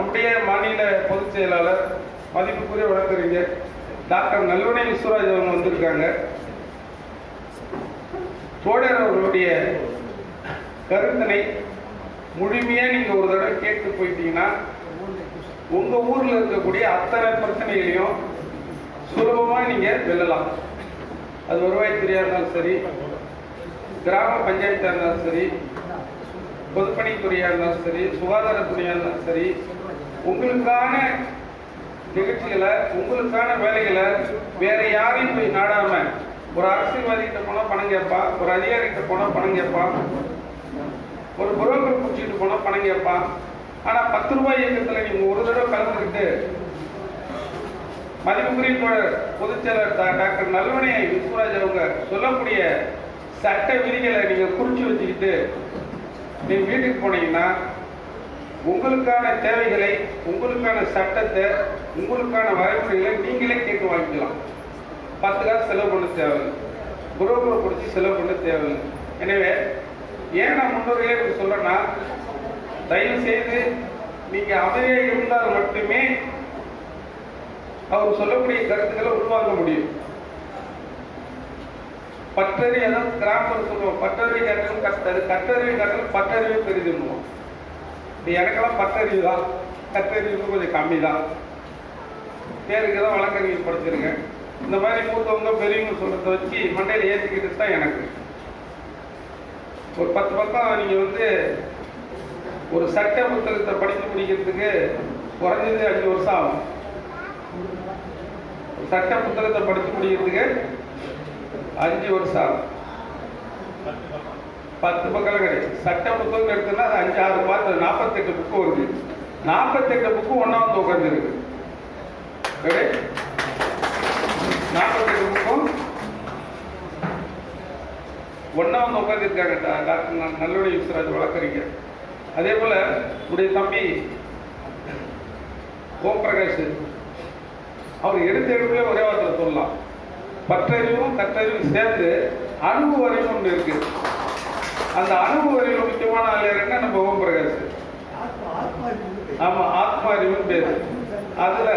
நம்முடைய மாநில பொதுச் செயலாளர் மதிப்புக்குரிய வழக்கறிஞர் டாக்டர் நல்லுணை விஸ்வராஜ் அவங்க வந்திருக்காங்க. தோழர் அவர்களுடைய கருத்தினை முழுமையா நீங்க ஒரு தடவை கேட்டு போயிட்டீங்கன்னா உங்க ஊர்ல இருக்கக்கூடிய அத்தனை பிரச்சனைகளையும் சுலபமா நீங்க வெல்லலாம். அது வருவாய்த்துறையா இருந்தாலும் சரி, கிராம பஞ்சாயத்தா இருந்தாலும் சரி, பொதுப்பணித்துறையா இருந்தாலும் சரி, சுகாதாரத்துறையா இருந்தாலும் சரி, உங்களுக்கான நிகழ்ச்சிகளை உங்களுக்கான வேலைகளை வேற யாரையும் போய் நாடாம ஒரு அரசியல்வாதிகிட்ட போனா பணம் கேட்பான், ஒரு அதிகாரிகிட்ட போனா பணம் கேட்பான், ஒரு புரோக்கர் பிடிச்சிட்டு போனா பணம் கேட்பான். ஆனா 10 ரூபாய் இயக்கத்துல நீங்க ஒரு தடவை கலந்துக்கிட்டு மதிப்புக்குரிய பொதுச் செயலர் டாக்டர் நல்லுணை விஸ்வராஜ் அவங்க சொல்லக்கூடிய சட்ட விதிகளை நீங்க குறிச்சு வச்சுக்கிட்டு நீங்க வீட்டுக்கு போனீங்கன்னா உங்களுக்கான தேவைகளை, உங்களுக்கான சட்டத்தை, உங்களுக்கான வரைமுறைகளை நீங்களே கேட்டு வாங்கிக்கலாம். 10 காசு செலவு பண்ண தேவையில்லை, புரோக்கர் பிடிச்சி செலவு பண்ண தேவையில்லை. எனவே ஏன் நான் முன்னோர்களே சொல்றேன்னா, தயவு செய்து நீங்க அமைதியாக இருந்தால் மட்டுமே அவர் சொல்லக்கூடிய கருத்துக்களை உருவாக்க முடியும். பற்றறி, அதாவது கிராமத்தில் சொல்லுவோம், பற்றறி கட்டலும் கட்டது, கற்றறிவு கட்டலும் பற்றறிவு பெரிதுன்னுவோம். எனக்கெல்லாம் பற்றறிவு தான், கற்றறிவு கொஞ்சம் கம்மி தான். பேருக்கு தான் வழக்கறிஞர் படிச்சிருக்கேன். இந்த மாதிரி மூத்தவங்க பெரியவங்க சொல்றதை வச்சு மண்டையில் ஏற்றிக்கிட்டு தான் எனக்கு ஒரு 10 பக்கம் நீங்க ஒரு சட்ட புத்தகத்தை படித்து முடிக்கிறதுக்கு குறைஞ்சது 5 வருஷம் ஆகும். சட்ட புத்தகத்தை படித்து முடிக்கிறதுக்கு 5 வருஷம் ஆகும். 10 பக்கம் கிடையாது. சட்ட புத்தகம் எடுத்துன்னா அது 5-6 பார்த்து 48 புக்கு வருது. 48 புக்கு ஒன்னா உட்கார்ந்து இருக்கு. 48 புக்கும் ஒன்னா உட்கார்ந்து இருக்காங்க டாக்டர் நல்லுணை விஸ்வராஜ் வழக்கறிஞர். அதே போல உடைய தம்பி ஓம் பிரகாஷ் அவர் எடுத்த எடுப்புல ஒரே வார்த்தை சொல்லலாம், பற்றறிவும் கற்றறிவும் சேர்ந்து அனுபவ அறிவு ஒன்று இருக்கு. அந்த அனுபவ அறிவு முக்கியமான ஆள் யாருன்னா நம்ம ஓம் பிரகாஷ். ஆமா, ஆத்மா அறிவுன்னு பேரு. அதுல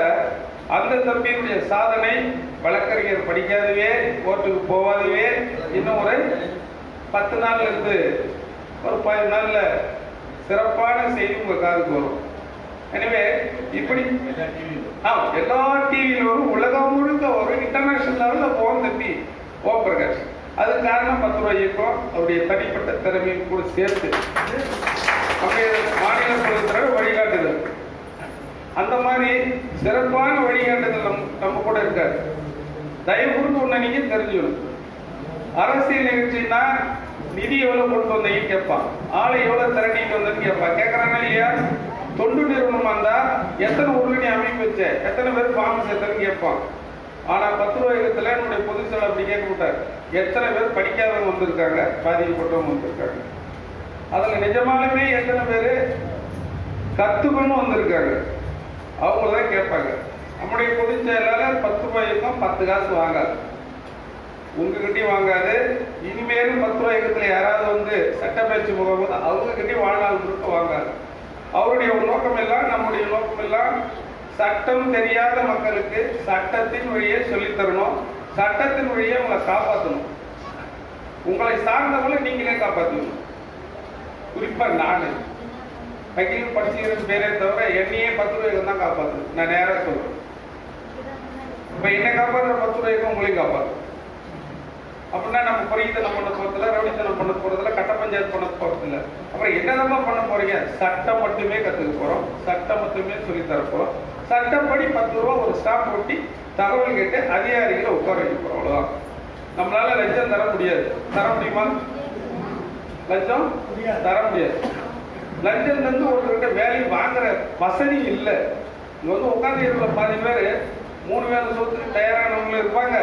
அந்த தம்பியுடைய சாதனை வழக்கறிஞர் படிக்காதவே, கோர்ட்டுக்கு போவாதவே, இன்னும் ஒரு 10 நாள்ல இருந்து ஒரு 10 நாள்ல சிறப்பான செய்தி உங்க காதுக்கு வரும். எனவே இப்படி எல்லா டிவியிலும் வரும், உலகம் முழுக்க வரும், இன்டர்நேஷனல் லெவலில் போகும் தம்பி ஓம் பிரகாஷ். அது காரணம் 10 ரூபாய் இயக்கம் அவருடைய தனிப்பட்ட திறமையும் கூட சேர்த்து மாநில பொதுத்துறை வழிகாட்டுதல். அந்த மாதிரி சிறப்பான வழிகாட்டுதல் நம்ம கூட இருக்காரு. தயவு கூர்ந்து ஒண்ணு நீங்க தெரிஞ்சுக்கணும். அரசியல் நிகழ்ச்சின்னா நிதி எவ்வளவு கொண்டு வந்தீங்கன்னு கேட்பான், ஆளை எவ்வளவு திரட்டிட்டு வந்தேன்னு கேட்பான். கேட்கறாங்க இல்லையா? தொண்டு நிறுவனமா இருந்தா எத்தனை உருவணி அமைப்பு வச்ச, எத்தனை பேர் ஃபார்ம் சேர்த்தன்னு கேட்பான். ஆனா 10 ரூபாய் இடத்துல என்னுடைய பொதுச் செயலர் அப்படி கேட்க விட்டார், எத்தனை பேர் படிக்காதவங்க வந்திருக்காங்க, பாதிக்கப்பட்டவங்க வந்திருக்காங்க, அதுல நிஜமாலுமே எத்தனை பேரு கத்துக்கணும் வந்திருக்காங்க, அவங்களதான் கேட்பாங்க. நம்முடைய பொதுச் செயலாளர் 10 ரூபாய்க்கும் 10 காசு வாங்காது, உங்ககிட்டயும் வாங்காது. இனிமேலும் 10 ரூபாய் இடத்துல யாராவது சட்ட பயிற்சி போகும்போது அவங்க கிட்டயும் வாழ்நாள் முழுக்க வாங்காது. அவருடைய நோக்கம் எல்லாம், நம்முடைய நோக்கம் எல்லாம் சட்டம் தெரியாத மக்களுக்கு சட்டத்தின் வழியே சொல்லித்தரணும், சட்டத்தின் வழியே உங்களை காப்பாற்றணும், உங்களை சார்ந்தவங்களை நீங்களே காப்பாற்றணும். குறிப்பா நானு வக்கீல் படிச்சுக்கிற பேரே தவிர என்னையே 10 ரூபாய்க்கு தான் காப்பாற்றணும். நான் நேராக சொல்றேன். இப்ப என்ன காப்பாற்றுற 10 ரூபாய்க்கு உங்களையும் காப்பாற்றும். அப்படின்னா நம்ம பொறியித்தனம் பண்ண போறதில்ல, ரவுடித்தனம் பண்ண போறதில்ல, கட்ட பஞ்சாயத்து பண்ண போறதில்ல. அப்புறம் என்னதான் பண்ண போறீங்க? சட்டம் மட்டுமே கத்துக்க போறோம், சட்டம் மட்டுமே சொல்லி தர போறோம். சட்டப்படி 10 ரூபா ஒரு ஸ்டாம்ப் ஒட்டி தகவல் கேட்டு அதிகாரிகளை உட்கார வைக்க போறோம். அவ்வளவுதான். நம்மளால லஞ்சம் தர முடியாது. தர முடியுமா? லஞ்சம் தர முடியாது. லஞ்சம் தந்து ஒருத்தர்கிட்ட வேலை வாங்குற வசதி இல்லை. இங்க உட்கார்ந்து இருக்கிற 10 பேர் 3 வேலை சொத்துக்கு தயாரானவங்களும் இருப்பாங்க.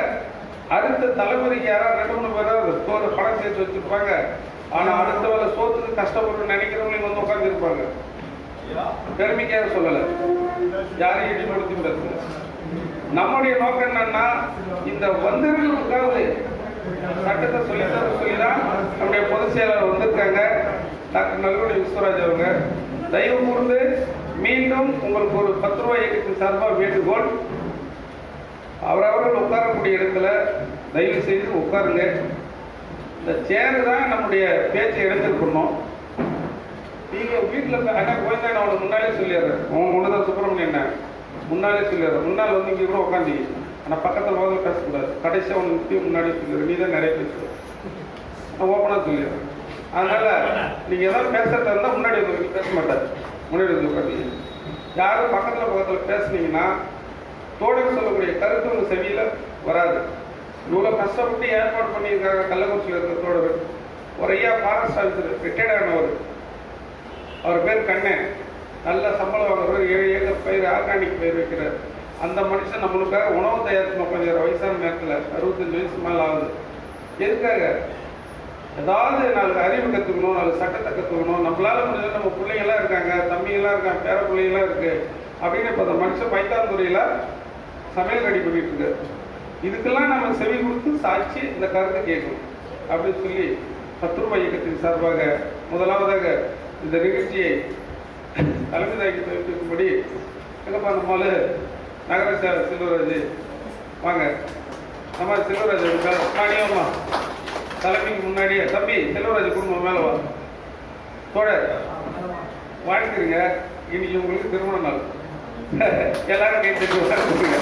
அடுத்த தலைமுறைக்கு யாராவது 2-3 பேராவது பணம் சேர்த்து வச்சிருப்பாங்க. ஆனா அடுத்த வேலை சோத்துக்கு கஷ்டப்பட்டு நினைக்கிறவங்களையும் உட்கார்ந்து இருப்பாங்க. பெருமைக்காக சொல்லல, யாரையும் இடிபடுத்தி பேசுங்க. நம்முடைய நோக்கம் என்னன்னா, இந்த வந்தவர்களுக்காவது சட்டத்தை சொல்லிதான் நம்முடைய பொதுச் செயலாளர் வந்திருக்காங்க டாக்டர் நல்லுணை விஸ்வராஜ் அவங்க. தயவு கூர்ந்து மீண்டும் உங்களுக்கு ஒரு 10 ரூபாய் இயக்கத்தின் சார்பாக வேண்டுகோள், அவரவர்கள் உட்காரக்கூடிய இடத்துல தயவு செய்து உட்காருங்க. இந்த சேரு தான் நம்முடைய பேச்சை எடுத்துருக்கணும். நீங்கள் வீட்டில் அண்ணா கோயந்தா நான் அவனுக்கு முன்னாலே சொல்லிடுறேன், உன் ஒன்றுதான் சுப்பிரமணியன் என்ன முன்னாலே சொல்லிடுறேன். முன்னால் வந்து இங்கே கூட உட்காந்தீங்க, ஆனால் பக்கத்தில் முதல்ல பேசக்கூடாது. கடைசியாக ஒன்று நிறுத்தி முன்னாடியே சொல்லிடுறேன். நீ தான் நிறைய பேசுவேன், நான் ஓப்பனாக சொல்லிடுறேன். அதனால் நீங்கள் எதாவது பேசுறதா இருந்தால் முன்னாடி வந்து பேச மாட்டார், முன்னாடி வந்து உட்காந்தீங்க. யாரும் பக்கத்தில் பேசுனீங்கன்னா தோழர் சொல்லக்கூடிய கருத்து உங்கள் செவியில் வராது. இவ்வளோ கஷ்டப்பட்டு ஏற்பாடு பண்ணியிருக்காங்க கள்ளக்குறிச்சியில் இருக்கிற தோழர். ஒரு ஐயா ஃபாரஸ்ட் ஆஃபீஸர், ரிட்டையர்ட் ஆனவர், அவர் பேர் கண்ணன், நல்ல சம்பளம் வாங்குறவர், 7 ஏக்கர் பயிர் ஆர்கானிக் பயிர் வைக்கிறார். அந்த மனுஷன் நம்மளுக்காக உணவு தயாரித்து கொஞ்சம் வயசான நேரத்தில் 65 வயசு மேலே ஆகுது. எதுக்காக? ஏதாவது 4 அறிவு கற்றுக்கணும், 4 சட்டத்தை கற்றுக்கணும். நம்மளால முடிஞ்சது, நம்ம பிள்ளைங்களாம் இருக்காங்க, தம்பிங்களாம் இருக்காங்க, பேர பிள்ளைங்களாம் இருக்குது அப்படின்னு. இப்போ அந்த மனுஷன் பைத்தாந்துறையில் சமையல் ரெடி பண்ணிட்டு இருக்காரு. இதுக்கெல்லாம் நம்ம செவி கொடுத்து சாட்சி இந்த கருத்தை கேட்கணும் அப்படின்னு சொல்லி 10 ரூபாய் இயக்கத்தின் சார்பாக முதலாவதாக இந்த நிகழ்ச்சியை தலைமை தாக்கி தெரிவிக்கும்படி எங்கப்பா நம்மால் நகர செல்வராஜ் வாங்க, நம்ம செல்வராஜ் மானியம்மா தலைமைக்கு முன்னாடியே தம்பி செல்வராஜ் குடும்பம் மேலே வா. தோழர் வாழ்த்துருங்க, இன்னைக்கு உங்களுக்கு திருமண நாள். எல்லாரும் கை தட்டி உட்காந்துருங்க.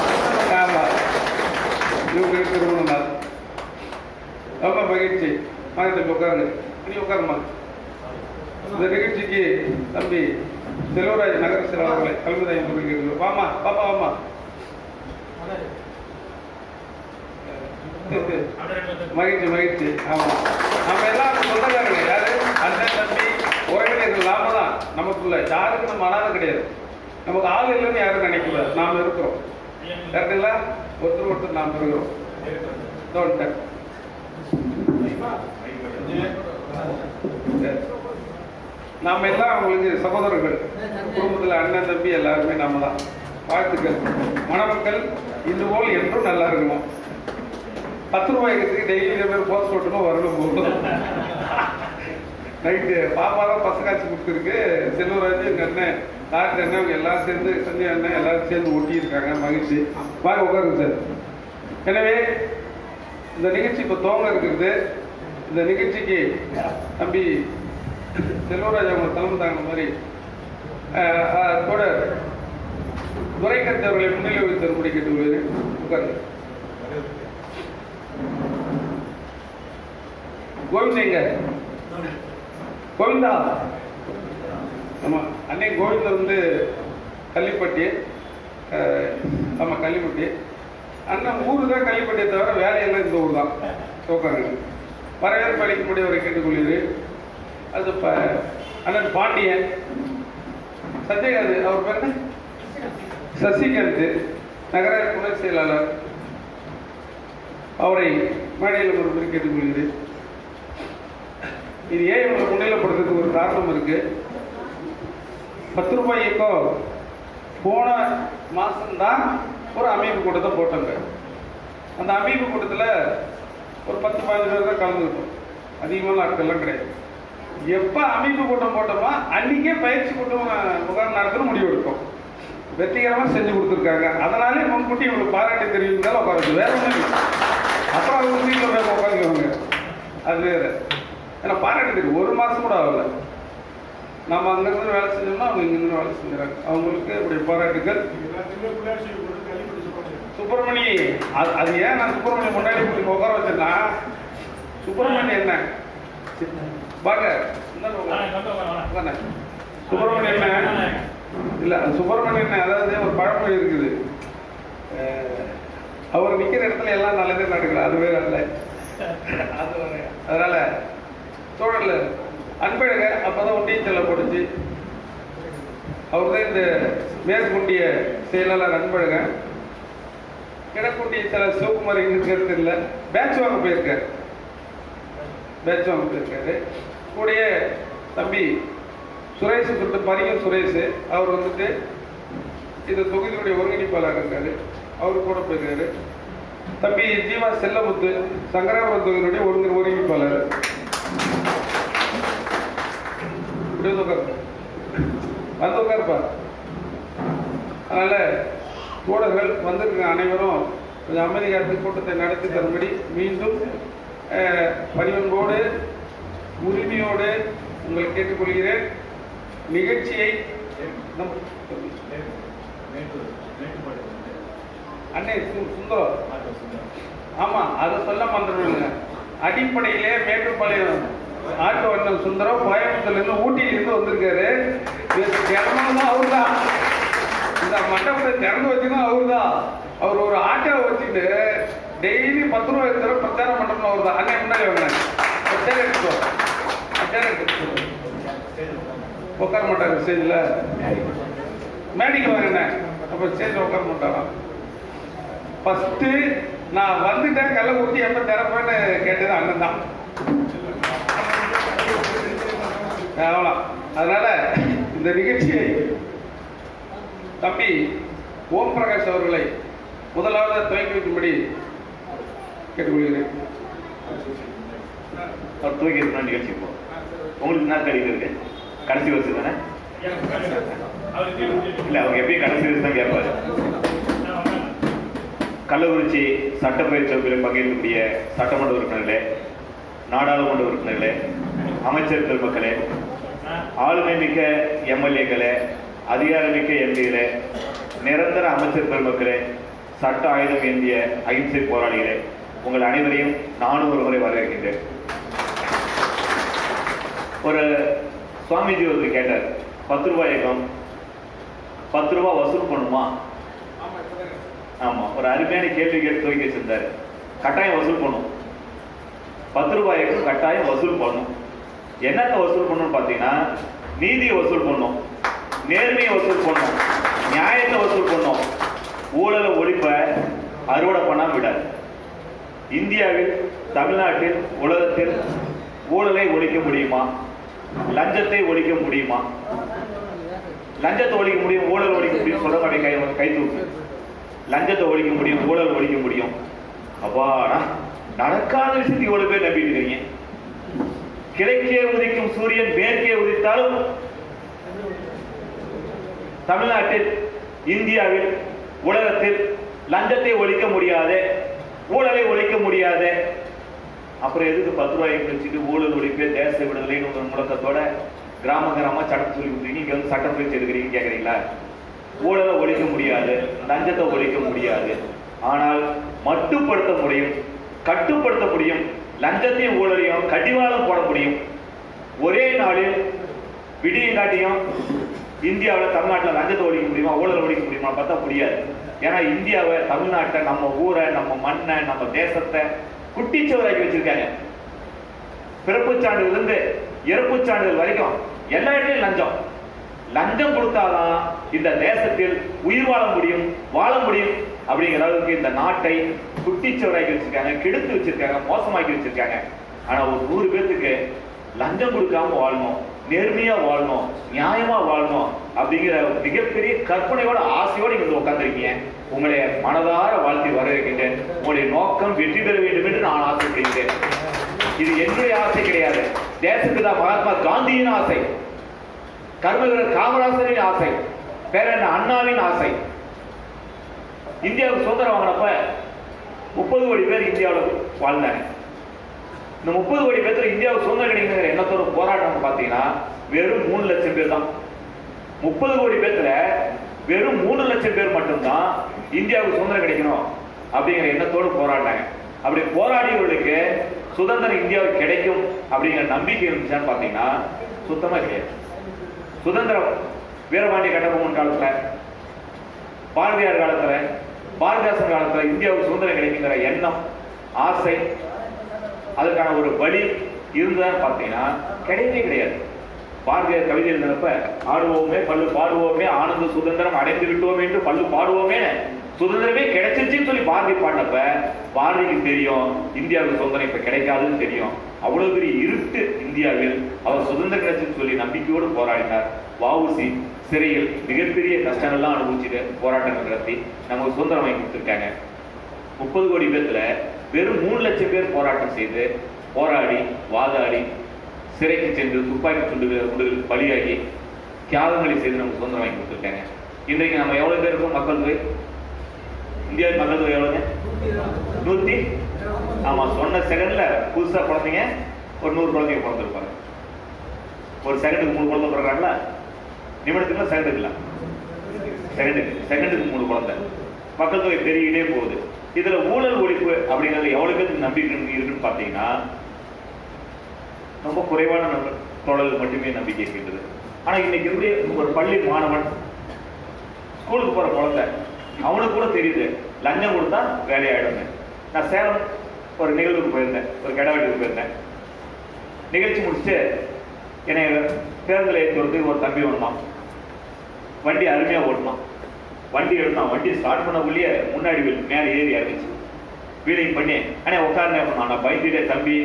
ஆமாம், இவங்களுக்கு திருமண நாள். ரொம்ப மகிழ்ச்சி. வாங்க தம்பி உட்காருங்க, நீ உட்காருமா. இந்த நிகழ்ச்சிக்கு தம்பி செல்வராஜ் நகர செயலாளர்களை தலைமை தாங்கி வாமா, பாப்பா வாமா. மகிழ்ச்சி. ஆமா, நம்ம எல்லாம் சொந்தக்காரங்க. யாரு? அண்ணன் தம்பி உறவினர்கள் நாம தான். நமக்குள்ள யாருக்கு நம்ம அனாதை கிடையாது. நமக்கு ஆள் இல்லைன்னு யாரும் நினைக்கூடாது. நாம இருக்கிறோம், கரெக்டுங்களா? ஒருத்தர் நாம் இருக்கிறோம். நாம எல்லாம் அவங்களுக்கு சகோதரர்கள். குடும்பத்தில் அண்ணன் தம்பி எல்லாருமே நாம தான். வாழ்த்துக்கள். மணமக்கள் இது போல் என்றும் நல்லா இருக்கணும். 10 ரூபாய்க்கு டெய்லி பேர் போஸ்ட் போட்டணும், வரணும் போகணும். நைட்டு பாப்பா தான் பசு காய்ச்சி கொடுத்துருக்கு. செல்வராஜ், எங்கள் அண்ணன், டாக்டர் அண்ணன், அவங்க எல்லாரும் சேர்ந்து, சந்தியா அண்ணன் எல்லாரும் சேர்ந்து ஒட்டியிருக்காங்க. மகிழ்ச்சி. வாங்க உட்காருங்க சார். எனவே இந்த நிகழ்ச்சி இப்போ துவங்க இருக்கிறது. இந்த நிகழ்ச்சிக்கு தம்பி செல்வராஜ் அவங்க தலைமை தாங்கின மாதிரி தோழர் துரைக்கத்தை அவர்களை முன்னிலை வைத்து தரும்படி கேட்டுக்கொள்கிறேன். உட்காருங்க. கோவிந்தங்க, கோவிந்தா. ஆமா, அன்னை கோவிந்தர் வந்து கள்ளிப்பட்டி. ஆமாம், கள்ளிப்பட்டி. அண்ணன் ஊரு தான் கள்ளிப்பட்டியை தவிர வேலையெல்லாம் இந்த ஊர் தான். உட்காருங்க. வரவேற்பு அளிக்கும்படி அவரை கேட்டுக்கொள்கிறேன். அது அண்ணன் பாண்டியன் சத்யகாந்த், அவர் பேர் சசிகாந்த், நகர துணை செயலாளர், அவரை மேடையில் ஒரு பேர் கேட்டுக்கொள்கிறேன். இது ஏன் இவங்களை முன்னிலைப்படுறதுக்கு ஒரு காரணம் இருக்கு. 10 ரூபாய் இயக்கம் போன மாசம்தான் ஒரு அமைப்பு கூட்டத்தை போட்டாங்க. அந்த அமைப்பு கூட்டத்தில் ஒரு 10-15 பேர் தான் கலந்துக்கிட்டோம். அதிகமான ஆட்கள்லாம் கிடையாது. எப்போ அமைப்பு கூட்டம் போட்டோமோ அன்றைக்கே பயிற்சி கூட்டம் முகாம் நடத்த முடிவு எடுக்கும். வெற்றிகரமாக செஞ்சு கொடுத்துருக்காங்க. அதனாலே முன்கூட்டி இவங்களுக்கு பாராட்டி தெரிவித்தாலும் உட்காந்து வேற ஒன்றும் இல்லை. அப்புறம் அவங்க வீட்டில் போய் உட்காந்துக்குவாங்க, அது வேறு. ஏன்னா பாராட்டி தெரியும். 1 மாதம் கூட ஆகலை. நம்ம அங்கேருந்து வேலை செஞ்சோம்னா அவங்க இங்கேருந்து வேலை செஞ்சுறாங்க. அவங்களுக்கு இப்படி பாராட்டுகள். சுப்பிரமணி, அது ஏன் நான் சுப்பிரமணியம் முன்னாடி உட்கார வச்சேன்னா, சுப்பிரமணியம் என்ன பாக்க சுப்பிரமணியம் என்ன இல்லை, சுப்பிரமணியம் என்ன, அதாவது ஒரு பழமொழி இருக்குது, அவர் நிற்கிற இடத்துல எல்லாம் நல்லதே நடக்கல, அது வேற இல்லை. அதனால தோழர்ல அன்பழக அப்பதான் ஒன்றிய செல்லப்படுச்சு. அவர் தான் இந்த மேற்கொண்டிய செயலாளர் அன்பழக. கிடக்குண்டிய செயலர் சிவகுமார் எங்களுக்கு தெரியல, பேட்ச் வாங்க போயிருக்காரு. கூடிய தம்பி சுரேஷ் சொல்லிட்டு பரிகம் சுரேஷ், அவர் வந்துட்டு இந்த தொகுதியுடைய ஒருங்கிணைப்பாளர் இருக்காரு, அவரு கூட போயிருக்காரு. தம்பி ஜீவா செல்லமுத்து சங்கராபுரம் தொகுதியுடைய ஒருங்கிணைப்பாளர். வந்து உட்காருப்பா. அதனால தோழர்கள் வந்திருக்கிற அனைவரும் கொஞ்சம் அமைதி காத்து கூட்டத்தை நடத்தி தரும்படி மீண்டும் பணிவன்போடு உரிமையோடு உங்களை கேட்டுக்கொள்கிறேன். நிகழ்ச்சியை அண்ணே சுந்தரம், ஆமா அதை சொல்ல மறந்துடுவாங்க. அடிப்படையிலே மேட்டுப்பாளையம் ஆட்டோ அண்ணன் சுந்தரம் கோயம்புத்தூர்லேருந்து ஊட்டியிலிருந்து வந்திருக்காரு. திறந்ததும் அவரு தான், இந்த மண்டபத்தை திறந்து வச்சுதான் அவரு தான். அவர் ஒரு ஆட்டோவை வச்சுட்டு டெய்லி 10 ரூபாய் தர பிரச்சாரம் பண்றோம்னு அவர் தான். அண்ணன் முன்னாடி வாங்க, உட்கார மாட்டாரு ஸ்டேஜில், மேடைக்கு வாங்க. அப்போ ஸ்டேஜில் உட்கார மாட்டாராம். ஃபஸ்ட்டு நான் வந்துட்டேன் கள்ளக்குறிச்சி எப்போ திறப்பேன்னு கேட்டது அண்ணன் தான். அவ்வளோ. அதனால இந்த நிகழ்ச்சியை தம்பி ஓம் பிரகாஷ் அவர்களை முதலாவது துவக்கி வைக்கும்படி கேட்டுக்கொள்கிறேன். அவர் துவக்கி இருக்கிற நிகழ்ச்சி இப்போ உங்களுக்கு என்ன கடிதம் இருக்கு? கடைசி வருஷம் தானே? இல்லை, அவங்க எப்பயும் கடைசி வருஷம் தான் கேட்பாரு. கள்ளக்குறிச்சி சட்டப்பயிற்சி வகுப்பில் பங்கேற்கக்கூடிய சட்டமன்ற உறுப்பினர்களே, நாடாளுமன்ற உறுப்பினர்களே, அமைச்சர் பெருமக்களே, ஆளுமை மிக்க எம்எல்ஏக்களே, அதிகாரமிக்க எம்பிகளே, நிரந்தர அமைச்சர் பெருமக்களே, சட்ட ஆயுதம் ஏந்திய அகிம்சை போராளிகளே, உங்கள் அனைவரையும் நானும் ஒரு முறை வரவேற்கின்றேன். ஒரு சுவாமிஜி ஒருத்தர் கேட்டார், 10 ரூபாய் இயக்கம் 10 ரூபா வசூல் பண்ணுமா? ஆமா, ஒரு அருமையான கேள்வி கேட்டு துவக்கி வச்சிருந்தாரு. கட்டாயம் வசூல் பண்ணும். 10 ரூபாய் இயக்கம் கட்டாயம் வசூல் பண்ணும். என்னத்தை வசூல் பண்ணணும் பார்த்தீங்கன்னா, நீதியை வசூல் பண்ணும், நேர்மையை வசூல் பண்ணும், நியாயத்தை வசூல் பண்ணும். ஊழலை ஒழிப்ப அறுவடை பண்ணாம விடாது. இந்தியாவில், தமிழ்நாட்டில், உலகத்தில் ஊழலை ஒழிக்க முடியுமா? லஞ்சத்தை ஒழிக்க முடியுமா? லஞ்சத்தை ஒழிக்க முடியும், ஊழல் ஒழிக்க முடியும். சொல்ல கை தூக்கு. லஞ்சத்தை ஒழிக்க முடியும், ஊழல் ஒழிக்க முடியும். அப்பா, நடக்காத விஷயத்தை இவ்வளவு பேர் நம்பிட்டு இருக்கீங்க. கிழக்கே உதிக்கும் சூரியன் மேற்கே உதித்தாலும் தமிழ்நாட்டில், இந்தியாவில், உலகத்தில் லஞ்சத்தை ஒழிக்க முடியாது, ஊழலை ஒழிக்க முடியாது. அப்புறம் எதுக்கு 10 ரூபாய் வச்சுட்டு ஊழல் ஒழிப்பு, தேச விடுதலைன்னு ஒரு முழக்கத்தோட கிராம கிராம சட்டம் சொல்லி கொடுத்துருக்கீங்க. இங்க வந்து சட்டம் பயிற்சி எடுக்கிறீங்க கேட்குறீங்களா? ஊழலை ஒழிக்க முடியாது, லஞ்சத்தை ஒழிக்க முடியாது. ஆனால் மட்டுப்படுத்த முடியும், கட்டுப்படுத்த முடியும். லஞ்சத்தையும் ஊழலையும் கடிவாளம் போட முடியும். ஒரே நாளில் விடியங்காட்டியும் இந்தியாவில், தமிழ்நாட்டில் லஞ்சத்தை ஒழிக்க முடியுமா, ஊழலை ஒழிக்க முடியுமா பார்த்தா முடியாது. ஏன்னா இந்தியாவை, தமிழ்நாட்டை, நம்ம ஊரை, நம்ம மண்ணை, நம்ம தேசத்தை குட்டிச்சவராக்கி வச்சிருக்காங்க. பிறப்பு சான்றிலிருந்து இறப்பு சான்றிதழ் வரைக்கும் எல்லா இடத்துலையும் லஞ்சம். லஞ்சம் கொடுத்தாதான் இந்த தேசத்தில் உயிர் வாழ முடியும், வாழ முடியும். அப்படிங்கிற அளவுக்கு இந்த நாட்டை குட்டிச்சவராக்கி வச்சிருக்காங்க, கெடுத்து வச்சிருக்காங்க, மோசமாக்கி வச்சிருக்காங்க. ஆனா ஒரு 100 பேருக்கு லஞ்சம் கொடுக்காம வாழணும், நேர்மையா வாழணும், நியாயமா வாழணும் அப்படிங்கிற மிகப்பெரிய கற்பனையோட, ஆசையோட இங்க உட்கார்ந்துருக்கீங்க. உங்களை மனதார வாழ்த்தி வரவேற்கின்றேன். உங்களுடைய நோக்கம் வெற்றி பெற வேண்டும் என்று நான் ஆசைப்படுகிறேன். இது என்னுடைய ஆசை கிடையாது, தேசப்பிதா மகாத்மா காந்தியின் ஆசை, கர்மவீரர் காமராசரின் ஆசை, பேரன் அண்ணாவின் ஆசை. இந்தியாவுக்கு சுதந்திரம் வாங்கினப்ப 30 கோடி பேர் இந்தியாவில் வாழ்ந்தாங்க. இந்த 30 கோடி பேர் இந்தியாவுக்கு சுதந்திரம் கிடைக்கிற எண்ணத்தோட போராட்டம் பார்த்தீங்கன்னா வெறும் 3 லட்சம் பேர் தான். 30 கோடி பேர்ல வெறும் 3 லட்சம் பேர் மட்டும்தான் இந்தியாவுக்கு சுதந்திரம் கிடைக்கணும் அப்படிங்கிற எண்ணத்தோடு போராடினாங்க. அப்படி போராடியவர்களுக்கு சுதந்திரம் இந்தியாவுக்கு கிடைக்கும் அப்படிங்கிற நம்பிக்கை இருந்துச்சான்னு பார்த்தீங்கன்னா சுத்தமா கிடையாது. சுதந்திரம் வீரபாண்டிய கட்டபொம்மன் காலத்துல, பாரதியார் காலத்துல, பாரதிதாசன் காலத்துல இந்தியாவுக்கு சுதந்திரம் கிடைக்குங்கிற எண்ணம், ஆசை, அதற்கான ஒரு வழி இருந்ததான்னு பார்த்தீங்கன்னா கிடையவே கிடையாது. பாரதியார் கவிதை எழுதினப்ப ஆடுவோமே பல்லு பாடுவோமே ஆனந்த சுதந்திரம் அடைந்து விட்டோம் என்று பல்லு பாடுவோமே, சுதந்திரமே கிடைச்சிருச்சுன்னு சொல்லி பாரதி பாடினப்ப பாரதிக்கு தெரியும் இந்தியாவுக்கு சுதந்திரம் இப்ப கிடைக்காதுன்னு தெரியும். அவ்வளவு பெரிய இருட்டு இந்தியாவில் அவர் சுதந்திரம் கிடைச்சுன்னு சொல்லி நம்பிக்கையோடு போராடினார். வஉசி சிறையில் மிகப்பெரிய கஷ்டங்கள்லாம் அனுபவிச்சுட்டு போராட்டங்கள் நடத்தி நமக்கு சுதந்திரம் வாங்கி கொடுத்துருக்காங்க. 30 கோடி பேர்ல வெறும் 3 லட்சம் பேர் போராட்டம் செய்து, போராடி, வாதாடி, சிறைக்கு சென்று துப்பாக்கி குண்டுகளுக்கு பலியாகி தியாகங்களை செய்து நமக்கு சுதந்திரம் வாங்கி கொடுத்துருக்காங்க. இன்றைக்கு நம்ம எவ்வளவு பேர் இருக்கோம் மக்கள் தொகை? இந்தியாவின் மக்கள் தொகை எவ்வளவுங்க? 100. ஆமா, சொன்ன செகண்ட்ல புதுசா குழந்தைங்க ஒரு 100 குழந்தைங்க பிறந்திருப்பாங்க. ஒரு செகண்டுக்கு 3 குழந்தை பிறகுறாங்களா? நிமிடத்துக்குலாம் செகண்டுக்குலாம் செகண்டுக்கு 3 குழந்தை. மக்கள் தொகை பெருகிட்டே போகுது. இதுல ஊழல் ஒழிப்பு அப்படிங்கிறது எவ்வளவு பேருக்கு நம்பிக்கை இருக்குன்னு பாத்தீங்கன்னா ரொம்ப குறைவான தொழில் மட்டுமே நம்பிக்கை இருக்கின்றது. ஆனா இன்னைக்கு இருந்து ஒரு பள்ளி மாணவன், ஸ்கூலுக்கு போற குழந்தை, அவனுக்கு கூட தெரியுது லஞ்சம் கொடுத்தா வேலையாயிடுங்க. நான் சேலம் ஒரு நிகழ்வுக்கு போயிருந்தேன், ஒரு கடவுளுக்கு போயிருந்தேன். நிகழ்ச்சி முடிச்சுட்டு என்னை பேருந்தில் ஏற்றி வரதுக்கு ஒரு தம்பி வந்தான். வண்டி அருமையா ஓட்டினான். வண்டி எடுத்தான். வண்டி ஸ்டார்ட் பண்ணக்குள்ளேயே முன்னாடி மேலே ஏறி இறங்கிச்சு. வீலிங் பண்ணி ஆனால் உட்கார்னே பண்ணான். நான் பயந்துட்டே, தம்பி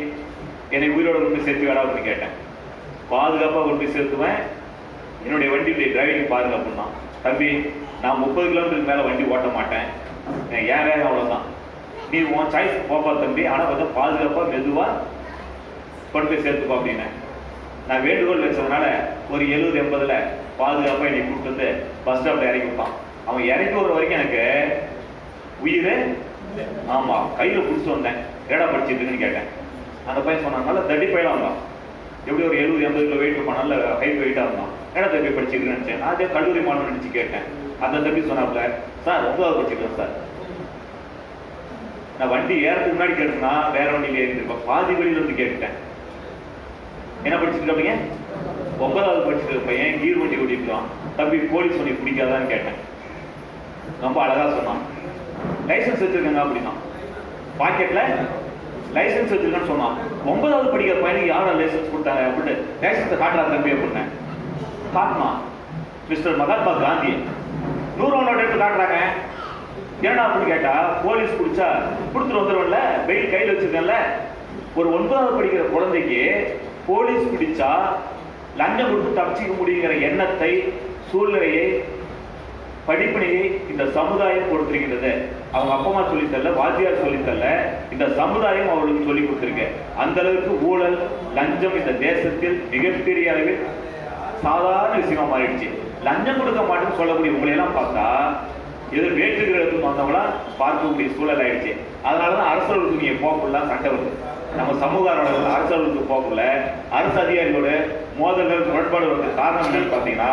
என்னை உயிரோட கொண்டு போய் சேர்த்து வேடான்னு கேட்டேன். பாதுகாப்பாக கொண்டு போய் சேர்த்துவேன், என்னுடைய வண்டியுடைய டிரைவிங் பாதுகாப்பு தான். தம்பி நான் 30 கிலோமீட்டருக்கு மேலே வண்டி ஓட்ட மாட்டேன், ஏன் வேகம் அவ்வளோதான், நீ உன் சாய்ஸ் போப்பா தம்பி, ஆனால் கொஞ்சம் பாதுகாப்பாக மெதுவாக கொண்டு போய் சேர்த்துப்பா அப்படின்னேன். நான் வேண்டுகோள் வச்சதுனால ஒரு 70-80 பாதுகாப்பாக என்னை கூப்பிட்டு வந்து பஸ் ஸ்டாப்ல இறக்கி விட்டான். அவன் இறக்கி வர வரைக்கும் எனக்கு உயிர், ஆமா, கையில பிடிச்சிட்டு வந்தேன். ஏடா படிச்சுட்டு இருக்குன்னு கேட்டேன். அந்த பையன் சொன்னான், நல்ல தட்டி பையலாம் இருந்தான், எப்படி ஒரு 70-80 கிலோ வெயிட் இருப்பான், நல்ல ஹைட் வெயிட்டா இருந்தான். ஏடா தம்பி படிச்சுருக்குன்னு நினைச்சேன். நான் அதே கல்லூரி மாணவன் நினைச்சு கேட்டேன். அந்த தம்பி சொன்னாப்ல, சார் 9வது படிச்சுக்கிறேன் சார். நான் வண்டி ஏறதுக்கு முன்னாடி கேட்டேன்னா வேற வண்டியில ஏறிருப்பேன், பாதி வழியில இருந்து கேட்டுட்டேன். என்ன படிச்சுட்டு அப்படிங்க? 9வது படிச்சுட்டு பையன் கீர் வண்டி ஓட்டிருக்கான். தம்பி போலீஸ் வண்டி பிடிக்காதான்னு கேட்டேன். ரொம்ப அழகா சொன்னான். லைசன்ஸ் வச்சிருக்காங்க அப்படின்னா, பாக்கெட்ல லைசன்ஸ் வச்சிருக்கான்னு சொன்னான். 9வது படிக்கிற பையனுக்கு யாரும் லைசன்ஸ் கொடுத்தாங்க அப்படின்னு லைசன்ஸை காட்டுறா தம்பி அப்படின்னேன். காட்டினா மிஸ்டர் மகாத்மா காந்தி 100 நோட் எடுத்து காட்டுறாங்க. என்னடா அப்படின்னு கேட்டா, போலீஸ் பிடிச்சா கொடுத்துட்டு வந்துடும்ல, வெயில் கையில் வச்சிருக்கேன்ல. ஒரு 9வது படிக்கிற குழந்தைக்கு போலீஸ் பிடிச்சா லஞ்சம் கொடுத்து தப்பிச்சிக்க முடியுங்கிற எண்ணத்தை, சூழ்நிலையை, படிப்பினையை இந்த சமுதாயம் கொடுத்திருக்கிறது. அவங்க அப்பா அம்மா சொல்லித்தரல, வாத்தியார் சொல்லித்தரல, இந்த சமுதாயம் அவர்களுக்கு சொல்லி கொடுத்திருக்கு. அந்த அளவுக்கு ஊழல், லஞ்சம் இந்த தேசத்தில் மிகப்பெரிய அளவில் சாதாரண விஷயமா மாறிடுச்சு. லஞ்சம் கொடுக்க மாட்டேன்னு சொல்லக்கூடிய உங்களை எல்லாம் பார்த்தா ஏதோ வேற்றுக்கிறதுக்கு வந்தவங்களா பார்க்கக்கூடிய சூழல் ஆயிடுச்சு. அதனாலதான் அரசர்களுக்கு நீங்க போக்குலாம் சண்டை வருது. நம்ம சமூக அரசர்களுக்கு போக்குள்ள அரசு அதிகாரிகளோட மோதல்கள், முரண்பாடு வருது. காரணம் என்னன்னு பாத்தீங்கன்னா,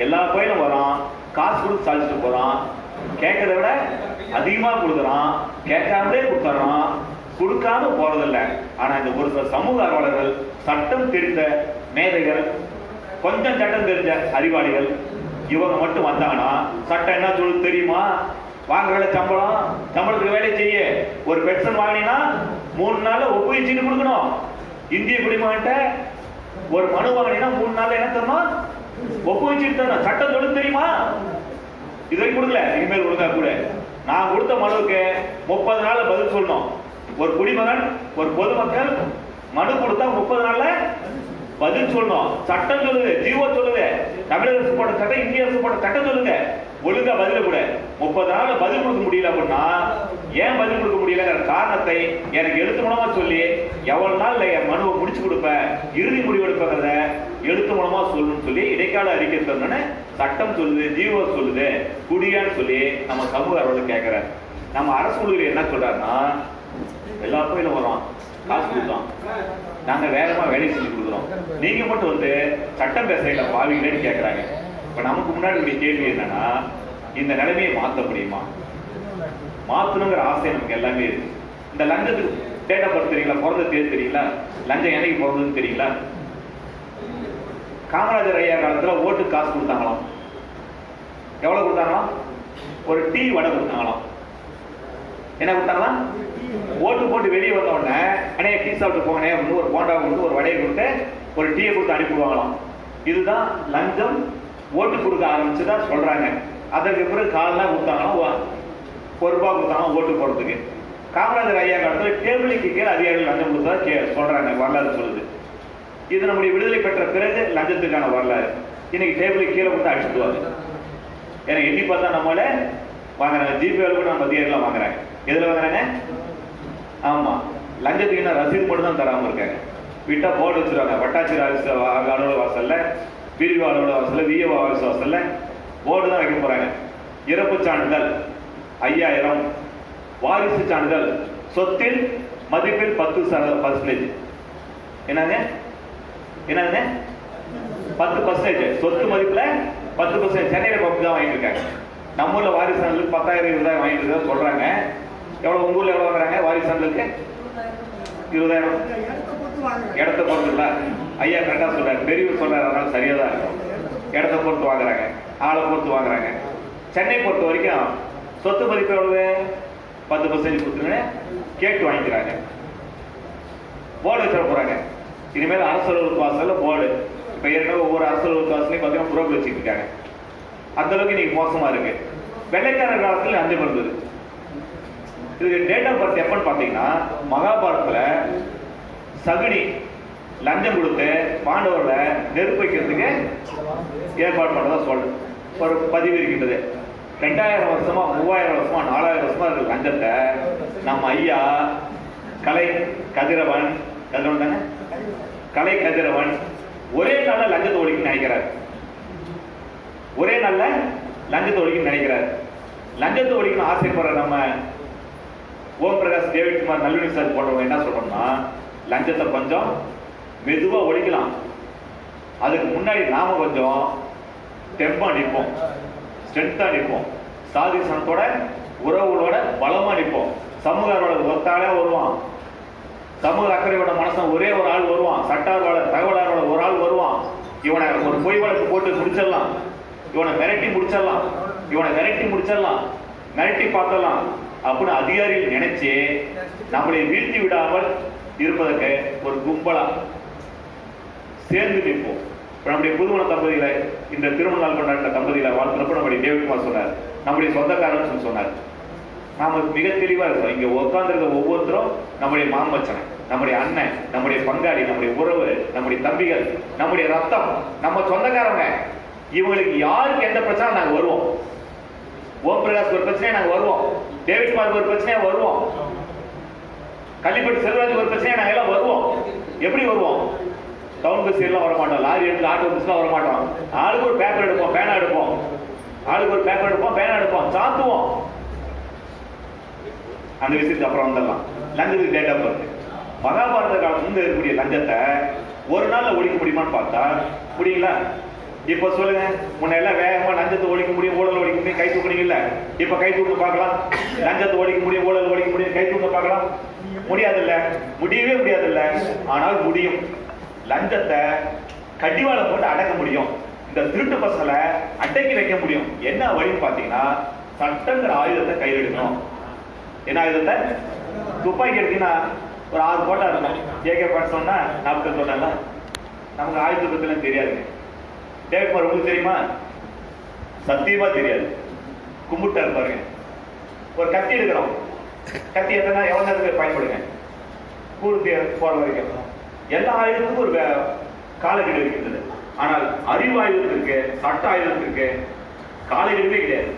எல்லா பயிலும் வரான், காசு கொடுத்து சாதிச்சுட்டு போறான், கேட்கறத விட அதிகமா கொடுக்குறான், கேட்காமலே கொடுத்துறான், கொடுக்காம போறதில்லை. ஆனா இந்த ஒரு சில சமூக ஆர்வலர்கள், சட்டம் தெரிந்த மேதைகள், கொஞ்சம் சட்டம் தெரிஞ்ச அறிவாளிகள், இவங்க மட்டும் வந்தாங்கன்னா சட்டம் என்ன சொல்லுது தெரியுமா? வாங்குற சம்பளம், சம்பளத்துக்கு வேலை செய்ய, ஒரு பென்ஷன் வாங்கினா 3 நாள்ல ஒப்புவிச்சுட்டு கொடுக்கணும். இந்திய குடிமகன்ட்ட ஒரு மனு வாங்கினா 3 நாள்ல என்ன தரணும்? ஒப்புவிச்சுட்டு தரணும். சட்டம் சொல்லுது தெரியுமா? இதுவரைக்கும் கொடுக்கல, இனிமேல் கொடுத்தா கூட. நான் கொடுத்த மனுவுக்கு 30 நாள்ல பதில் சொல்லணும். ஒரு குடிமகன், ஒரு பொதுமக்கள் மனு கொடுத்தா 30 நாள்ல பதில் சொல்லணும். சட்டம் சொல்லுது, ஜீவோ சொல்லுது. தமிழக அரசு போட்ட சட்டம், இந்திய அரசு போட்ட சட்டம் சொல்லுங்க. ஒழுங்கா பதில கூட 30 நாள்ல பதில் கொடுக்க முடியல அப்படின்னா, ஏன் பதில் கொடுக்க முடியலங்கிற காரணத்தை எனக்கு எழுத்து மூலமா சொல்லி, எவ்வளவு நாள்ல என் மனுவை முடிச்சு கொடுப்பேன், இறுதி முடிவு எடுப்பேங்கிறத எழுத்து மூலமா சொல்லணும்னு சொல்லி இடைக்கால அறிக்கை சொல்லணும்னு சட்டம் சொல்லுது, ஜீவோ சொல்லுது. குடியான்னு சொல்லி நம்ம சமூக ஆர்வலர் கேட்கிறார். நம்ம அரசு ஊழியர் என்ன சொல்றாருன்னா, எல்லா கோயிலும் வரோம், காசு கொடுத்தோம், நாங்க வேகமா வேலை செஞ்சு கொடுக்குறோம், நீங்க மட்டும் வந்து சட்டம் பேசுறீங்களா பாவீங்களேன்னு கேட்கறாங்க. இப்ப நமக்கு முன்னாடி கேள்வி என்னன்னா, இந்த நிலைமையை மாற்ற முடியுமா? மாத்தணுங்கிற ஆசை நமக்கு எல்லாமே இருக்கு. இந்த லஞ்சத்துக்கு டேட்டா பர்த் தெரியுங்களா? பிறந்த தேதி தெரியுங்களா? லஞ்சம் என்னைக்கு பிறந்ததுன்னு தெரியுங்களா? காமராஜர் ஐயா காலத்துல ஓட்டு காசு கொடுத்தாங்களாம். எவ்வளவு கொடுத்தாங்களாம்? ஒரு டீ வடை கொடுத்தாங்களாம். என்ன கொடுத்தாங்களா? ஓட்டு போட்டு வெளியே வந்த உடனே, அண்ணே டீ சாப்பிட்டு போங்கண்ணே, ஒரு போண்டா கொடுத்து, ஒரு வடையை கொடுத்து, ஒரு டீயை கொடுத்து அனுப்பிடுவாங்களாம். இதுதான் லஞ்சம் ஓட்டு கொடுக்க ஆரம்பிச்சுதான் சொல்றாங்க. அதற்கு பிறகு காலெல்லாம் கொடுத்தாங்கன்னா ₹1 கொடுத்தாங்க ஓட்டு போடுறதுக்கு. காமராஜர் ஐயா காலத்துல டேபிளுக்கு கீழே அதிகாரிகள் லஞ்சம் கொடுத்தா சொல்றாங்க, வரலாறு சொல்லுது. இது நம்முடைய விடுதலை பெற்ற பிறகு லஞ்சத்துக்கான வரலாறு. இன்னைக்கு டேபிளுக்கு கீழே கொடுத்து அடிச்சுடுவாங்க. ஏன்னா எண்ணி பார்த்தா நம்மள வாங்குறாங்க. ஜிபேல கூட நம்ம அதிகாரிகள் வாங்குறாங்க. எதுல வாங்குறாங்க? ஆமா, லஞ்சத்துக்கு என்ன ரசீது மட்டும் தான் தராம இருக்காங்க. விட்டா போர்டு வச்சிருவாங்க. வட்டாட்சியர் அலுவலக வாசல்ல, பிரிவு அலுவலக வாசல்ல, விஏஓ ஆஃபீஸ் வாசல்ல போர்டு தான் வைக்க போறாங்க. இறப்பு சான்றிதழ் 5000, வாரிசு சான்றிதழ் சொத்தில் மதிப்பில் 10%. என்னங்க 10%, சொத்து மதிப்புல 10%. சென்னையில பப்பு தான் வாங்கிட்டு இருக்காங்க. நம்ம ஊர்ல வாரிசு சான்றிதழ் 10,000 20,000 வாங்கிட்டு இருக்கா சொல்றாங்க. எவ்வளவு உங்க ஊர்ல எவ்வளவு வாங்குறாங்க வாரிசு சான்றிதழுக்கு? 20,000. இடத்த பொறுத்து இல்ல, ஐயா கரெக்டா சொல்றாரு, பெரியவர் சொல்றாரு, அதனால சரியா தான் இருக்கும். இடத்த பொறுத்து வாங்குறாங்க, ஆளை பொறுத்து வாங்குறாங்க. சென்னை பொறுத்த வரைக்கும் சொத்து மதிப்பு எவ்வளவு? 10% கொடுத்துருங்க கேட்டு வாங்கிக்கிறாங்க. போர்டு வச்சிட போறாங்க. இனிமேல் அரசு அலுவலக வாசல்ல போர்டு. இப்ப ஏற்கனவே ஒவ்வொரு அரசு அலுவலக வாசலையும் பார்த்தீங்கன்னா புரோக்கர் வச்சுட்டு இருக்காங்க. அந்த அளவுக்கு இன்னைக்கு மோசமா இருக்கு. வெள்ளைக்காரர் காலத்துல லஞ்சம் இருந்தது. இதுக்கு டேட் ஆஃப் பர்த் எப்பன்னு பாத்தீங்கன்னா மகாபாரதத்துல சகுனி லஞ்சம் கொடுத்து பாண்டவர்ல நெருப்பு வைக்கிறதுக்கு ஏற்பாடு பண்ணதா சொல்றேன். ஒரு பதிவு இருக்கின்றது. 2000 வருஷமா 3000 வருஷமா 4000 வருஷமா இருக்கிற லஞ்சத்தை நம்ம ஐயா கலை கதிரவன் ஒரே நாள்ல லஞ்சத்தை ஒழிக்க நினைக்கிறார். லஞ்சத்தை ஒழிக்கணும் ஆசைப்படுற நம்ம ஓம் பிரகாஷ், டேவிட் குமார், நல்லுனி சார் போன்றவங்க என்ன சொல்றோம்னா, லஞ்சத்தை கொஞ்சம் மெதுவா ஒழிக்கலாம். அதுக்கு முன்னாடி நாம கொஞ்சம் டெம்பா நிற்போம், ஸ்ட்ரென்த்தா நிற்போம், சாதி சனத்தோட உறவுகளோட பலமா நிற்போம். சமூக ஒத்தாலே வருவான், சமூக அக்கறையோட மனசன் ஒரே ஒரு ஆள் வருவான், சட்டார்வாளர் தகவலாளரோட ஒரு ஆள் வருவான். இவனை ஒரு பொய் வழக்கு போட்டு முடிச்சிடலாம், இவனை மிரட்டி முடிச்சிடலாம், மிரட்டி பார்த்தலாம் அப்படின்னு அதிகாரிகள் நினைச்சு நம்மளை வீழ்த்தி விடாமல் இருப்பதற்கு ஒரு கும்பலா சேர்ந்து நிற்போம். நம்முடைய புதுமண தம்பதியில இந்த திருமண நாள் கொண்டாட்ட தம்பதியில வாழ்த்துறப்ப நம்முடைய டேவிட்குமார் சொன்னார், நம்முடைய சொந்தக்காரன்னு சொன்னார். நாம மிக தெளிவா இருக்கோம். இங்க உட்கார்ந்துருக்க ஒவ்வொருத்தரும் நம்முடைய மாமச்சனை, நம்முடைய அண்ணன், நம்முடைய பங்காளி, நம்முடைய உறவு, நம்முடைய தம்பிகள், நம்முடைய ரத்தம், நம்ம சொந்தக்காரங்க. இவங்களுக்கு யாருக்கு எந்த பிரச்சனை நாங்க வருவோம். ஓம் பிரகாஷ் ஒரு பிரச்சனையா நாங்க வருவோம், டேவிட்குமார் ஒரு பிரச்சனையா வருவோம், கள்ளிப்பட்டு செல்வராஜ் ஒரு பிரச்சனையா நாங்க எல்லாம் வருவோம். எப்படி வருவோம்? டவுன் பஸ் எல்லாம் வர மாட்டோம், லாரி எடுத்து ஆட்டோ பஸ்லாம் வர மாட்டோம். ஆளுக்கு ஒரு பேப்பர் எடுப்போம், பேனா எடுப்போம், சாத்துவோம். அந்த விஷயத்துக்கு அப்புறம் வந்துடலாம். லஞ்சத்துக்கு டேட் ஆஃப் பர்த். மகாபாரத காலத்துல இருக்கக்கூடிய லஞ்சத்தை ஒரு நாள்ல ஒழிக்க முடியுமான்னு பார்த்தா முடியுங்களா? இப்ப சொல்லுங்க, முன்ன எல்லாம் வேகமா லஞ்சத்தை ஒழிக்க முடியும், ஊழல் ஒழிக்க முடியும், கை தூக்குறீங்கல்ல. இப்ப கை தூக்க பார்க்கலாம். லஞ்சத்தை ஒழிக்க முடியும், ஊழல் ஒழிக்க முடியும், கை தூக்க பார்க்கலாம். முடியவே முடியாதுல்ல. ஆனால் முடியும். லஞ்சத்தை கடிவாளம் போட்டு அடக்க முடியும். இந்த திருட்டு பசங்களை அடக்கி வைக்க முடியும். என்ன வழின்னு பாத்தீங்கன்னா, சட்டங்கிற ஆயுதத்தை கையில் எடுக்கணும். என்ன ஆயுதத்தை? துப்பாக்கி எடுத்தீங்கன்னா ஒரு 6 போட்டா இருக்கும். AK-47 சொன்னா 40 போட்டால நமக்கு ஆயுத பத்திலாம் தெரியாதுங்க. டேவிட்குமார் உங்களுக்கு தெரியுமா? சத்தியமா தெரியாது. கும்பிட்டா இருப்பாருங்க. ஒரு கத்தி எடுக்கிறோம். கத்தி எத்தனை எவ்வளவு நேரத்துக்கு பயன்படுங்க? கூடுதே போற வரைக்கும். எல்லா ஆயுதத்துக்கும் ஒரு காலக்கெடு இருக்கின்றது. ஆனால் அறிவு ஆயுதத்திற்கு, சட்ட ஆயுதத்திற்கு காலக்கெடுவே கிடையாது.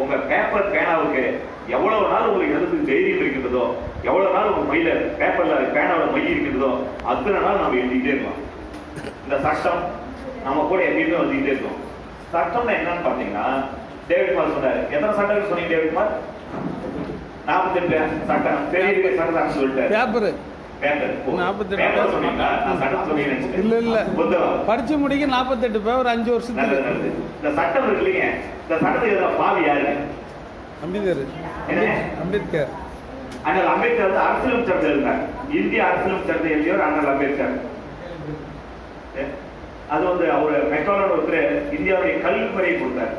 உங்க பேப்பர் பேனாவுக்கு எவ்வளவு நாள் உங்களுக்கு எழுதுக்கு தைரியம் இருக்கின்றதோ, எவ்வளவு நாள் உங்க மையில பேப்பர்ல பேனாவில் மை இருக்கின்றதோ அத்தனை நாள் நம்ம எழுதிக்கிட்டே இருக்கோம். இந்த சட்டம் நம்ம கூட எப்பயுமே வந்துகிட்டே இருக்கோம். சட்டம்னா என்னன்னு பாத்தீங்கன்னா, டேவிட்குமார் சொன்னாரு. எத்தனை சட்டம் சொன்னீங்க டேவிட்குமார்? 48 சட்டம். பெரிய சட்டம் சொல்லிட்டாரு. படிச்சு முடிக்க 48 பேர் 5 வருஷத்துக்கு. இந்த சட்டம் இருக்கு இல்லைங்க, இந்த சட்டத்துக்கு பாவி யாரு? அம்பேத்கர். அண்ணல் அம்பேத்கர் வந்து அரசியலமைப்பு சட்டம் எழுதினார். இந்திய அரசியலமைப்பு சட்டத்தை எழுதியவர் அண்ணல் அம்பேத்கர். அது வந்து அவர் மெட்ரோலர் ஒருத்தர் இந்தியாவுடைய கல்வி முறையை கொடுத்தார்.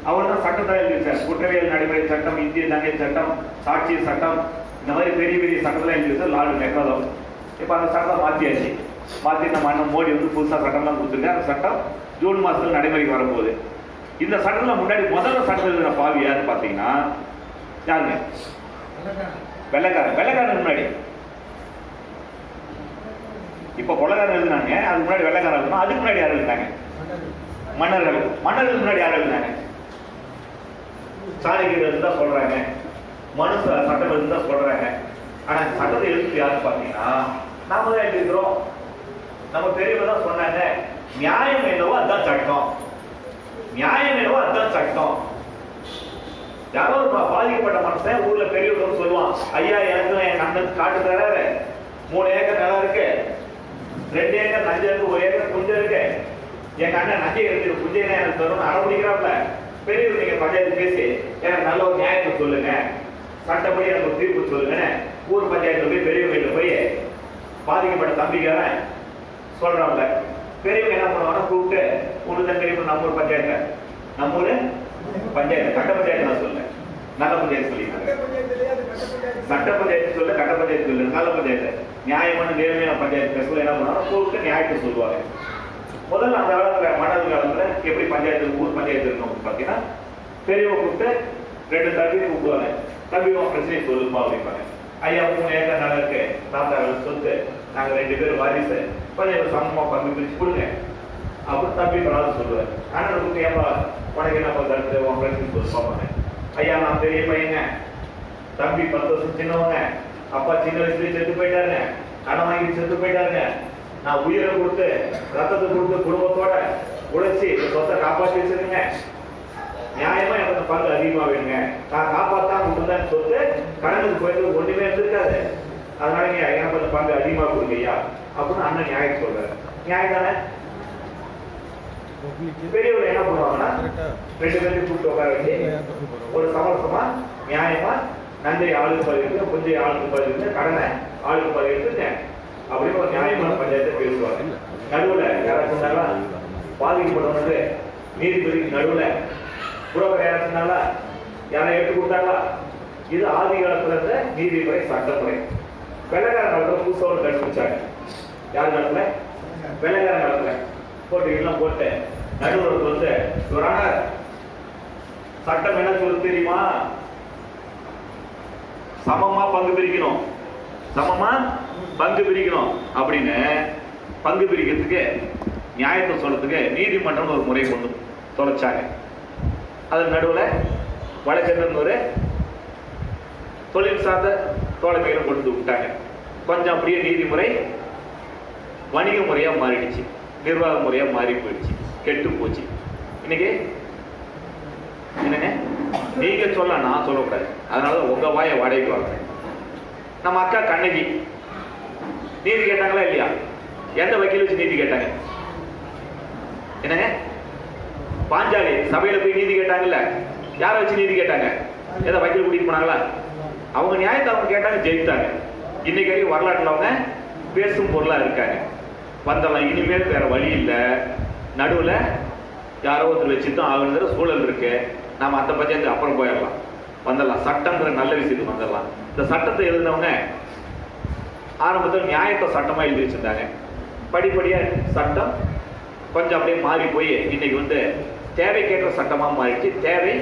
அவர் தான் சட்டத்தை எழுதிச்சார். குற்றவியல் நடைமுறை சட்டம், இந்திய தண்டனை சட்டம், சாட்சிய சட்டம், இந்த மாதிரி பெரிய பெரிய சட்டம்லாம் எழுதிச்சார் லார்டு மெட்ரோலோ. இப்ப அந்த சட்டம் மாத்தி நம்ம அண்ணன் மோடி வந்து புதுசா சட்டம்லாம் கொடுத்துருக்காரு. அந்த சட்டம் ஜூன் மாசத்துல நடைமுறைக்கு வரப்போகுது. இந்த சட்டத்துல முன்னாடி முதல்ல சட்டம் எழுதின பாவி யாருன்னு பாத்தீங்கன்னா யாருங்க? வெள்ளைக்காரன் முன்னாடி. இப்ப கொள்ளக்காரன் எழுதினாங்க, அதுக்கு முன்னாடி வெள்ளைக்காரன் எழுதினா. அதுக்கு முன்னாடி யார் எழுதினாங்க? மன்னர்கள் முன்னாடி யார் எழுதினாங்க? சாணக்கியர் எழுதுதான் சொல்றாங்க, மனு சட்டம் எழுதுதான் சொல்றாங்க. ஆனா சட்டத்தை எழுத்து யாருன்னு பாத்தீங்கன்னா நாம தான் எழுதிக்கிறோம். நம்ம பெரியவர் தான் சொன்னாங்க, நியாயம் என்னவோ அதுதான் சட்டம். நியாயம் என்னவோ அதுதான் சட்டம். யாரோ ஒரு பாதிக்கப்பட்ட மனுஷன் ஊர்ல பெரியவங்க சொல்லுவான், ஐயா எனக்கு என் அண்ணன் காட்டு தராரு, 3 ஏக்கர் நிலம் இருக்கு, 2 ஏக்கர் நஞ்சை இருக்கு, 1 ஏக்கர் புஞ்சை இருக்கு, எங்க அண்ணன் நஞ்சை இருக்கு, புஞ்சை எனக்கு தரும் அறம்பிடிக்கிறாப்ல. பெரியவர் நீங்க பஞ்சாயத்து பேசி எனக்கு நல்ல ஒரு நியாயத்தை சொல்லுங்க, சட்டப்படி எனக்கு ஒரு தீர்ப்பு சொல்லுங்க. ஊர் பஞ்சாயத்துல போய் பெரியவங்க போய் பாதிக்கப்பட்ட தம்பிக்காரன் சொல்றாங்க. பெரியவங்க என்ன பண்ணுவாங்கன்னா கூப்பிட்டு ஒரு தங்கி நம்ம ஊர் பஞ்சாயத்து, நம்ம ஊரு பஞ்சாயத்து கட்ட பஞ்சாயத்து நான் சொல்ல, நல்ல பஞ்சாயத்து சொல்லிருக்காங்க. சட்ட பஞ்சாயத்து சொல்ல, கட்ட பஞ்சாயத்து சொல்லு, நல்ல பஞ்சாயத்து, நியாயமான நேர்மையான பஞ்சாயத்து பேசல என்ன பண்ணுவாங்க, கூப்பிட்டு நியாயத்தை சொல்லுவாங்க. முதல்ல அந்த காலத்துல மன்னர் காலத்துல எப்படி பஞ்சாயத்து ஊர் பஞ்சாயத்து இருக்கணும் பாத்தீங்கன்னா, பெரியவங்க கூப்பிட்டு 2 தம்பி கூப்பிடுவாங்க, தம்பி உன் பிரச்சனையை சொல்லுமா அப்படிப்பாங்க. ஐயா 3 ஏக்கர் நிலம் இருக்கு, தாத்தா சொத்து, நாங்க 2 பேரும் வாரிசு, கொஞ்சம் சமமா பங்கு பிரிச்சு கொடுங்க அப்படின்னு தம்பி பரவாயில்ல சொல்லுவார். அண்ணனுக்கு ஏப்பா உனக்கு என்ன கருத்து, உன் பிரச்சனை சொல்லி பார்ப்பாங்க. ஐயா நான் பெரிய பையங்க, தம்பி 10 வருஷம் சின்னவங்க, அப்பா சின்ன வயசுலயே செத்து போயிட்டாருங்க, கடன் வாங்கி செத்து போயிட்டாருங்க, நான் உயிரை கொடுத்து ரத்தத்தை கொடுத்து குடும்பத்தோட உழைச்சி சொத்தை காப்பாற்றி வச்சிருங்க, நியாயமா எனக்கு பங்கு அதிகமா வேணுங்க, நான் காப்பாத்தான் கொடுத்தேன் சொத்து கடனுக்கு போயிட்டு ஒண்ணுமே இருந்திருக்காது, அதனால நீங்க எனக்கு கொஞ்சம் பங்கு அதிகமா கொடுங்க ஐயா அப்படின்னு அண்ணன் நியாயம் சொல்றாரு. நியாயம் தானே? பெரியவர் என்ன பண்ணுவாங்கன்னா 2 பேரும் கூப்பிட்டு உட்கார வச்சு ஒரு சமரசமா நியாயமா நஞ்சை ஆளுக்கு பதிவு, புஞ்சை ஆளுக்கு பதிவு, கடனை ஆளுக்கு பதிவு அப்படின்னு ஒரு நியாயமான பஞ்சாயத்தை பேசுவாங்க. நடுவுல யாராச்சும் சொன்னாலா பாதிக்கப்பட்டவனுக்கு நீதிபதிக்கு நடுவுல புரோக்கர் யாரும் சொன்னாலா யாரை எடுத்து கொடுத்தாங்களா? இது ஆதி காலத்துல இருந்த நீதிமுறை சட்டமுறை. வெள்ளக்கார காலத்துல புதுசோடு கண்டுபிடிச்சாங்க. யார் காலத்துல? வெள்ளக்கார காலத்துல போட்டு எல்லாம் போட்டு நடுவர் வந்து சட்டம் என்ன சொல்ல தெரியுமா? சமமா பங்கு பிரிக்கணும், சமமா பங்கு பிரிக்கணும் அப்படின்னு பங்கு பிரிக்கிறதுக்கு நியாயத்தை சொல்றதுக்கு நீதிமன்றம் ஒரு முறை கொண்டு தொலைச்சாங்க. அதன் நடுவில் வழக்கறிஞர் ஒரு தொழில் சார்ந்த தோழமையிலும் கொண்டு விட்டாங்க. கொஞ்சம் அப்படியே நீதிமுறை வணிக முறையா மாறிடுச்சு, நிர்வாக முறையா மாறி போயிடுச்சு, கெட்டு போச்சு. இன்னைக்கு என்னங்க நீங்க சொல்ல நான் சொல்லக்கூடாது, அதனால உங்க வாயை வாடகைக்கு வாங்குறேன். நம்ம அக்கா கண்ணகி நீதி கேட்டாங்களா இல்லையா? எந்த வக்கீல் வச்சு நீதி கேட்டாங்க? என்னங்க பாஞ்சாலி சபையில போய் நீதி கேட்டாங்கல்ல, யாரை வச்சு நீதி கேட்டாங்க? ஏதோ வக்கீல் கூட்டிட்டு போனாங்களா? அவங்க நியாயத்தை அவங்க கேட்டாங்க, ஜெயித்தாங்க. இன்னைக்கு வரைக்கும் வரலாற்றுல அவங்க பேசும் பொருளா இருக்காங்க. வந்தலாம், இனிமேல் வேற வழி இல்லை, நடுவுல யாரோ ஒருத்தர் வச்சுதான் ஆகுங்கிற சூழல் இருக்கு. நாம அந்த பஞ்சாயத்து அப்புறம் போயிடலாம், வந்துடலாம், சட்டங்கிற நல்ல விஷயத்துக்கு வந்துடலாம். இந்த சட்டத்தை எழுதினவங்க ஆரம்பத்தில் நியாயத்தை சட்டமா எழுதி வச்சிருந்தாங்க. படிப்படியா சட்டம் கொஞ்சம் அப்படியே மாறி போய் இன்னைக்கு வந்து தேவைக்கேற்ற சட்டமா மாறிடுச்சு, தேவை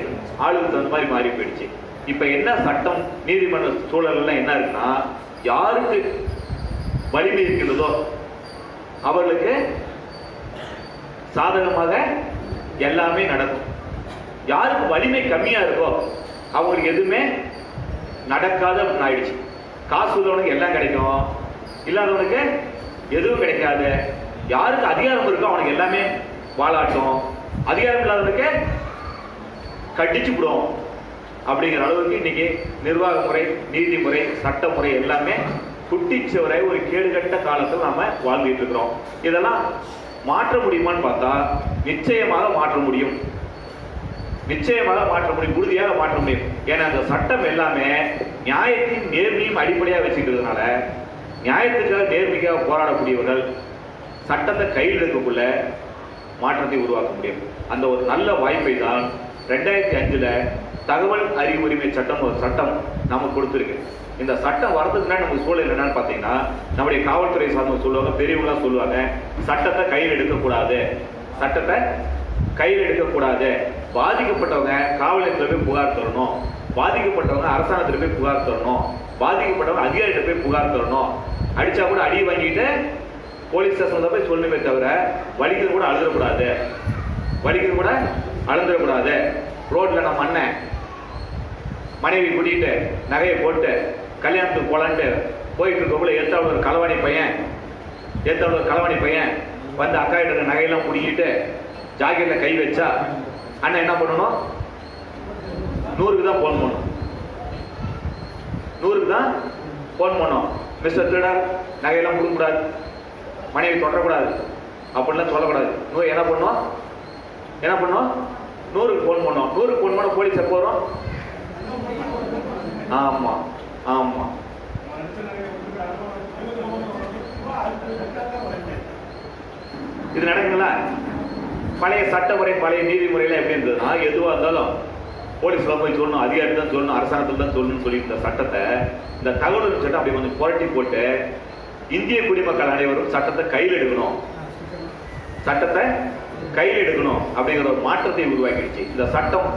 ஆளுக்கு தகுந்த மாதிரி மாறி போயிடுச்சு. இப்ப என்ன சட்டம் நீதிமன்ற சூழல் என்ன இருக்குன்னா, யாருக்கு வலிமை இருக்கிறதோ அவர்களுக்கு சாதகமாக எல்லாமே நடக்கும். யாருக்கு வலிமை கம்மியா இருக்கோ அவங்களுக்கு எதுவுமே நடக்காத ஆயிடுச்சு. காசு உள்ளவனுக்கு எல்லாம் கிடைக்கும், இல்லாதவனுக்கு எதுவும் கிடைக்காது. யாருக்கு அதிகாரம் இருக்கோ அவனுக்கு எல்லாமே வாழாட்டும், அதிகாரம் இல்லாதவனுக்கு கட்டிச்சு விடும். அப்படிங்கிற அளவுக்கு இன்னைக்கு நிர்வாக முறை, நீதிமுறை, சட்டமுறை எல்லாமே குட்டிச்சவரை ஒரு கேடுகட்ட காலத்தில் நாம வாழ்ந்துட்டு இருக்கிறோம். இதெல்லாம் மாற்ற முடியுமான்னு பார்த்தா நிச்சயமாக மாற்ற முடியும், நிச்சயமாக மாற்ற முடியும், உறுதியாக மாற்ற முடியும். ஏன்னா அந்த சட்டம் எல்லாமே நியாயத்தையும் நேர்மையும் அடிப்படையாக வச்சுக்கிறதுனால நியாயத்துக்காக நேர்மைக்காக போராடக்கூடியவர்கள் சட்டத்தை கையில் எடுக்கக்குள்ள மாற்றத்தை உருவாக்க முடியும். அந்த ஒரு நல்ல வாய்ப்பை தான் 2005 தகவல் அறிவு உரிமை சட்டம் ஒரு சட்டம் நமக்கு கொடுத்துருக்கு. இந்த சட்டம் வரதுக்கு நமக்கு சூழல் என்னன்னு பார்த்தீங்கன்னா, நம்முடைய காவல்துறை சார்ந்தவங்க சொல்லுவாங்க, பெரியவங்களாம் சொல்லுவாங்க, சட்டத்தை கையில் எடுக்கக்கூடாது, சட்டத்தை கையில் எடுக்கக்கூடாது. பாதிக்கப்பட்டவங்க காவல் நிலையத்தில் போய் புகார் தரணும், பாதிக்கப்பட்டவங்க அரசாங்கத்தில் போய் புகார் தரணும், பாதிக்கப்பட்டவங்க அதிகாரிகிட்ட போய் புகார் தரணும். அடிச்சா கூட அடி வாங்கிட்டு போலீஸ் ஸ்டேஷன்ல போய் சொல்லணுமே தவிர வலிக்கிறது கூட அழுதக்கூடாது, வலிக்கிறது கூட அழுந்துடக்கூடாது. ரோட்ல நம்ம அண்ணன் மனைவி கூட்டிட்டு நகையை போட்டு கல்யாணத்துக்கு போலான்ட்டு போயிட்டு இருக்கக்குள்ள ஏத்தாவில் ஒரு களவாணி பையன் வந்து அக்கா கிட்ட நகையெல்லாம் பிடிக்கிட்டு ஜாக்கெட்ல கை வச்சா அண்ணன் என்ன பண்ணணும்? 100க்கு தான் போன் பண்ணணும். 100க்கு தான் போன் பண்ணணும். மிஸ்டர் திருடர், நகையெல்லாம் கொடுக்கக்கூடாது, மனைவி தொடரக்கூடாது அப்படின்லாம் சொல்லக்கூடாது. என்ன பண்ணுவோம்? 100க்கு போன் பண்ணோம். 100க்கு போன் பண்ண போலீஸ் எப்போ வரும்? ஆமா ஆமா. இது நடக்குங்களா? பழைய சட்டமுறை பழைய நீதிமுறையில எப்படி இருந்ததுன்னா, எதுவா இருந்தாலும் போலீஸ்ல போய் சொல்லணும், அதிகாரி தான் சொல்லணும், அரசாங்கத்தில் தான் சொல்லணும்னு சொல்லி இந்த சட்டத்தை, இந்த தகவல் சட்டம் அப்படி கொஞ்சம் புரட்டி போட்டு இந்திய குடிமக்கள் அனைவரும் சட்டத்தை கையில் எடுக்கணும், சட்டத்தை கையில் எடுக்கணும் அப்படிங்கிற ஒரு மாற்றத்தை உருவாக்கிடுச்சு. இந்த சட்டம்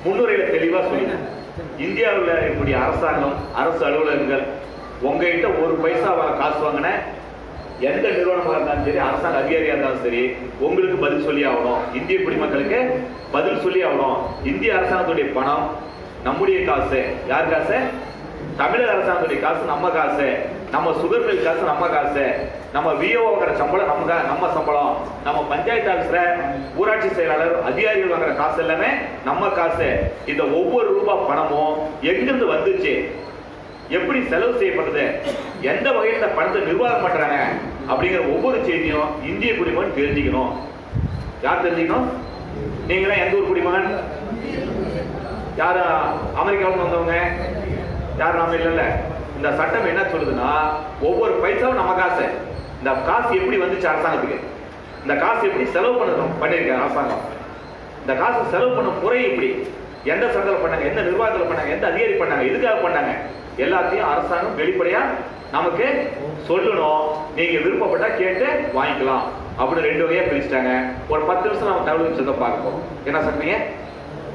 முன்னுரையில தெளிவா சொல்லி, இந்தியாவில் இருக்கக்கூடிய அரசாங்கம், அரசு அலுவலகங்கள் உங்ககிட்ட ஒரு பைசா காசு வாங்கின எந்த நிறுவனமாக இருந்தாலும் சரி, அரசாங்க அதிகாரியா இருந்தாலும் சரி, உங்களுக்கு பதில் சொல்லி ஆகணும். இந்திய குடிமக்களுக்கு பதில் சொல்லி ஆகணும். இந்திய அரசாங்கத்துடைய பணம் நம்முடைய காசு. யார் காசு? தமிழக அரசாங்கத்துடைய காசு நம்ம காசு. நம்ம சுகர் மில் காசு நம்ம காசு. நம்ம விஓ வாங்குற சம்பளம் நம்ம சம்பளம். நம்ம பஞ்சாயத்து ஆஃபீஸ்ல ஊராட்சி செயலாளர் அதிகாரிகள் வாங்குற காசு எல்லாமே நம்ம காசு. இந்த ஒவ்வொரு ரூபாய் பணமும் எங்கிருந்து வந்துச்சு, எப்படி செலவு செய்யப்படுது, எந்த வகையில் இந்த பணத்தை நிர்வாகம் பண்றாங்க அப்படிங்கிற ஒவ்வொரு செய்தியும் இந்திய குடிமகன் தெரிஞ்சுக்கணும். யார் தெரிஞ்சுக்கணும்? நீங்களே எந்த ஊர் குடிமகன்? யார் அமெரிக்காவுக்கு வந்தவங்க? யார்? நாம இல்ல. இந்த சட்டம் என்ன சொல்லுதுன்னா, ஒவ்வொரு பைசாவும் நம்ம காசு. இந்த காசு எப்படி வந்துச்சு அரசாங்கத்துக்கு, இந்த காசு எப்படி செலவு பண்ணிருக்காங்க அரசாங்கம், இந்த காசு செலவு பண்ண முறை எப்படி, எந்த சங்கத்தில் பண்ணாங்க, எந்த நிர்வாகத்தில் பண்ணாங்க, எந்த அதிகாரி பண்ணாங்க, எதுக்காக பண்ணாங்க, எல்லாத்தையும் அரசாங்கம் வெளிப்படையா நமக்கு சொல்லணும். நீங்க விருப்பப்பட்டா கேட்டு வாங்கிக்கலாம் அப்படின்னு 2 வகையா பிரிச்சுட்டாங்க. ஒரு 10 நிமிஷம் நம்ம தகவல் சட்டம் பார்ப்போம். என்ன சொன்னீங்க?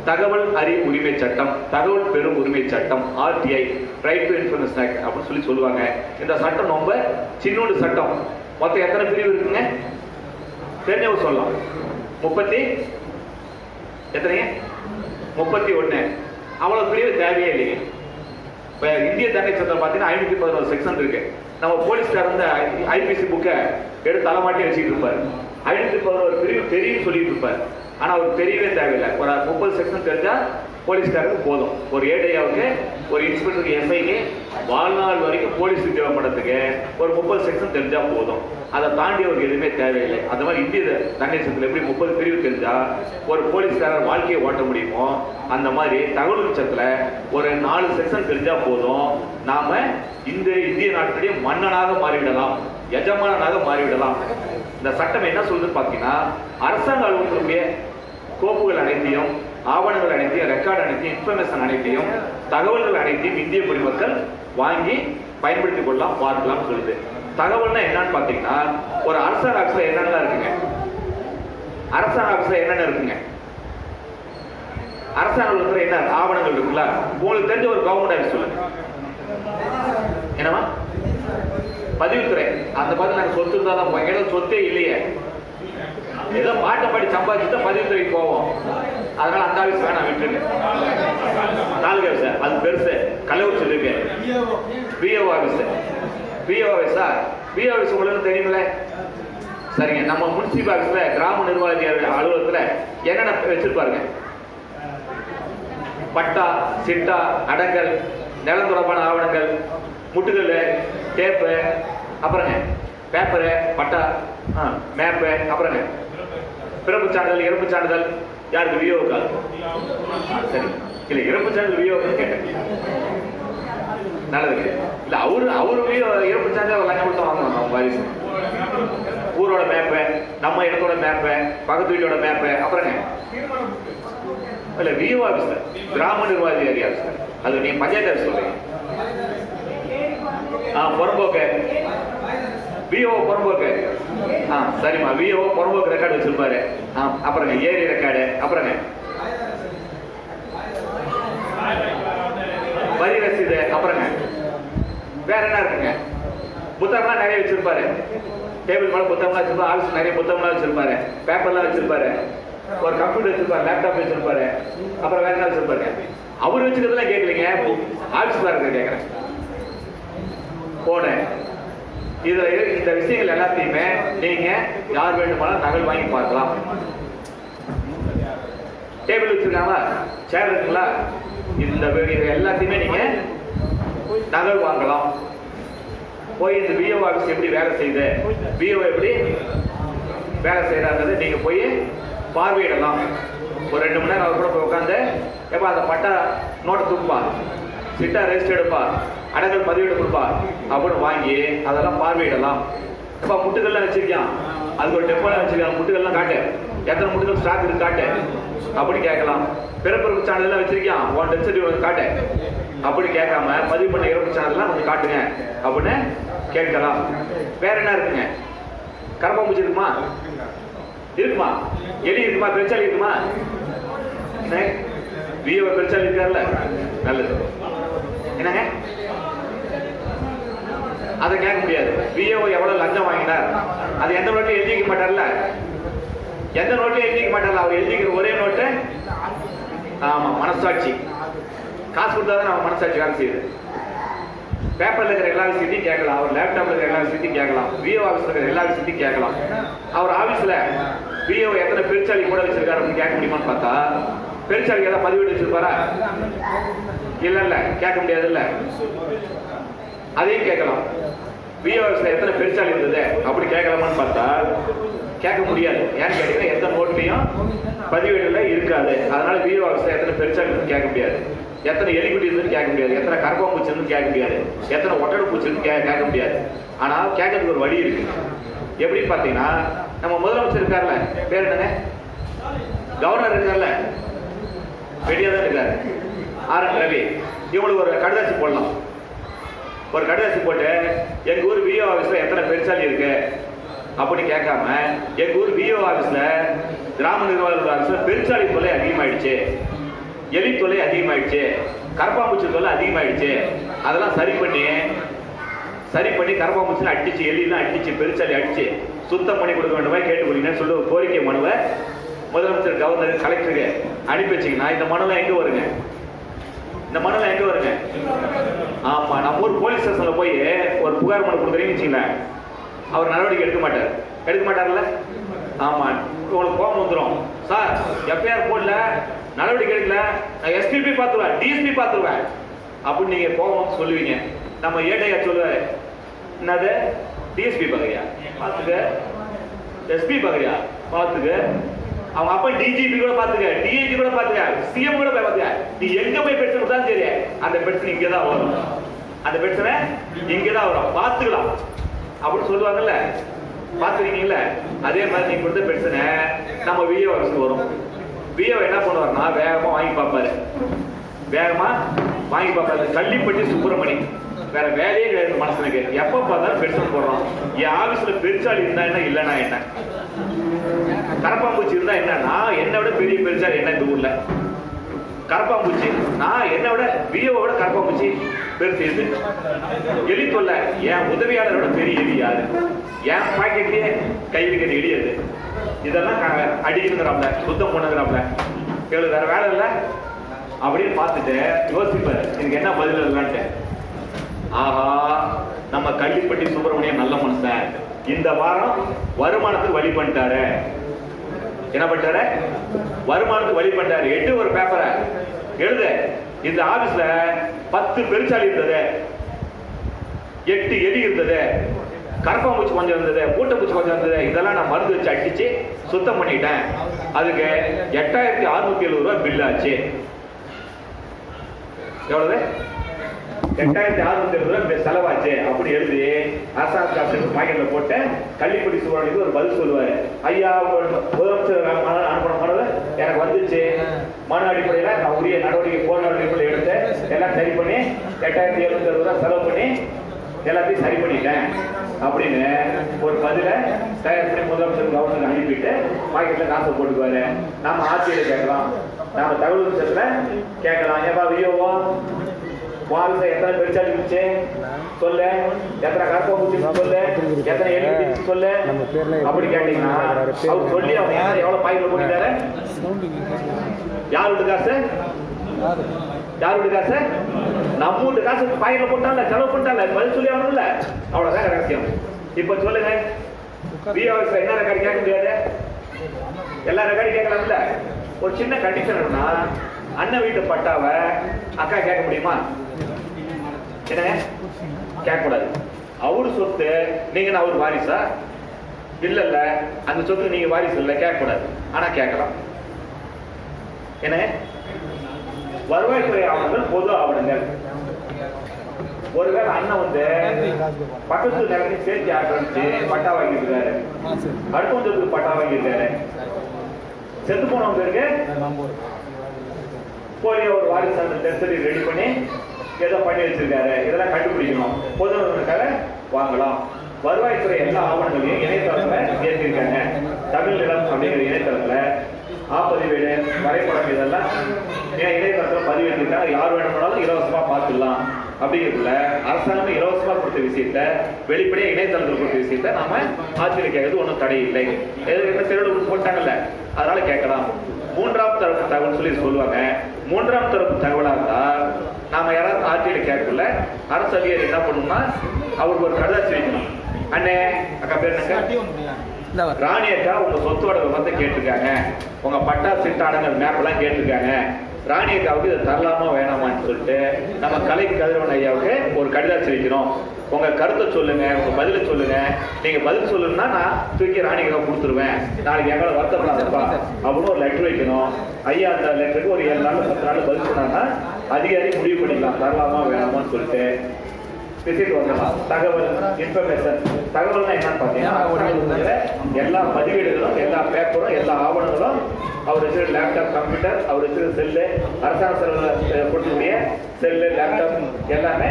தகவல் அறியும் உரிமை சட்டம், தகவல் பெறும் உரிமை சட்டம், RTI, right to information act அப்படின்னு சொல்லுவாங்க. இந்த சட்டம் ரொம்ப சின்னோடு சட்டம். மொத்தம் எத்தனை பிரிவு இருக்குங்க? தெரிஞ்சவங்க சொல்லலாம். 31. அவ்வளவு பிரிவு தேவையே இல்லைங்க. இப்ப இந்திய தண்டனை சட்டம் பார்த்தீங்கன்னா 511 செக்ஷன் இருக்கு. நம்ம போலீஸ்கார் வந்து IPC புக்கை எடுத்து தலைமாட்டி வச்சுக்கிட்டு இருப்பாரு. 511 பிரிவு தெரியும் சொல்லிட்டு இருப்பாரு. ஆனா அவருக்கு தெரியவே தேவையில்லை. ஒரு 30 செக்ஷன் தெரிஞ்சா போலீஸ்காருக்கு போதும். ஒரு ஏடையாவுக்கு, ஒரு இன்ஸ்பெக்டருக்கு, SIக்கு வாழ்நாள் வரைக்கும் போலீஸ் தேவைப்படுறதுக்கு ஒரு 30 செக்ஷன் தெரிஞ்சா போதும். அதை தாண்டி அவருக்கு எதுவுமே தேவையில்லை. அந்த மாதிரி இந்திய தண்டனை சட்டத்தில் எப்படி 30 பிரிவு தெரிஞ்சா ஒரு போலீஸ்காரர் வாழ்க்கையை ஓட்ட முடியுமோ, அந்த மாதிரி தகவல் சட்டத்துல ஒரு 4 செக்ஷன் தெரிஞ்சா போதும். நாம இந்த இந்திய நாட்டுடைய மன்னனாக மாறிவிடலாம், எஜமானனாக மாறிவிடலாம். இந்த சட்டம் என்ன சொல்லுதுன்னு பாத்தீங்கன்னா, அரசாங்க அலுவலகங்களுடைய கோப்புகள் அனைத்தையும், ஆவணங்கள் அனைத்தையும், ரெக்கார்டு அனைத்தையும், இன்ஃபர்மேஷன் அனைத்தையும், தகவல்கள் அனைத்தையும் இந்திய குடிமக்கள் வாங்கி பயன்படுத்திக் கொள்ளலாம், பார்க்கலாம் சொல்லுது. தகவல்னா என்னன்னு பாத்தீங்கன்னா, ஒரு அரசாங்க ஆஃபீஸ்ல என்னென்ன இருக்குங்க? அரசாங்க ஆஃபீஸ்ல என்னென்ன இருக்குங்க? அரசாங்க அலுவலகத்துல என்ன ஆவணங்கள் இருக்குல்ல? உங்களுக்கு தெரிஞ்ச ஒரு கவர்மெண்ட் ஆஃபீஸ் சொல்லுங்க. என்னமா? பதிவுத்துறை. அந்த மாதிரி நாங்கள் சொத்து இருந்தா தான் போவோம். ஏதோ சொத்தே இல்லையே, ஏதோ பாட்டை பாடி சம்பாதிச்சுதான் பதிவுத்துறைக்கு போவோம். அதனால அந்த ஆஃபீஸ் வேணாம், விட்டுருங்க. தாலுகா ஆஃபீஸ் அது பெருசு. கள்ளக்குறிச்சி இருக்கு VO office. VO ஆஃபீஸா? VO office உங்களுக்கு தெரியுங்களே. சரிங்க. நம்ம முனிசிபல் ஆஃபீஸ்ல கிராம நிர்வாகி அலுவலகத்துல என்னென்ன வச்சிருப்பாருங்க? பட்டா, சிட்டா, அடங்கல், நிலம் தொடர்பான ஆவணங்கள், முட்டுகள், டேப்பு, அப்புறங்க பேப்பரு, பட்டா, மேப்பு, அப்புறங்க பிறப்பு சான்றிதழ், இறப்பு சான்றிதழ். யாருக்கு? VOவுக்கா? சரி. இல்ல, இறப்பு சான்றிதழ் VOவுக்கு கேட்டேன். நல்லது. இல்ல, அவரு இறப்பு சான்றிதழ் லஞ்சம் கொடுத்து வாங்கணும். நம்ம வாரிசு ஊரோட மேப்பு, நம்ம இடத்தோட மேப்பு, பக்கத்து வீட்டோட மேப்பு, அப்புறங்க இல்ல VO ஆஃபீஸ்ல கிராம நிர்வாகி ஆஃபீஸ்ல, அது நீங்க பஞ்சாயத்து ஆஃபீஸ் சொல்றீங்க. புறம்போக்கு VO புறம்போக்கு. சரிம்மா. VO புறம்போக்கு ரெக்கார்டு வச்சிருப்பாரு. அப்புறங்க ஏரி ரெக்கார்டு, அப்புறங்க வரி ரசீது, அப்புறங்க வேற என்ன இருக்குங்க? புத்தகம்லாம் நிறைய வச்சிருப்பாரு. டேபிள் மேல புத்தகம்லாம் வச்சிருப்பாரு. ஆஃபீஸ் நிறைய புத்தகம்லாம் வச்சிருப்பாரு. பேப்பர்லாம் வச்சிருப்பாரு. ஒரு கம்ப்யூட்டர் வச்சிருப்பாரு, லேப்டாப் வச்சிருப்பாரு. அப்புறம் வேற என்ன வச்சிருப்பாரு? அவர் வச்சுக்கிறதுலாம் கேட்கலீங்க, ஆஃபீஸ்ல இருக்க கேட்கறேன். போனேன். இதுல இந்த விஷயங்கள் எல்லாத்தையுமே நீங்க யார் வேண்டுமானாலும் நகல் வாங்கி பார்க்கலாம். டேபிள் வச்சிருக்காங்களா, சேர் இருக்குங்களா, இந்த எல்லாத்தையுமே நீங்க நகல் வாங்கலாம். போய் இந்த பிஓ ஆஃபீஸ் எப்படி வேலை செய்யுது, பிஓ எப்படி வேலை செய்யறாங்கிறது நீங்க போய் பார்வையிடலாம். ஒரு 2 மணி நேரம் அவர் கூட போய் உட்காந்து எப்ப அந்த பட்டா நோட்டை தூக்குப்பா, சிட்டா ரெஜிஸ்டர் எடுப்பா, அடங்கல் பதிவேடு கொடுப்பா அப்படின்னு வாங்கி அதெல்லாம் பார்வையிடலாம். எப்ப முட்டுகள்லாம் வச்சிருக்கான், அதுக்கு ஒரு டெப்போலாம் வச்சிருக்கான், முட்டுகள்லாம் காட்டு, எத்தனை முட்டுகள் ஸ்டாக் இருக்கு காட்டு அப்படி கேட்கலாம். பிறப்பு சான்றிதழ்லாம் வச்சிருக்கான், உன் டெத் சர்டிஃபிகேட் காட்டு அப்படி கேட்காம பதிவு பண்ண இறப்பு சான்றிதழ்லாம் கொஞ்சம் காட்டுங்க அப்படின்னு கேட்கலாம். வேற என்ன இருக்குங்க? கரப்பாம்பூச்சி இருக்குமா? இருக்குமா? எலி இருக்குமா? பெருச்சாலி இருக்குமா? பிஓ பெருச்சாலி இருக்காருல்ல, நல்லது. என்னங்க அதை கேட்க முடியாது. பிஓ எவ்வளவு லஞ்சம் வாங்கினார் அது எந்த நோட்டையும் எழுதிக்க மாட்டார்ல, எந்த நோட்டையும் எழுதிக்க மாட்டார்ல. அவர் எழுதிக்கிற ஒரே நோட்டு ஆமா மனசாட்சி. காசு கொடுத்தாதான் நம்ம மனசாட்சி வேலை செய்யுது. பேப்பர்ல இருக்கிற எல்லா விஷயத்தையும் கேட்கலாம், அவர் லேப்டாப்ல இருக்கிற எல்லா விஷயத்தையும் கேட்கலாம், பிஓ ஆஃபீஸ்ல இருக்கிற எல்லா விஷயத்தையும் கேட்கலாம். அவர் ஆபீஸ்ல பிஓ எத்தனை பெருச்சாலி கூட வச்சிருக்காரு அப்படின்னு கேட்க முடியுமான்னு பார்த்தா, பெருச்சாலிக்கு ஏதாவது பதிவேடு வச்சிருப்பாரா? இல்ல கேட்க முடியாது. இல்ல அதையும் கேட்கலாம். பிஓ ஆஃபீஸ்ல எத்தனை பெருச்சாலி இருந்தது அப்படி கேட்கலாமான்னு பார்த்தா கேட்க முடியாது. ஏன்னு கேட்டீங்கன்னா எந்த நோட்லையும் பதிவேடுல இருக்காது. அதனால பிஓ ஆஃபீஸ்ல எத்தனை பெருச்சாலி இருந்து கேட்க முடியாது, எத்தனை எலிக்குட்டி இருந்து கேட்க முடியாது, எத்தனை கரப்பாம்பூச்சி இருந்து கேட்க முடியாது, எத்தனை ஒட்டடை பூச்சி இருந்து கேட்க முடியாது. ஆனா கேட்கறதுக்கு ஒரு வழி இருக்கு. எப்படின்னு பாத்தீங்கன்னா, நம்ம முதலமைச்சர் இருக்காருல்ல, பேர் என்னங்க, கவர்னர் இருக்காருல்ல, வெளியே தான் இருக்காரு, ஆர்.என். ரவி, இவங்களுக்கு ஒரு கடிதாசி போடலாம். ஒரு கடிதாசி போட்டு எங்க ஊர் பிஓ ஆஃபீஸ்ல எத்தனை பெருச்சாலி இருக்கு அப்படின்னு கேட்காம, எங்க ஊர் பிஓ ஆஃபீஸ்ல கிராம நிர்வாக ஆஃபீஸ்ல பெருச்சாலி தொல்லை அதிகமாயிடுச்சு, எலி தொல்லை அதிகமாயிடுச்சு, கரப்பாம்பூச்சி தொல்லை அதிகமாயிடுச்சு, அதெல்லாம் சரி பண்ணி கரப்பாம்பூச்சி அடிச்சு, எலியெல்லாம் அடிச்சு, பெருச்சாலி அடிச்சு சுத்தம் பண்ணி கொடுக்க வேண்டுமா கேட்டுக்கொள்ளுங்கன்னு சொல்லி ஒரு கோரிக்கை மனுவை முதலமைச்சர், கவர்னர், கலெக்டருக்கு அனுப்பி வச்சிங்கன்னா இந்த மனுலாம் எங்க வருங்க? இந்த மனுலாம் எங்க வருங்க? ஆமா, நம்ம ஊர் போலீஸ் ஸ்டேஷன்ல போய் ஒரு புகார் மனு கொடுக்குறீங்கன்னு வச்சுங்களேன், அவர் நடவடிக்கை எடுக்க மாட்டார்ல. ஆமா, உங்களுக்கு கோபம் வந்துடும். சார் எஃப்ஐஆர் போடல, நடவடிக்கை எடுக்கல, நான் எஸ்பிபி பார்த்துருவேன், டிஎஸ்பி பார்த்துருவேன் அப்படின்னு நீங்க கோபம் சொல்லுவீங்க. நம்ம ஏட்டையா சொல்லுவாரு, என்னது டிஎஸ்பி பார்க்கறியா பார்த்துக்க, எஸ்பி பார்க்கறியா பார்த்துக்க, அவங்க அப்பா டிஜிபி கூட பார்த்துக்க, டிஐஜி கூட பார்த்துக்க, சிஎம் கூட போய் பார்த்துக்க, நீ எங்க போய் பிரச்சனை தான் சரி, அந்த பிரச்சனை இங்கதான் வரும், அந்த பிரச்சனை இங்கதான் வரும், பார்த்துக்கலாம் அப்படின்னு சொல்லுவாங்கல்ல. பார்த்துருக்கீங்களா? அதே மாதிரி நீங்க கொடுத்த பிரச்சனை நம்ம விஏஓ ஆஃபீஸ்க்கு வரும். விஏஓ என்ன பண்ணுவாருன்னா வேகமா வாங்கி பார்ப்பாரு. கள்ளிப்பட்டி சுப்பிரமணி வேற வேலையே கிடையாது மனசனுக்கு. எப்ப பார்த்தாலும் பெருசன் போடுறோம். என் ஆபீஸ்ல பெருச்சாலி இருந்தா என்ன, இல்லைன்னா என்ன, கரப்பாம்பூச்சி இருந்தா என்னன்னா என்னை விட பெரிய பெருச்சாலி என்ன இந்த ஊர்ல? கரப்பாம்பூச்சி. நான் என்னை விட விஓவோட கரப்பாம்பூச்சி பெருசு எது? எலி தொல்லை. என் உதவியாளரோட பெரிய எலி யாரு? என் பாக்கெட்லயே கை வைக்கிற எலி அது. இதெல்லாம் அடிக்கணுங்கிறாப்ல, சுத்தம் பண்ணுங்கிறாப்ல, எவ்வளவு வேற வேலை இல்லை அப்படின்னு பார்த்துட்டு யோசிப்பாரு எனக்கு என்ன பதில் இல்லைன்ட்டு. ஆஹா, நம்ம கள்ளிப்பட்டி சுப்பிரமணியம் நல்ல மனுஷன், இந்த வாரம் வருமானத்துக்கு வழி பண்ணிட்டாரு. என்ன பண்ணிட்டாரு? வருமானத்துக்கு வழி பண்ணிட்டாரு. எட்டு ஒரு பேப்பரை எழுது, இந்த ஆபீஸ்ல 10 பெருச்சாலி இருந்தது, 8 எலி இருந்தது, கரப்பாம்பூச்சி கொஞ்சம் இருந்தது, பூட்டைப்பூச்சி கொஞ்சம் இருந்தது, இதெல்லாம் நான் மருந்து வச்சு அடிச்சு சுத்தம் பண்ணிட்டேன், அதுக்கு 8670 ரூபாய் பில் ஆச்சு. எவ்வளவு? 8670 ரூபாய் செலவாச்சு அப்படி எழுதி அரசாங்க காசு பாக்கெட்ல போட்டு கள்ளிப்பட்டி சுப்பிரமணியத்துக்கு ஒரு பதில் சொல்லுவாரு. ஐயா, முதலமைச்சர் அனுப்பின மனு எனக்கு வந்துச்சு, மனு அடிப்படையில நான் உரிய நடவடிக்கை போர் நடவடிக்கை எடுத்து எல்லாம் சரி பண்ணி 8770 ரூபாய் செலவு பண்ணி எல்லாத்தையும் சரி பண்ணிட்டேன் அப்படின்னு ஒரு பதில தயார் பண்ணி முதலமைச்சர் கவர்னர் அனுப்பிட்டு பாக்கெட்ல காசை போட்டுக்குவாரு. நாம ஆட்சியில கேட்கலாம், நாம தகவல் விஷயத்துல கேட்கலாம். ஏப்பா வியோவா வாழ்க்கை எத்தனை பெருச்சாலி இருந்துச்சு சொல்லு, எத்தனை கரப்பாம்பூச்சி சொல்லு, எத்தனை எலி சொல்லு அப்படி கேட்டீங்கன்னா அவர் சொல்லி அவங்க எவ்வளவு பாக்கெட்ல போட்டுட்டாரு? யார் வீட்டு காசு? யார் வீட்டு காசு? நம்ம வீட்டு காசு பாக்கெட்ல போட்டால, செலவு பண்ணிட்டால, பதில் சொல்லி ஆகணும்ல. அவ்வளவுதான் ரகசியம். இப்ப சொல்லுங்க, பிஓஎஸ் என்ன ரெக்கார்டு கேட்க முடியாது? எல்லா ரெக்கார்டு கேட்கலாம்ல. ஒரு சின்ன கண்டிஷன் இருக்குன்னா, அண்ணன் வீட்டு பட்டாவை அக்கா கேட்க முடியுமா? என்ன கேட்க கூடாது. அவரு சொத்து நீங்க அவர் வாரிசா? இல்ல இல்ல, அந்த சொத்து நீங்க வாரிசு இல்ல, கேட்க கூடாது. ஆனா கேட்கலாம். என்ன வருவாய்த்துறை ஆவணங்கள் பொது ஆவணங்கள். ஒருவேளை அண்ணன் வந்து பக்கத்து நிலத்தையும் சேர்த்து ஆக்கிரமிச்சு பட்டா வாங்கியிருக்காரு, அடுத்த சொத்துக்கு பட்டா வாங்கியிருக்காரு, செத்து போனவங்களுக்கு போய் ஒரு வாரிசு அந்த டெஸ்ட் ரெடி பண்ணி ஏதோ பண்ணி வச்சிருக்காரு, இதெல்லாம் கண்டுபிடிக்கணும். பொதுநலனுக்காக வாங்கலாம். வருவாய்த்துறை எல்லா ஆவணங்களையும் இணையதளத்துல ஏற்றிருக்காங்க. தமிழ் நிலம் அப்படிங்கிற இணையதளத்துல ஆப்பதிவேடு வரைபடம் இதெல்லாம் இணையதளத்துல பதிவேற்றிருக்காங்க. யார் வேணும்னாலும் இலவசமா பார்த்துடலாம். அப்படிங்கிறதுல அரசாங்கம் இலவசமா கொடுத்த விஷயத்த வெளிப்படையா இணையதளத்தில் கொடுத்த விஷயத்த நாம ஆட்சியில் கேட்கறது ஒன்றும் தடை இல்லை. என்ன திருடு போட்டாங்கல்ல, அதனால கேட்கலாம். மூன்றாம் தரப்பு தகவல் சொல்லி சொல்லுவாங்க. மூன்றாம் தரப்பு தகவலா இருந்தா நாம யாராவது ஆட்சியில கேட்கல, அரசு அதிகாரி என்ன பண்ணணும்னா அவருக்கு ஒரு கடிதம் வைக்கணும். அண்ணே, அக்கா பேர் என்னங்க? ராணி அக்கா உங்க சொத்தோட விவரத்தை கேட்டிருக்காங்க, உங்க பட்டா சிட்டாடங்கள் மேப் எல்லாம் கேட்டிருக்காங்க. ராணி அக்காவுக்கு இதை தரலாமா வேணாமான்னு சொல்லிட்டு நம்ம கலை கதிரவன் ஐயாவுக்கு ஒரு கடிதம் வைக்கணும். உங்க கருத்தை சொல்லுங்க, உங்க பதில சொல்லுங்க. நீங்க பதில் சொல்லுன்னா நான் தூக்கி ராணிக்காக கொடுத்துருவேன், நாளைக்கு எங்களை வருத்தப்படாதப்பா அப்படின்னு ஒரு லெட்டர் வைக்கணும். ஐயா அந்த லெட்டருக்கு ஒரு 7 நாள் 10 நாள் பதில் சொன்னாங்கன்னா அதிகாரி முடிவு பண்ணிக்கலாம் தரலாமா வேணாமான்னு சொல்லிட்டு. விசிட் வரலாம். தகவல் இன்ஃபர்மேஷன். தகவல்னா என்னன்னு பாத்தீங்கன்னா எல்லா பதிவேடுகளும் எல்லா பேப்பரும் எல்லா ஆவணங்களும் அவர் வச்சிருக்க லேப்டாப் கம்ப்யூட்டர் அவர் வச்சிருக்க செல்லு அரசாங்க செல்லில் கொடுக்கக்கூடிய செல்லு லேப்டாப் எல்லாமே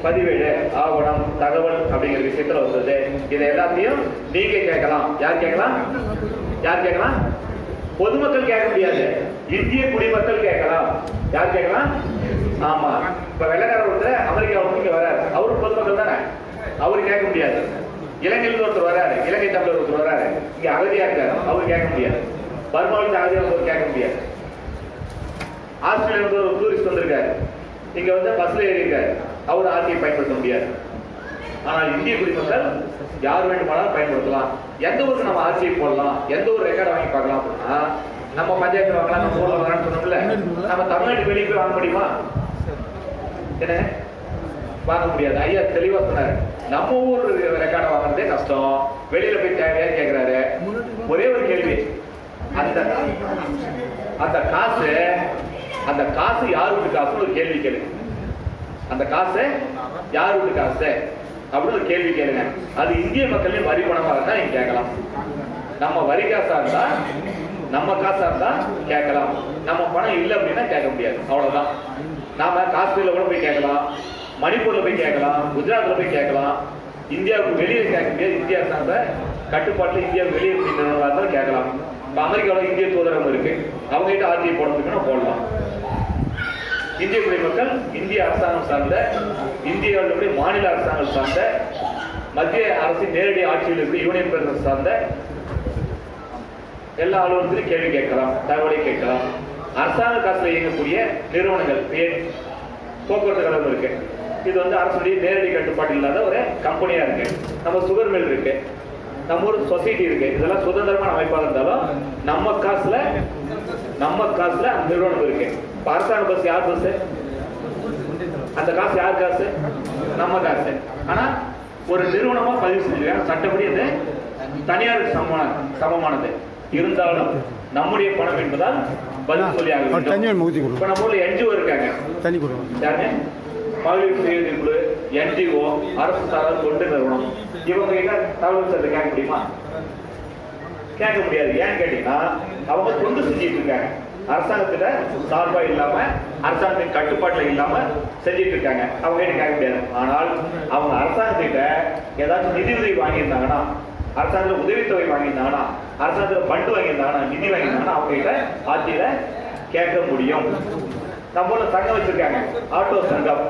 பதிவேடு ஆவணம் தகவல் அப்படிங்கிற விஷயத்துல வந்தது. இதை எல்லாத்தையும் நீங்க கேட்கலாம். யார் கேட்கலாம்? யார் கேட்கலாம்? பொதுமக்கள் கேட்க முடியாது, இந்திய குடிமக்கள் கேட்கலாம். யார் கேட்கலாம்? ஆமா, இப்ப வெள்ளக்காரர் ஒருத்தர் அமெரிக்காவுக்கு இங்க வராரு, அவரு பொதுமக்கள் தானே, அவரு கேட்க முடியாது. இலங்கையில ஒருத்தர் வராரு, இலங்கை தமிழர் ஒருத்தர் வராரு, இங்க அகதியா இருக்காரு, அவரு கேட்க முடியாது. பர்மாவிலிருந்து அகதியா ஒருத்தர் கேட்க முடியாது. ஆஸ்திரேலியா ஒரு டூரிஸ்ட் வந்திருக்காரு, இங்க வந்து பஸ்ல ஏறி இருக்காரு, அவரு ஆட்சியை பயன்படுத்த முடியாது. ஆனால் இந்திய குடிமக்கள் யார் வேண்டுமானாலும் பயன்படுத்தலாம். எந்த ஊருக்கு நம்ம ஆட்சியை போடலாம், எந்த ஒரு ரெக்கார்டு வாங்கி பார்க்கலாம் அப்படின்னா நம்ம பஞ்சாயத்து வாங்கலாம், நம்ம ஊர்ல வாங்கலாம்னு சொன்னோம்ல, நம்ம தமிழ்நாட்டு வெளியே போய் வாங்க முடியுமா? என்ன வாங்க முடியாது. ஐயா தெளிவா சொன்னாரு, நம்ம ஊர் ரெக்கார்டை வாங்குறதே கஷ்டம், வெளியில போய் தேவையா கேட்கிறாரு. ஒரே ஒரு கேள்வி, அந்த காசு யார் வீட்டு காசுன்னு ஒரு கேள்வி கேளுங்க. அந்த காசு யார் வீட்டு காசு அப்படின்னு ஒரு கேள்வி கேளுங்க. அது இந்திய மக்களின் வரி பணமாக இருந்தா நீங்க கேட்கலாம். நம்ம வரி காசா இருந்தா நம்ம காசா இருந்தா கேட்கலாம். நம்ம பணம் இல்லை அப்படின்னா கேட்க முடியாது. அவ்வளவுதான். நாம காஷ்மீர்ல கூட போய் கேட்கலாம், மணிப்பூர்ல போய் கேட்கலாம், குஜராத்ல போய் கேட்கலாம். இந்தியாவுக்கு வெளியே கேட்க முடியாது. இந்தியா சார்ந்த கட்டுப்பாட்டுல இந்தியாவுக்கு வெளியே இருந்தாலும் கேட்கலாம். இப்ப அமெரிக்காவில் இந்திய தூதரகம் இருக்கு, அவங்க கிட்ட ஆட்சியை போடுறதுக்குன்னா போடலாம். இந்திய குடிமக்கள் இந்திய அரசாங்கம் சார்ந்த இந்தியாவுடைய மாநில அரசாங்கம் சார்ந்த மத்திய அரசின் நேரடி ஆட்சியில் இருக்கு யூனியன் பிரதேசம் சார்ந்த எல்லா அலுவலகத்திலும் கேள்வி கேட்கலாம், தகவலை கேட்கலாம். அரசாங்க காசுல இயங்கக்கூடிய நிறுவனங்கள் போக்குவரத்து கழகம் இருக்கு, இது வந்து அரசுடைய நேரடி கட்டுப்பாடு இல்லாத ஒரு கம்பெனியா இருக்கு. நம்ம சுகர் மில் இருக்கு, நம்ம ஒரு சொசைட்டி இருக்கு. இதெல்லாம் சுதந்திரமான அமைப்பாக இருந்தாலும் நம்ம காசுல அந்த நிறுவனம் இருக்கு. அரசாங்க பஸ் யார் பஸ்? அந்த காசு யார் காசு? நம்ம காசு. ஆனா ஒரு நிறுவனமா பதிவு செஞ்சிருக்காங்க, சட்டப்படி அது தனியாருக்கு சமமானது. இருந்தாலும் நம்முடைய பணம் என்பதால் பதில் சொல்லி ஆக வேண்டும். இப்ப நம்ம ஊர்ல என்ஜிஓ இருக்காங்க, யாருங்க? மகளிர் சுய குழு, என்ஜிஓ, அரசு சாரா தொண்டு நிறுவனம். இவங்க கிட்ட தகவல் சேர்த்து கேட்க முடியுமா? கேட்க முடியாது. ஏன்னு கேட்டீங்கன்னா அவங்க தொண்டு செஞ்சிட்டு இருக்காங்க, அரசாங்கத்துல சார்பா இல்லாம அரசாங்கத்தின் கட்டுப்பாட்டுல இல்லாம செஞ்சிட்டு இருக்காங்க. அவங்க கிட்ட கேட்க முடியாது. ஆனால் அவங்க அரசாங்கத்திட்ட ஏதாச்சும் நிதி உதவி வாங்கியிருந்தாங்கன்னா, அரசாங்கத்துல உதவித்தொகை வாங்கியிருந்தாங்கன்னா, அரசாங்கத்துல பண்டு வாங்கியிருந்தாங்கன்னா, நிதி வாங்கியிருந்தாங்கன்னா அவங்க கிட்ட ஆட்சியில கேட்க முடியும். நம்ம ஊர்ல சங்கம் வச்சிருக்காங்க, ஆட்டோ சங்கம்,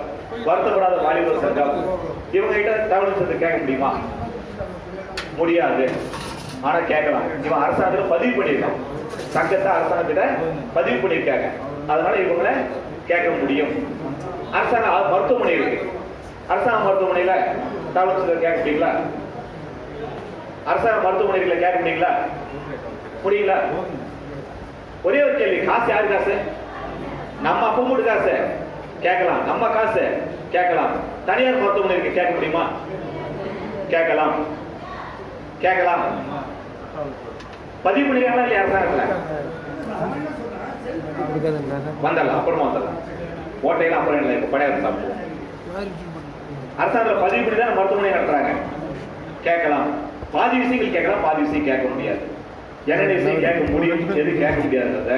வருத்தப்படாத வாலிபர் சங்கம். இவங்க கிட்ட தகவல் சேர்த்து கேட்க முடியுமா? முடியாது. ஆனா கேட்கலாம். இவன் அரசாங்கத்துல பதிவு பண்ணிருக்கான், சங்கத்தை அரசாங்கத்திட்ட பதிவு பண்ணிருக்காங்க, அதனால இவங்களை கேட்க முடியும். அரசாங்க மருத்துவமனை இருக்கு, அரசாங்க மருத்துவமனையில தகவல் சேர்த்து கேட்க முடியுங்களா? அரசாங்க மருத்துவமனைகளை கேட்க முடியுங்களா? முடியல. ஒரே ஒரு கேள்வி, காசு யாரு காசு? நம்ம அப்பா மூடு காசு கேட்கலாம், நம்ம காசு கேட்கலாம். தனியார் மருத்துவமனைக்கு கேட்க முடியுமா? கேட்கலாம், கேட்கலாம். பதிவு பண்ணிக்கலாம் இல்லையா அரசாங்கத்துல? வந்துடலாம், அப்புறமா வந்துடலாம். ஓட்டையில அப்புறம் இல்லை, இப்ப பணியாரம் சாப்பிடுவோம். அரசாங்கத்தில் பதிவு பண்ணி தான் மருத்துவமனை நடத்துறாங்க. கேட்கலாம், பாதி விஷயங்கள் கேட்கலாம், பாதி விஷயம் கேட்க முடியாது. என்னென்ன விஷயம் கேட்க முடியும், எது கேட்க முடியாதுன்றத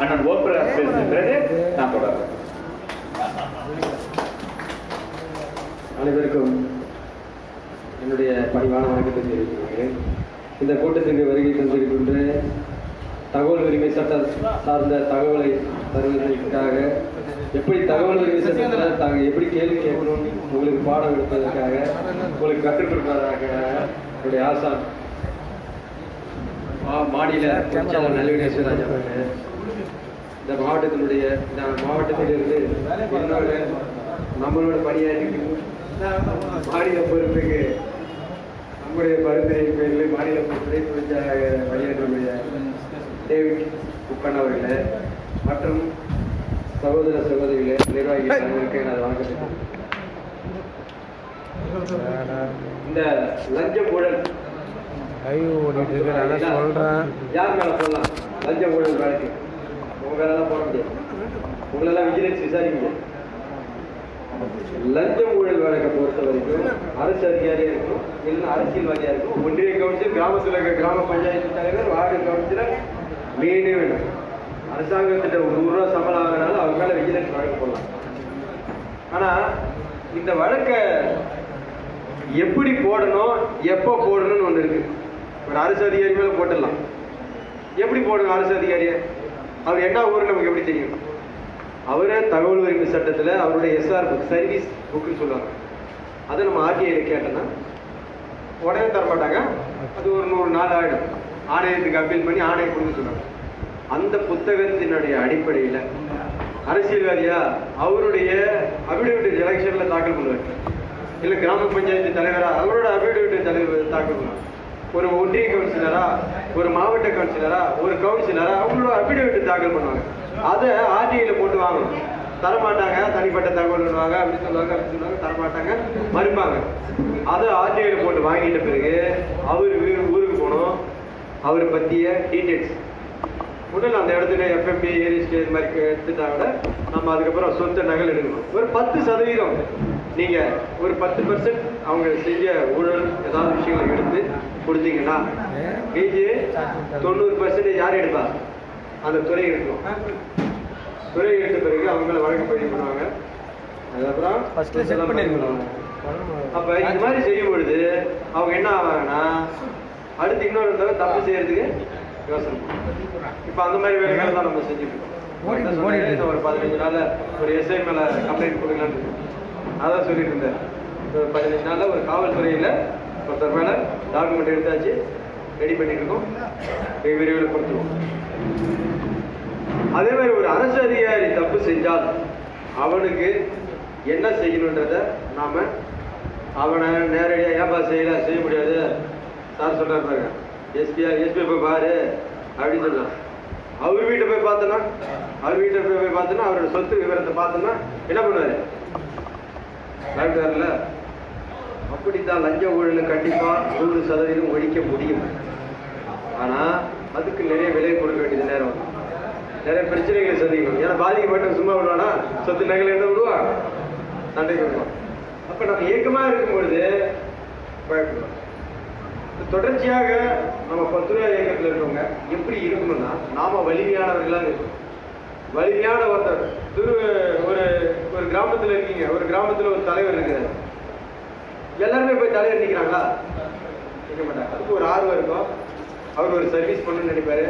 அண்ணன் ஓபிரகாஷ் பேசின பிறகு நான் தொடர்றேன். அனைவருக்கும் என்னுடைய பணிவான வணக்கத்தை தெரிவிக்கிறேன். இந்த கூட்டத்திற்கு வருகை தந்திருக்கின்ற தகவல் உரிமை சட்டம் சார்ந்த தகவலை தருவதற்காக, எப்படி தகவல் உரிமை சட்டத்தில் தாங்கள் எப்படி கேள்வி கேட்கணும் உங்களுக்கு பாடம் எடுப்பதற்காக, உங்களுக்கு கற்றுக் கொடுப்பதற்காக என்னுடைய ஆசான் மாநில பொதுச்செயலாளர் நல்லவினேஸ்வரராஜ் அவர்கள் இந்த மாவட்டத்திலிருந்து இன்னொரு நம்மளோட பணியாற்றி மாநில பொறுப்புக்கு நம்முடைய பரிந்துரை பேரில் மாநில பொறுப்பை பொதுச்செயலாளர் பணியாற்றக்கூடிய டேவிட் குப்பன் அவர்களே மற்றும் சகோதர சகோதரிகளே, நிர்வாகிகள் அனைவருக்கும் எனது வணக்கத்தை. இந்த லஞ்ச ஊழல் யார் மேல போடலாம்? லஞ்ச ஊழல் வழக்கு உங்க மேலாம் போட முடியாது, உங்களெல்லாம் விஜிலன்ஸ் விசாரிக்க முடியாது. லஞ்ச ஊழல் வழக்கை பொறுத்த வரைக்கும் அரசு அதிகாரியா இருக்கும், இல்லைன்னா அரசியல்வாதியா இருக்கும், ஒன்றிய கவுன்சில், கிராமத்தில் இருக்க கிராம பஞ்சாயத்து தலைவர், வார்டு கவுன்சிலர், மெயினே வேணும். அரசாங்கத்திட்ட ஒரு 100 ரூபா சம்பளம் ஆகிறனால அவங்க மேல விஜிலன்ஸ் வழக்கு போடலாம். ஆனா இந்த வழக்கை எப்படி போடணும், எப்போ போடணும்னு ஒன்று இருக்கு. ஒரு அரசு அதிகாரி மேல போட்டுடலாம். எப்படி போடணும் அரசு அதிகாரியை? அவர் என்ன ஊருன்னு நமக்கு எப்படி தெரியும்? அவரே தகவல் உரிமை சட்டத்தில் அவருடைய எஸ்ஆர் புக், சர்வீஸ் புக்குன்னு சொல்லுவாங்க. அதை நம்ம ஆர்டிஐல கேட்டோம்னா உடனே தரமாட்டாங்க. அது ஒரு 100 நாள் ஆகிடும். ஆணையத்துக்கு அப்பீல் பண்ணி ஆணையம் கொடுக்க சொல்லுவாங்க. அந்த புத்தகத்தினுடைய அடிப்படையில் அரசியல்வாதியா அவருடைய அபிடவிட் எலெக்ஷன்ல தாக்கல் பண்ணுவார், இல்லை கிராம பஞ்சாயத்து தலைவரா அவரோட அபிடவிட் தலைவர் தாக்கல் பண்ணுவாங்க. ஒரு ஒன்றிய கவுன்சிலரா, ஒரு மாவட்ட கவுன்சிலரா, ஒரு கவுன்சிலரா அவங்களோட அபிடவிட் தாக்கல் பண்ணுவாங்க. அதை ஆர்டிஐல போட்டு வாங்கணும். தரமாட்டாங்க, தனிப்பட்ட தகவல் பண்ணுவாங்க, அப்படி சொல்லுவாங்க, அப்படி சொல்லுவாங்க, தரமாட்டாங்க, மறுப்பாங்க. அதை ஆர்டிஐல போட்டு வாங்கிட்ட பிறகு அவர் ஊருக்கு போகணும். அவரை பற்றிய டீட்டெயில்ஸ் முதல்ல அந்த இடத்துல எஃப்எம்பி, ஏரிஸ்டே இது மாதிரி எடுத்துட்டா விட நம்ம அதுக்கப்புறம் சொந்த நகல் எடுக்கணும். ஒரு 10% நீங்கள் ஒரு 10% அவங்க செஞ்ச ஊழல் ஏதாவது விஷயங்களை எடுத்து கொடுத்தீங்கன்னா மீதி 90% யார் எடுப்பா? அந்த துறை எடுக்கணும். துறை எடுத்த பிறகு அவங்கள வழக்கு பதிவு பண்ணுவாங்க. அதுக்கப்புறம் அப்போ இந்த மாதிரி செய்யும் பொழுது அவங்க என்ன ஆவாங்கன்னா அடுத்து இன்னொரு தடவை தப்பு செய்யறதுக்கு யோசனை. இப்போ அந்த மாதிரி வேலைகள் தான் நம்ம செஞ்சுட்டு இருக்கோம். ஒரு 15 நாள்ல ஒரு எஸ்ஐ மேல கம்ப்ளைண்ட் கொடுக்கலான்னு அதான் சொல்லிட்டு இருந்தேன். ஒரு 15 நாள்ல ஒரு காவல்துறையில ஒருத்தர் மேல டாக்குமெண்ட் எடுத்தாச்சு, ரெடி பண்ணிட்டு இருக்கோம், விரைவில் கொடுத்துருவோம். அதே மாதிரி ஒரு அரசு அதிகாரி தப்பு செஞ்சால் அவனுக்கு என்ன செய்யணுன்றத நாம அவனை நேரடியாக ஏன்பா செய்ய முடியாது சார் சொல்றாரு பாருங்க, எஸ்பி போய் பாரு அப்படின்னு சொல்லலாம். அவர் வீட்டை போய் பார்த்தோன்னா அவரோட சொத்து விவரத்தை பார்த்தோன்னா என்ன பண்ணுவாரு? டாக்டர்ல அப்படித்தான் லஞ்ச ஊழலை கண்டிப்பா 100% ஒழிக்க முடியும். ஆனா அதுக்கு நிறைய விலை கொடுக்க வேண்டியது நேரம், நிறைய பிரச்சனைகளை சந்திக்கணும். ஏன்னா பாதிக்கப்பட்ட சும்மா விடுவானா? சொத்து நகலை என்ன விடுவான்? சண்டைக்கு விடுவான். அப்ப நம்ம ஏக்கமா இருக்கும் பொழுது பயப்படுவோம். தொடர்ச்சியாக நம்ம 10 ரூபாய் இயக்கத்தில் இருக்கவங்க எப்படி இருக்கணும்னா நாம வலிமையானவர்களாக இருக்கணும். வலிமையான ஒருத்தர் ஒரு கிராமத்தில் இருக்கீங்க, ஒரு கிராமத்தில் ஒரு தலைவர் இருக்கிறார். எல்லாருமே போய் தலைவர் நிற்கிறாங்களா? நிற்க மாட்டாங்க. அதுக்கு ஒரு ஆர்வம் இருக்கும். அவர் ஒரு சர்வீஸ் பண்ணணும்னு நினைப்பாரு.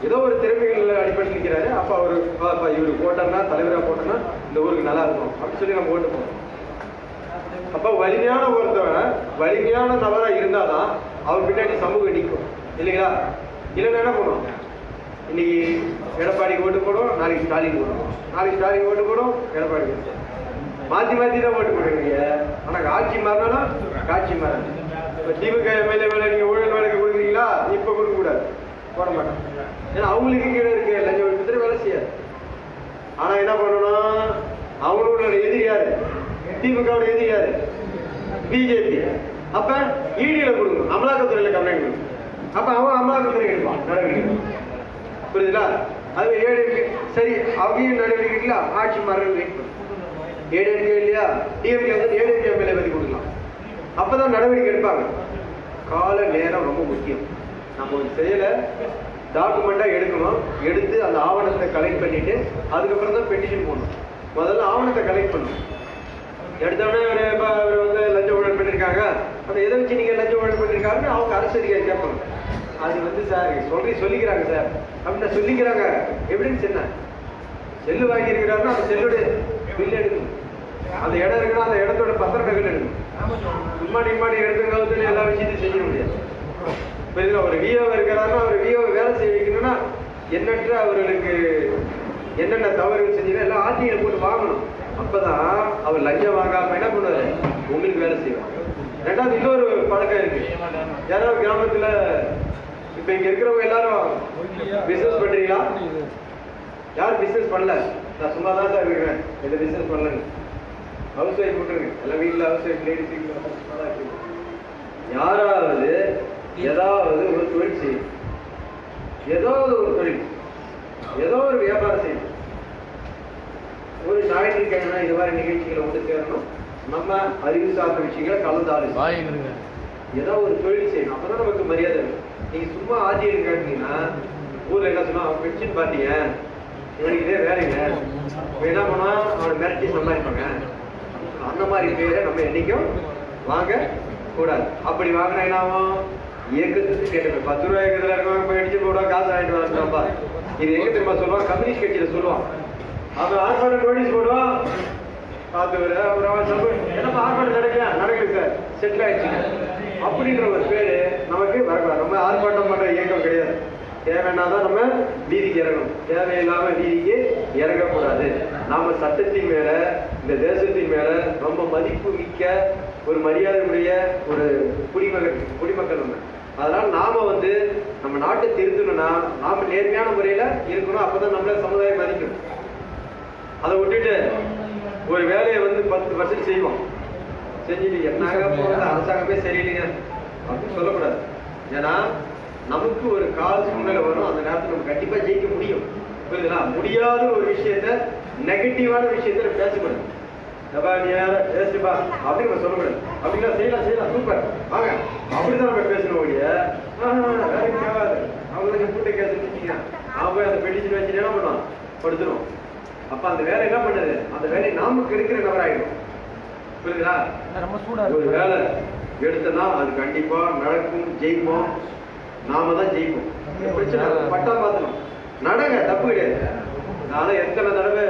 ஏதோ ஒரு திறமைகள் அடிப்படையில் நிற்கிறாரு. அப்போ அவர் இவருக்கு போட்டோம்னா, தலைவராக போட்டோம்னா இந்த ஊருக்கு நல்லா இருக்கும் அப்படின்னு சொல்லி நம்ம ஓட்டு போகணும். அப்போ வலிமையான ஒருத்தவன் வலிமையான நபராக இருந்தாதான் அவர் பின்னாடி சமூகம் நிற்கும் இல்லைங்களா? இல்லைன்னா என்ன பண்ணும்? இன்னைக்கு எடப்பாடிக்கு ஓட்டு போடும், நாளைக்கு ஸ்டாலின் போடும், நாளைக்கு ஸ்டாலின் ஓட்டு போடும், எடப்பாடி மாற்றி தான் ஓட்டு போடுவீங்க. ஆனால் ஆட்சி மாறினாலும் காட்சி மாறாது. இப்போ திமுக எம்எல்ஏ மேலே நீங்கள் ஊழல் வழக்கு கொடுக்குறீங்களா? இப்போ கொடுக்கக்கூடாது. போட மாட்டாங்க. ஏன்னா அவங்களுக்கு கீழே இருக்க லஞ்ச ஒழிப்புத்துறை வேலை செய்யாது. ஆனா என்ன பண்ணணும், அவங்களோட எதிரி யாரு? திமுகவோட எதிரி யாரு? பிஜேபி. அப்ப ஈடியில கொடுக்கணும், அமலாக்கத்துறையில கம்ப்ளைண்ட் கொடுக்கணும். அப்ப அவன் அமலாக்கத்துறை எடுப்பான் நடவடிக்கை. புரியுதுங்களா? அது ஏடிஎம்கே சரி, அவங்க நடவடிக்கைல ஆட்சி மாறணும் வெயிட் பண்ணும். ஏடிஎம்கே இல்லையா, டிஎம்கே வந்து ஏடிஎம்கே மேலே பத்தி கொடுக்கலாம். அப்பதான் நடவடிக்கை எடுப்பாங்க. கால நேரம் ரொம்ப முக்கியம். நம்ம ஒரு செயலை டாக்குமெண்டா எடுக்கணும், எடுத்து அந்த ஆவணத்தை கலெக்ட் பண்ணிட்டு அதுக்கப்புறம் தான் பெட்டிஷன் போடணும். முதல்ல ஆவணத்தை கலெக்ட் பண்ணணும். எடுத்தோடனே அவர் வந்து லஞ்ச ஊழல் பண்ணியிருக்காங்க, அந்த எதை வச்சு நீங்க லஞ்ச ஊழல் பண்ணியிருக்காங்கன்னு அவங்க அரசு அதிகாரி கேட்பாங்க. அது வந்து சார் சொல்லிக்கிறாங்க சார் அப்படின்னு சொல்லிக்கிறாங்க. எவிடன்ஸ் என்ன? செல்லு வாங்கி இருக்கிறாருன்னா அந்த செல்லுடைய பில் எடுக்கணும். அந்த இடம் இருக்குன்னா அந்த இடத்தோட பத்திர நகல் எடுக்கணும். சும்மா எடுத்துங்க எல்லா விஷயத்தையும் செய்ய முடியாது. ஒரு விஓ இருக்கிறாருன்னா அவர் விஓ வேலை செய்ய வைக்கணும்னா எண்ணற்ற அவர்களுக்கு என்னென்ன தவறுகள் செஞ்சீங்கன்னா எல்லாம் ஆர்டிஐ போட்டு வாங்கணும். அப்பதான் அவர் லஞ்சம் வாங்காம என்ன பண்ணுவாரு, உங்களுக்கு வேலை செய்வாங்க. ரெண்டாவது இன்னொரு பழக்கம் இருக்கு. யாராவது கிராமத்துல இப்ப இங்க இருக்கிறவங்க எல்லாரும் பிசினஸ் பண்றீங்களா? யார் பிசினஸ் பண்ணல? நான் சும்மா தான் சார் இருக்கிறேன், எந்த பிசினஸ் பண்ணலன்னு ஹவுஸ் ஒய்ஃப் போட்டுருங்க. எல்லாம் வீட்டுல ஹவுஸ் ஒய்ஃப் லேடிஸ் யாராவது ஏதாவது ஒரு தொழில் செய்யும், ஏதாவது ஒரு தொழில், ஏதோ ஒரு வியாபாரம் செய்யும். ஒரு ஞாயிற்றுக்கிழமை இது மாதிரி நிகழ்ச்சிகளை வந்து சேரணும். நம்ம அறிவு சார்ந்த விஷயங்களை கலந்தாலும் ஏதோ ஒரு தொழில் செய்யணும். அப்பதான் நமக்கு மரியாதை இருக்கும். நீங்க சும்மா ஆட்சியர் கேட்டீங்கன்னா ஊர்ல என்ன சொன்னா, பென்ஷன் பாத்தீங்க எனக்கு இதே வேலைங்க என்ன பண்ணா அவனை மிரட்டி சம்பாதிப்பாங்க. அந்த மாதிரி பேரை நம்ம என்னைக்கும் வாங்க கூடாது. அப்படி வாங்கினா என்ன ஆகும்? இயக்கத்துக்கு கேட்டு 10 ரூபாய் இயக்கத்துல இருக்கவங்க போய் அடிச்சு போடுவான், காசு வாங்கிட்டு வரப்பா. இது எங்க தெரியுமா சொல்லுவான்? கம்யூனிஸ்ட் கட்சியில சொல்லுவான். அவன் ஆர்ப்பாட்டம் நோட்டீஸ் போடுவான், பார்த்து வர என்னப்பா ஆர்ப்பாட்டம் நடக்குது சார், செட்டில் ஆயிடுச்சுங்க அப்படின்ற ஒரு பேரு நமக்கு வரக்கூடாது. நம்ம ஆர்ப்பாட்டம் பண்ற இயக்கம் கிடையாது. தேவைன்னாதான் நம்ம நீதிக்கு இறங்கணும், தேவையில்லாம நீதிக்கு இறங்கக்கூடாது. நாம சட்டத்தின் மேல, இந்த தேசத்தின் மேல ரொம்ப மதிப்பு மிக்க ஒரு மரியாதையுடைய ஒரு குடிமக்கள் நம்ம. அதனால நாம வந்து நம்ம நாட்டை திருத்தணும்னா நாம நேர்மையான முறையில இருக்கணும். அப்பதான் நம்மள சமுதாயம் மதிக்கணும். அதை விட்டுட்டு ஒரு வேலையை வந்து 10% செய்வோம், செஞ்சுட்டு என்னாக போகிறது அரசாங்கமே சரியில்லைங்க அப்படின்னு சொல்லக்கூடாது. ஏன்னா நமக்கு ஒரு கால் சூழ்நிலை வரும், அந்த நேரத்தில் நம்ம கண்டிப்பா ஜெயிக்க முடியும். புரியுதுங்களா? முடியாத ஒரு விஷயத்த, நெகட்டிவான விஷயத்த பேசக்கூடாது. பேசுப்பா அப்படின்னு நம்ம சொல்லக்கூடாது. அப்படின்னா செய்யலாம் சூப்பர் வாங்க அப்படிதான் நம்ம பேசணும். ஒழிய வேலைக்கு தேவாது அவங்க கூட்ட கேட்டுட்டீங்க அவன் போய் அந்த பெட்டிஷன் வச்சுட்டு என்ன பண்ணுவான், படுத்துரும். அப்ப அந்த வேலை என்ன பண்ணுது, அந்த வேலை நாம கெடுக்கிற நபராயிடும். புரியுதுங்களா? ஒரு வேலை எடுத்தனா அது கண்டிப்பா நடக்கும், ஜெயிப்போம், நாம தான் ஜெயிப்போம். பிரச்சனை பட்டா பார்த்துணும் நடங்க, தப்பு கிடையாது. நானும் எத்தனை தடவை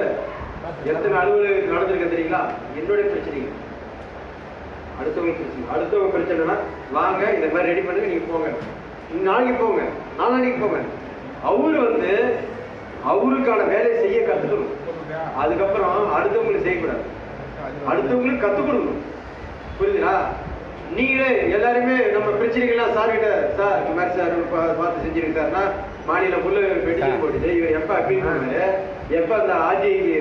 எத்தனை அலுவலகம் நடந்திருக்க தெரியுங்களா? என்னுடைய பிரச்சனைங்க, அடுத்தவங்க பிரச்சனைனா வாங்க இந்த மாதிரி ரெடி பண்ணுங்க, நீங்க போங்க, நாளைக்கு போங்க, நாளைக்கு போங்க. அவரு வந்து அவருக்கான வேலையை செய்ய கத்துக்கணும். அதுக்கப்புறம் அடுத்தவங்களுக்கு செய்யக்கூடாது, அடுத்தவங்களுக்கு கத்துக் கொடுக்கணும். புரியுதுங்களா? நீங்களே எல்லாருமே நம்ம பிரச்சனைகள்லாம் சார் கிட்ட, சார் இந்த மாதிரி சார் பார்த்து செஞ்சிருக்காருன்னா மாநில முள்ள பெட்டிஷன் போட்டுட்டு இவர் எப்ப அப்பீல் பண்ணுவாரு, எப்ப அந்த ஆட்சிக்கு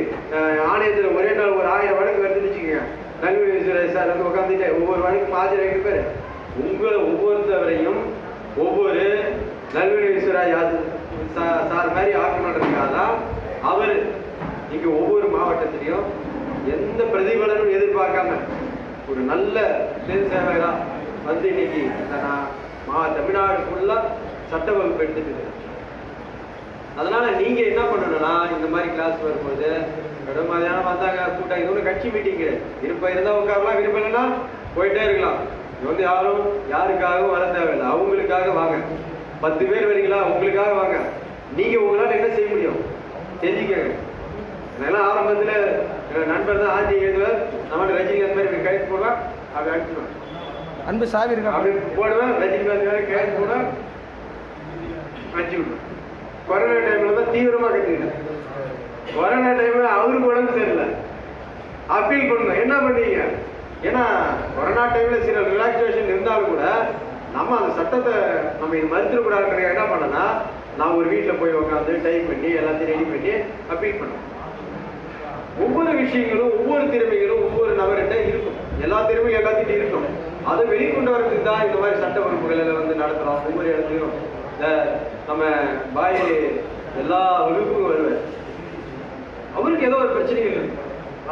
ஆணையத்துல ஒரே நாள் ஒரு 1000 வழக்கு வருதுன்னு வச்சுக்கோங்க. நல்விசுரை சார் வந்து உட்காந்துட்டு ஒவ்வொரு வழக்கும் ஆஜராகிட்டு பேரு உங்களை ஒவ்வொருத்தவரையும் ஒவ்வொரு நல்விசுரை சார் மாதிரி ஆக்கணுன்றதுக்காக தான் அவர் இங்க ஒவ்வொரு மாவட்டத்திலையும் எந்த பிரதிபலனும் எதிர்பார்க்காம ஒரு நல்ல சேவகரா வந்து இன்னைக்கு தமிழ்நாடு ஃபுல்லா சட்ட வகுப்பு எடுத்துட்டு. அதனால நீங்க என்ன பண்ணணும்னா இந்த மாதிரி கிளாஸ் வரும்போது மதியானம் வந்தாங்க கூட்டம், இது ஒன்று கட்சி மீட்டிங் விருப்பம் இருந்தா உட்காரலாம், விருப்பம் இல்லைன்னா போயிட்டே இருக்கலாம். இது வந்து யாரும் யாருக்காகவும் வர தேவையில்லை, அவங்களுக்காக வாங்க. 10 பேர் வரீங்களா, உங்களுக்காக வாங்க. நீங்க உங்களால என்ன செய்ய முடியும் செஞ்சுக்கங்க. அதெல்லாம் ஆரம்பத்துல நண்பர் தான் ஆட்சி எழுதுவார், நம்மளோட ரஜினிகாந்த் மாதிரி கைது போடலாம், அப்படி அடிச்சுடுவேன். அன்பு சாவி இருக்கா அப்படி போடுவேன், ரஜினிகாந்த் மாதிரி கைது போட அடிச்சு விடுவேன். கொரோனா டைம்ல தான் தீவிரமா கட்டிக்கிட்டேன். கொரோனா டைம்ல அவருக்கு உடம்பு சரியில்லை, அப்பீல் பண்ணணும். என்ன பண்ணீங்க? ஏன்னா கொரோனா டைம்ல சில ரிலாக்ஸேஷன் இருந்தாலும் கூட நம்ம அந்த சட்டத்தை நம்ம இது மறுத்துக்கூடாது என்ன பண்ணனா, நான் ஒரு வீட்டில் போய் உட்காந்து டைப் பண்ணி எல்லாத்தையும் ரெடி பண்ணி அப்பீல் பண்ணணும். ஒவ்வொரு விஷயங்களும் ஒவ்வொரு திறமைகளும் ஒவ்வொரு நபர்கிட்ட இருக்கும். எல்லா திறமையும் எல்லாத்திட்டும் இருக்கும். அதை வெளிக்கொண்டு வரதுக்கு தான் இந்த மாதிரி சட்ட வகுப்புகளில் வந்து நடத்துகிறோம். ஒவ்வொரு இடத்துலையும் நம்ம பாய் எல்லா வகுப்புக்கும் வருவார். அவருக்கு ஏதோ ஒரு பிரச்சனைகள் இருக்கு.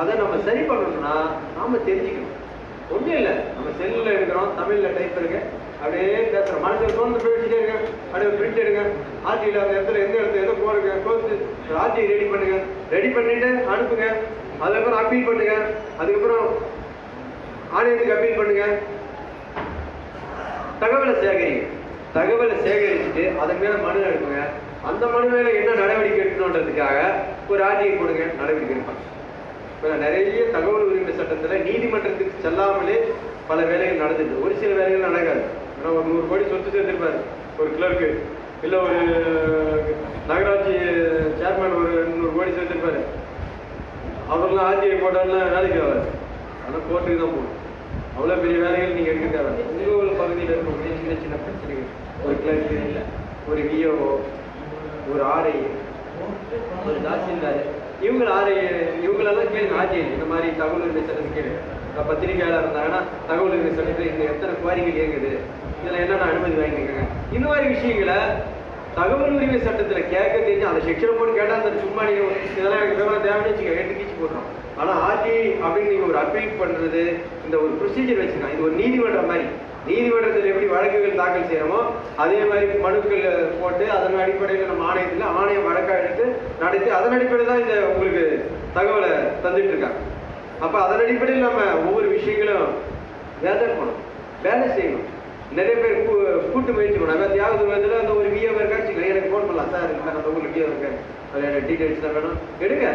அதை நம்ம சரி பண்ணணும்னா நாம தெரிஞ்சுக்கணும். ஒன்றும் இல்லை, நம்ம செல்லில் எடுக்கிறோம், தமிழில் டைப் இருக்கு, அப்படியே பேசுகிறோம். மனசில் தோணுது போய் வச்சுட்டே இருங்க, அப்படியே பிரிண்ட் எடுங்க. ஆர்டியில் அந்த இடத்துல எந்த இடத்துல எதோ போடுங்க, கோர்த்து ஆர்டி ரெடி பண்ணுங்க, ரெடி பண்ணிட்டு அனுப்புங்க. அதுக்கப்புறம் அப்பீல் பண்ணுங்க, அதுக்கப்புறம் ஆணையத்துக்கு அப்பீல் பண்ணுங்க. தகவலை சேகரிங்க. தகவலை சேகரிச்சுட்டு அதன் மேல மனு எடுப்புங்க. அந்த மனு மேல என்ன நடவடிக்கை எடுக்கணுன்றதுக்காக ஒரு ஆர்டிஐ கொடுங்க, நடவடிக்கை எடுப்பாங்க. இப்போ நிறைய தகவல் உரிமை சட்டத்துல நீதிமன்றத்துக்கு செல்லாமலே பல வேலைகள் நடந்துட்டு, ஒரு சில வேலைகள் நடக்காது. ஏன்னா ஒரு 100 கோடி சொத்து சேர்த்திருப்பாரு ஒரு கிளர்க்கு, இல்ல ஒரு நகராட்சி சேர்மேன் ஒரு 100 கோடி சேர்த்திருப்பாரு. அவரெல்லாம் ஆர்டிஐ போட்டாலும் வேலைக்கு ஆகாது. ஆனால் கோர்ட்டுக்கு தான் போகணும். அவ்வளோ பெரிய வேலைகள் நீங்கள் எடுக்க தேவை. உங்கள் பகுதியில் இருக்கக்கூடிய சின்ன சின்ன பிரச்சனைகள், ஒரு கிளர்க்கு இல்லை, ஒரு விஓஓ, ஒரு ஆர்ஐ, ஒரு தாசில்தார், இவங்களெல்லாம் கேளுங்க. ஆர்டிஐ இந்த மாதிரி தகவல் உரிமை சட்டத்தை கேளுங்க. பத்திரிகையாளர் இருந்தாங்கன்னா தகவல் உரிமை சட்டத்தில் இந்த எத்தனை குவாரிகள் இயங்குது, இதில் என்னென்ன அனுமதி வாங்கியிருக்காங்க, இந்த மாதிரி விஷயங்களை தகவல் உரிமை சட்டத்தில் கேட்க தெரிஞ்சு அந்த செக்ஷன் போட்டு கேட்டால் அந்த சும்மா நீங்கள் இதெல்லாம் எனக்கு விவரம் தேவைன்னு வச்சுக்க எடுத்து கீச்சு போடுறோம். ஆனால் ஆர்டிஐ அப்படின்னு நீங்கள் ஒரு அப்பீல் பண்ணுறது, இந்த ஒரு ப்ரொசீஜர் வச்சுக்கலாம். இது ஒரு நீதிமன்றம் மாதிரி. நீதிமன்றத்தில் எப்படி வழக்குகள் தாக்கல் செய்யறோமோ அதே மாதிரி மனுக்கள் போட்டு அதன் அடிப்படையில் நம்ம ஆணையம் வழக்கா எடுத்து நடத்தி அதன் அடிப்படையில் தான் இந்த உங்களுக்கு தகவலை தந்துட்டு இருக்காங்க. அப்போ அதன் அடிப்படையில் நம்ம ஒவ்வொரு விஷயங்களும் வேலை பண்ணணும், வேலை செய்யணும். நிறைய பேர் கூட்டு முயற்சி பண்ணாங்க. தியாகது விதத்தில் அந்த ஒரு விஏ இருக்காச்சு, எனக்கு ஃபோன் பண்ணலாம் சார், இந்த மாதிரி உங்களுக்கு விஏ இருக்கேன், அதில் டீட்டெயில்ஸ் தான் வேணும் எடுங்க.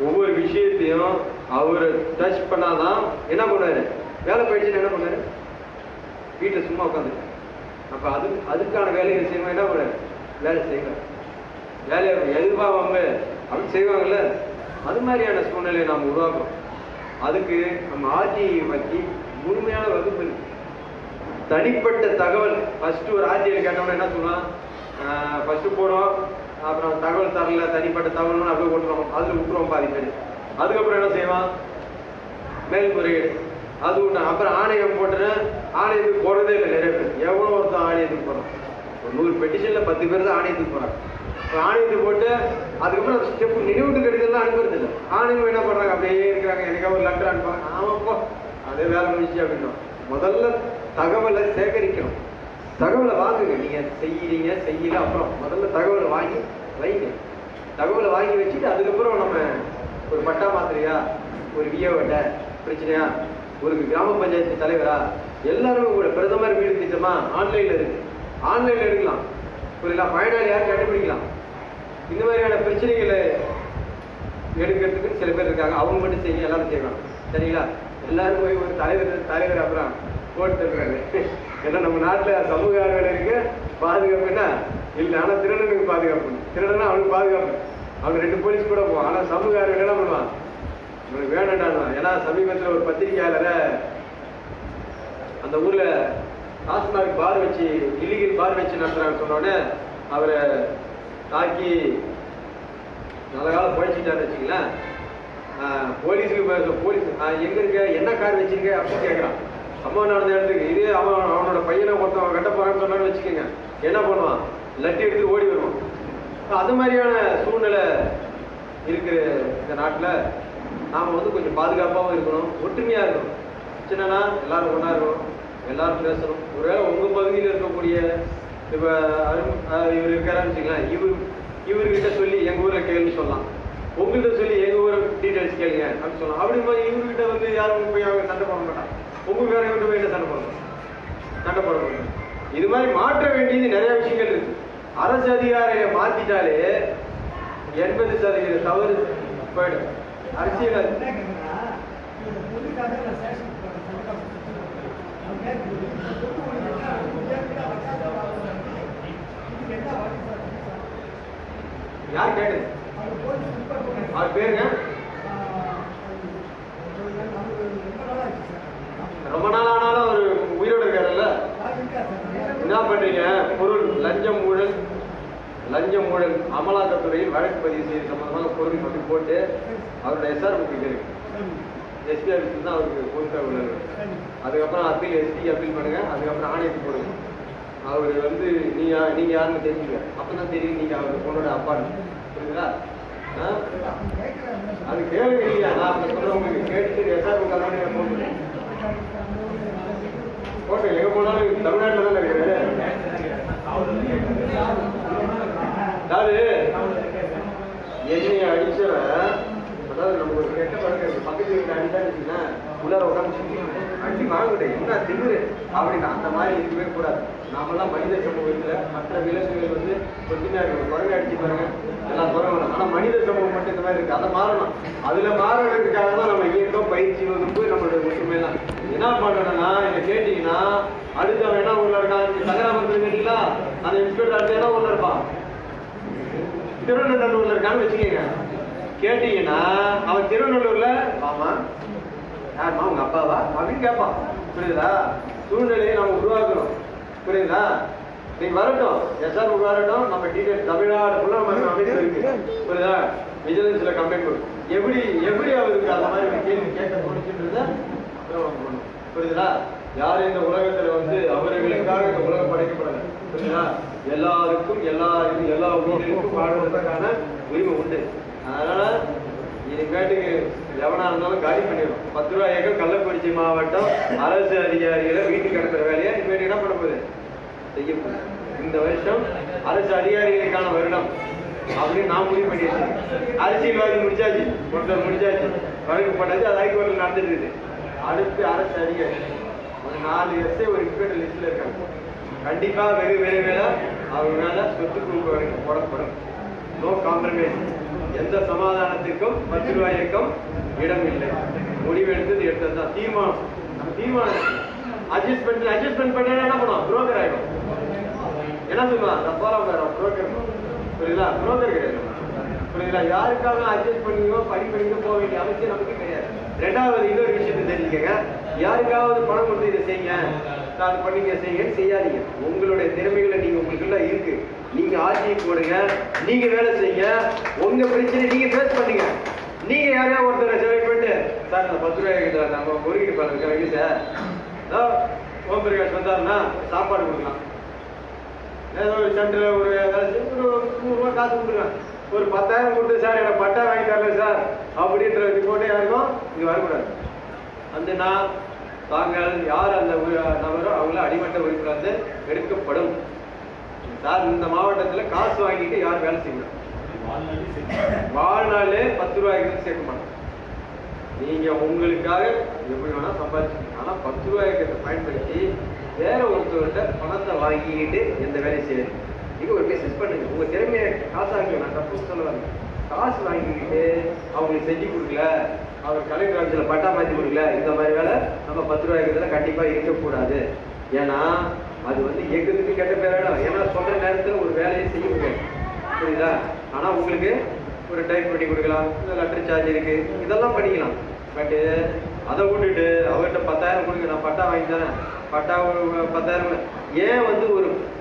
ஒவ்வொரு விஷயத்தையும் அவர் டச் பண்ணாதான் என்ன பண்ணுவாரு, வேலை போயிடுச்சுன்னு என்ன பண்ணுவாரு, வீட்டில் சும்மா உட்காந்துருக்கேன். அப்போ அதுக்கான வேலையை செய்யணும். என்ன பண்ணுவாரு, வேலை செய்வார். வேலையை எதிர்பார்ப்பாங்க அப்படின்னு செய்வாங்கல்ல, அது மாதிரியான சூழ்நிலையை நாம் உருவாக்குறோம். அதுக்கு நம்ம ஆர்டிஐ பற்றி முழுமையான வகுப்பு இருக்கு. தனிப்பட்ட தகவல் ஃபர்ஸ்ட் ஒரு ஆர்டிஐ கேட்டோம்னா என்ன சொல்லலாம், ஃபர்ஸ்ட் போடுவோம், அப்புறம் தகவல் தரல, தனிப்பட்ட தகவல்னு அப்படியே கொண்டுருவோம், அதில் விட்டுருவோம் பாதி பேர். அதுக்கப்புறம் என்ன செய்வான், மேல்முறையீடு, அது ஒன்று. அப்புறம் ஆணையம் போட்டுன்னு ஆணையத்துக்கு போகிறதே இல்லை நிறைய பேர். எவ்வளோ ஒருத்தன் ஆணையத்துக்கு போகிறான், ஒரு 100 பெட்டிஷனில் 10 பேர் தான் ஆணையத்துக்கு போகிறாங்க. ஆணையத்துக்கு போட்டு அதுக்கப்புறம் அந்த ஸ்டெப் நினைவுட்டு கடிதெல்லாம் அனுப்புறது இல்லை. ஆணையம் என்ன பண்ணுறாங்க, அப்படியே இருக்கிறாங்க. எனக்காக ஒரு லெட்டர் அனுப்பாங்க, ஆமாப்போ அதே வேலை முடிச்சு அப்படின்னா. முதல்ல தகவலை சேகரிக்கணும், தகவலை வாங்குங்க. நீங்கள் செய்யல, அப்புறம் முதல்ல தகவலை வாங்கி வைங்க. தகவலை வாங்கி வச்சுட்டு அதுக்கப்புறம் நம்ம ஒரு பட்டா மாத்திரையா, ஒரு விஏஓட்ட பிரச்சனையா, ஒரு கிராம பஞ்சாயத்து தலைவரா, எல்லாருமே கூட பிரதமர் வீடு திட்டமா ஆன்லைன்ல இருக்கு, ஆன்லைன்ல எடுக்கலாம். புரியல, பயனாளி யாரும் கண்டுபிடிக்கலாம். இந்த மாதிரியான பிரச்சனைகளை எடுக்கிறதுக்கு சில பேர் இருக்காங்க, அவங்க மட்டும் செய்ய எல்லாரும் செய்வாங்க. சரிங்களா, எல்லாரும் போய் ஒரு தலைவர் அப்புறம் போட்டு இருக்கிறாங்க. ஏன்னா நம்ம நாட்டில் சமூக ஆர்வலர் இருக்கு, பாதுகாப்புன்னா இல்லை. ஆனால் திருடனுக்கு பாதுகாப்பு, திருடனா அவனுக்கு பாதுகாப்பு, அவனுக்கு 2 போலீஸ் கூட போவான். ஆனால் சமூக ஆர்வலர் என்ன பண்ணுவான், அவனுக்கு வேணும்டான். ஏன்னா சமீபத்தில் ஒரு பத்திரிகையாளரை அந்த ஊர்ல டாஸ்மாக் பார் வச்சு இல்லீகல் பார் வச்சு நடத்துறாங்க சொன்னோடனே அவரை தாக்கி நல்ல காலம் பழிச்சுட்டான்னு வச்சுங்களேன். போலீஸுக்கு போலீஸ் எங்க இருக்க, என்ன கார் வச்சிருக்க அப்படின்னு கேட்கறான். சம்பவம் நடந்த இடத்துக்கு இதே அவனோட பையனை ஒருத்தவன் கட்ட போறான்னு சொன்னான்னு வச்சுக்கோங்க, என்ன பண்ணுவான், லட்டி எடுத்து ஓடி வருவான். அது மாதிரியான சூழ்நிலை இருக்கிற இந்த நாட்டில் நாம் வந்து கொஞ்சம் பாதுகாப்பாகவும் இருக்கணும், ஒற்றுமையாக இருக்கணும். சின்னனா எல்லாரும் ஒன்றா இருக்கணும், எல்லாரும் பேசணும். ஒருவேளை உங்கள் பகுதியில் இருக்கக்கூடிய இப்போ இவர் இருக்காரான்னு வச்சுக்கலாம், இவர்கிட்ட சொல்லி எங்கள் ஊரில் கேள்வி சொல்லலாம், உங்கள்கிட்ட சொல்லி எங்கள் ஊரை டீட்டெயில்ஸ் கேளுங்க அப்படின்னு சொல்லலாம். அப்படி மாதிரி இவர்கிட்ட வந்து யாரும் போய் அவங்க சண்டை போட மாட்டாங்க, உங்கள் வேற கிட்ட போய் என்ன சண்டை போடணும், சண்டை போட மாட்டாங்க. இது மாதிரி மாற்ற வேண்டியது நிறைய விஷயங்கள் இருக்கு. அரசு அதிகாரியை மாற்றிட்டாலே 80% தவறு போயிடும். அரசியல் யார் கேட்டது, அவர் பேருங்க ரொம்ப நாள் ஆனாலும் அவர் உயிரோடு இருக்காருல்ல. லஞ்ச ஊழல் அமலாக்கத்துறையில் வழக்கு பதிவு செய்ய சம்பந்தமாக பொருள் மட்டும் போட்டு அவரோட எஸ்ஆர் புக்கு இருக்கு. எஸ்பி ஆஃபீஸ் தான் அவருக்கு பொறுப்பாக உள்ளது. அதுக்கப்புறம் அப்பீல் எஸ்பி அப்பீல் பண்ணுங்க, அதுக்கப்புறம் ஆணையத்தை போடுங்க. அவர் வந்து நீங்க யாருன்னு தெரிஞ்சுக்க, அப்பதான் தெரியும் நீங்க அவர் பொண்ணோட அப்பான்னு. புரியுதுங்களா? அது கேள்வி இல்லையா? நான் அப்படி சொல்றேன் உங்களுக்கு. கேட்டுட்டு எஸ்ஆர் புக் எல்லாம் போட்டு எங்க போனாலும் தமிழ்நாட்டில் தான் இருக்கிறது. அதாவது என்னைய அடிச்சவன், அதாவது நம்ம ஒரு கெட்ட பழக்கம் இருக்கு, பக்கத்து வீட்டு அடிச்சான்னு உள்ளார உட்காந்து அடி வாங்கிட்டேன் என்ன திமுரு அப்படின்னு அந்த மாதிரி இருக்கவே கூடாது. நாமெல்லாம் மனித சமூகத்துல மற்ற விலங்குகள் வந்து கொஞ்சமா இருக்கு, குரங்கு அடிச்சு பாருங்க எல்லாம் குரங்கு. ஆனா மனித சமூகம் மட்டும் இந்த மாதிரி இருக்கு, அதை மாறணும். அதுல மாறுறதுக்காக தான் நம்ம இயக்கம் பயிற்சி வகுப்பு நம்மளுடைய ஒற்றுமை தான். என்ன பண்ணணும்னா இதை கேட்டீங்கன்னா அடுத்தவன் என்ன ஊர்ல இருக்கான், சங்கராமத்தில் கேட்டீங்களா அந்த இன்ஸ்பெக்டர் அடுத்த என்ன ஊர்ல இருப்பான், திருவண்ணூர்ல இருக்கான்னு வச்சுக்கோங்க. கேட்டீங்கன்னா அவன் திருவண்ணூர்ல ஆமா யாருமா உங்க அப்பாவா அப்படின்னு கேட்பான். புரியுதா? சூழ்நிலையை நம்ம உருவாக்கணும். புரியுதா? நீங்க வரட்டும், எஸ்ஆர் வரட்டும், நம்ம டீடைல் தமிழ்நாடு ஃபுல்லா நம்ம அமைப்பு இருக்கு. புரியுதா? விஜிலன்ஸ்ல கம்ப்ளைண்ட் கொடுக்கும். எப்படி அவருக்கு அந்த மாதிரி ஒரு கேள்வி கேட்க தோணுச்சுன்றத புரியுதா? யாரும் இந்த உலகத்துல வந்து அவர்களுக்காக இந்த உலகம் படைக்கப்படல. புரியுதா? எல்லாருக்கும் எல்லா உயிர்களுக்கும் வாழ்வதற்கான உரிமை உண்டு. அதனால இனிமேட்டுக்கு எவனா இருந்தாலும் காலி பண்ணிடும். 10 ரூபாய் ஏக்கம் கள்ளக்குறிச்சி மாவட்டம் அரசு அதிகாரிகளை வீட்டுக்கு அனுப்புற வேலையை இனிமேட்டு என்ன பண்ண போகுது செய்ய போகுது. இந்த வருஷம் அரசு அதிகாரிகளுக்கான வருடம் அப்படின்னு நான் முடிவு பண்ணிடுறேன். அரசியல்வாதி முடிச்சாச்சு, ஒருத்தர் முடிச்சாச்சு, வழக்கு போட்டாச்சு, அது ஹைகோர்ட்ல நடந்துட்டு இருக்குது. அடுத்து அரசு அதிகாரி ஒரு 4 எஸ்ஐ ஒரு இன்ஸ்பெக்டர் லிஸ்ட்ல இருக்காங்க. கண்டிப்பா வெகு விரைவில் அவங்க மேல சொத்து குழுக்கு வரைக்கும் போடப்படும். No compromise. எந்த சமாதானத்திற்கும் 10 ரூபாய் இயக்கம் இடம் இல்லை. முடிவு எடுத்ததுதான் தீர்மானம். நம்ம தீர்மானம் அட்ஜஸ்ட்மெண்ட் பண்ண என்ன பண்ணுவோம், புரோக்கர் ஆயிடும். என்ன சொல்லுவான் புரோக்கர். புரியுதா? புரோக்கர் கிடையாது. புரியுதா? யாருக்காக அட்ஜஸ்ட் பண்ணிக்கோ பண்ணிக்கோ போக வேண்டிய அவசியம் நமக்கு கிடையாது. ரெண்டாவது இன்னொரு விஷயத்தை தெரிஞ்சுக்கங்க, யாருக்காவது பணம் கொடுத்து இதை செய்யுங்க, அது பண்ணிங்க செய்யுங்க, செய்யாதீங்க. உங்களுடைய திறமைகளை நீங்க உங்களுக்குள்ள இருக்கு, நீங்க ஆட்சியை போடுங்க, நீங்க வேலை செய்யுங்க, உங்க பிரச்சனை நீங்க ஃபேஸ் பண்ணுங்க. நீங்க யாரையா ஒருத்தரை செலக்ட் பண்ணிட்டு சார் அந்த 10 ரூபாய் நம்ம பொறுக்கிட்டு பாருங்க வைக்க சார் ஓம் பிரகாஷ் வந்தாருன்னா சாப்பாடு கொடுக்கலாம். ஏதோ ஒரு சென்டரில் ஒரு வேலை செய்ய ஒரு 100 ரூபா காசு கொடுத்துருக்காங்க. ஒரு 10,000 கொடுத்து சார் எனக்கு பட்டா வாங்கி தரல சார் அப்படின்ற ரிப்போர்ட்டே யாருக்கும் இங்கே வரக்கூடாது. அந்த நான் தாங்கள் யார் அந்த நபரோ அவங்கள அடிமட்ட உறுப்பினர் வந்து எடுக்கப்படும். சார் இந்த மாவட்டத்தில் காசு வாங்கிட்டு யாரும் வேலை செய்யணும், வாழ்நாளே 10 ரூபாய்க்கு சேர்க்க மாட்டோம். நீங்க உங்களுக்காக எப்படி வேணா சம்பாதிச்சுக்கணும். ஆனா 10 ரூபாய்க்கு பயன்படுத்தி வேற ஒருத்தவர்கிட்ட பணத்தை வாங்கிக்கிட்டு எந்த வேலையும் செய்யுது. நீங்க ஒரு பிசினஸ் பண்ணுங்க, உங்க திறமையை காசு வாங்கி நான் தப்பு சொல்ல வரேன். காசு வாங்கிக்கிட்டு அவங்களுக்கு செஞ்சு கொடுக்கல, அவர் கலெக்டர் ஆஃபீஸில் பட்டா மாற்றி கொடுக்கல, இந்த மாதிரி வேலை நம்ம 10 ரூபாய்க்கு கண்டிப்பா இருக்கக்கூடாது. ஏன்னா அது வந்து இயக்கத்துக்கு கெட்ட பேராடும். ஏன்னா சொல்ற நேரத்தில் ஒரு வேலையை செய்ய முடியாது. புரியுதா? ஆனா உங்களுக்கு ஒரு டைப் பண்ணி கொடுக்கலாம், இந்த லெட்டர் சார்ஜ் இருக்கு, இதெல்லாம் பண்ணிக்கலாம். பட்டு அதை விட்டுட்டு அவர்கிட்ட 10,000 கொடுங்க நான் பட்டா வாங்கி தரேன், பட்டா 10,000 ஏன் வந்து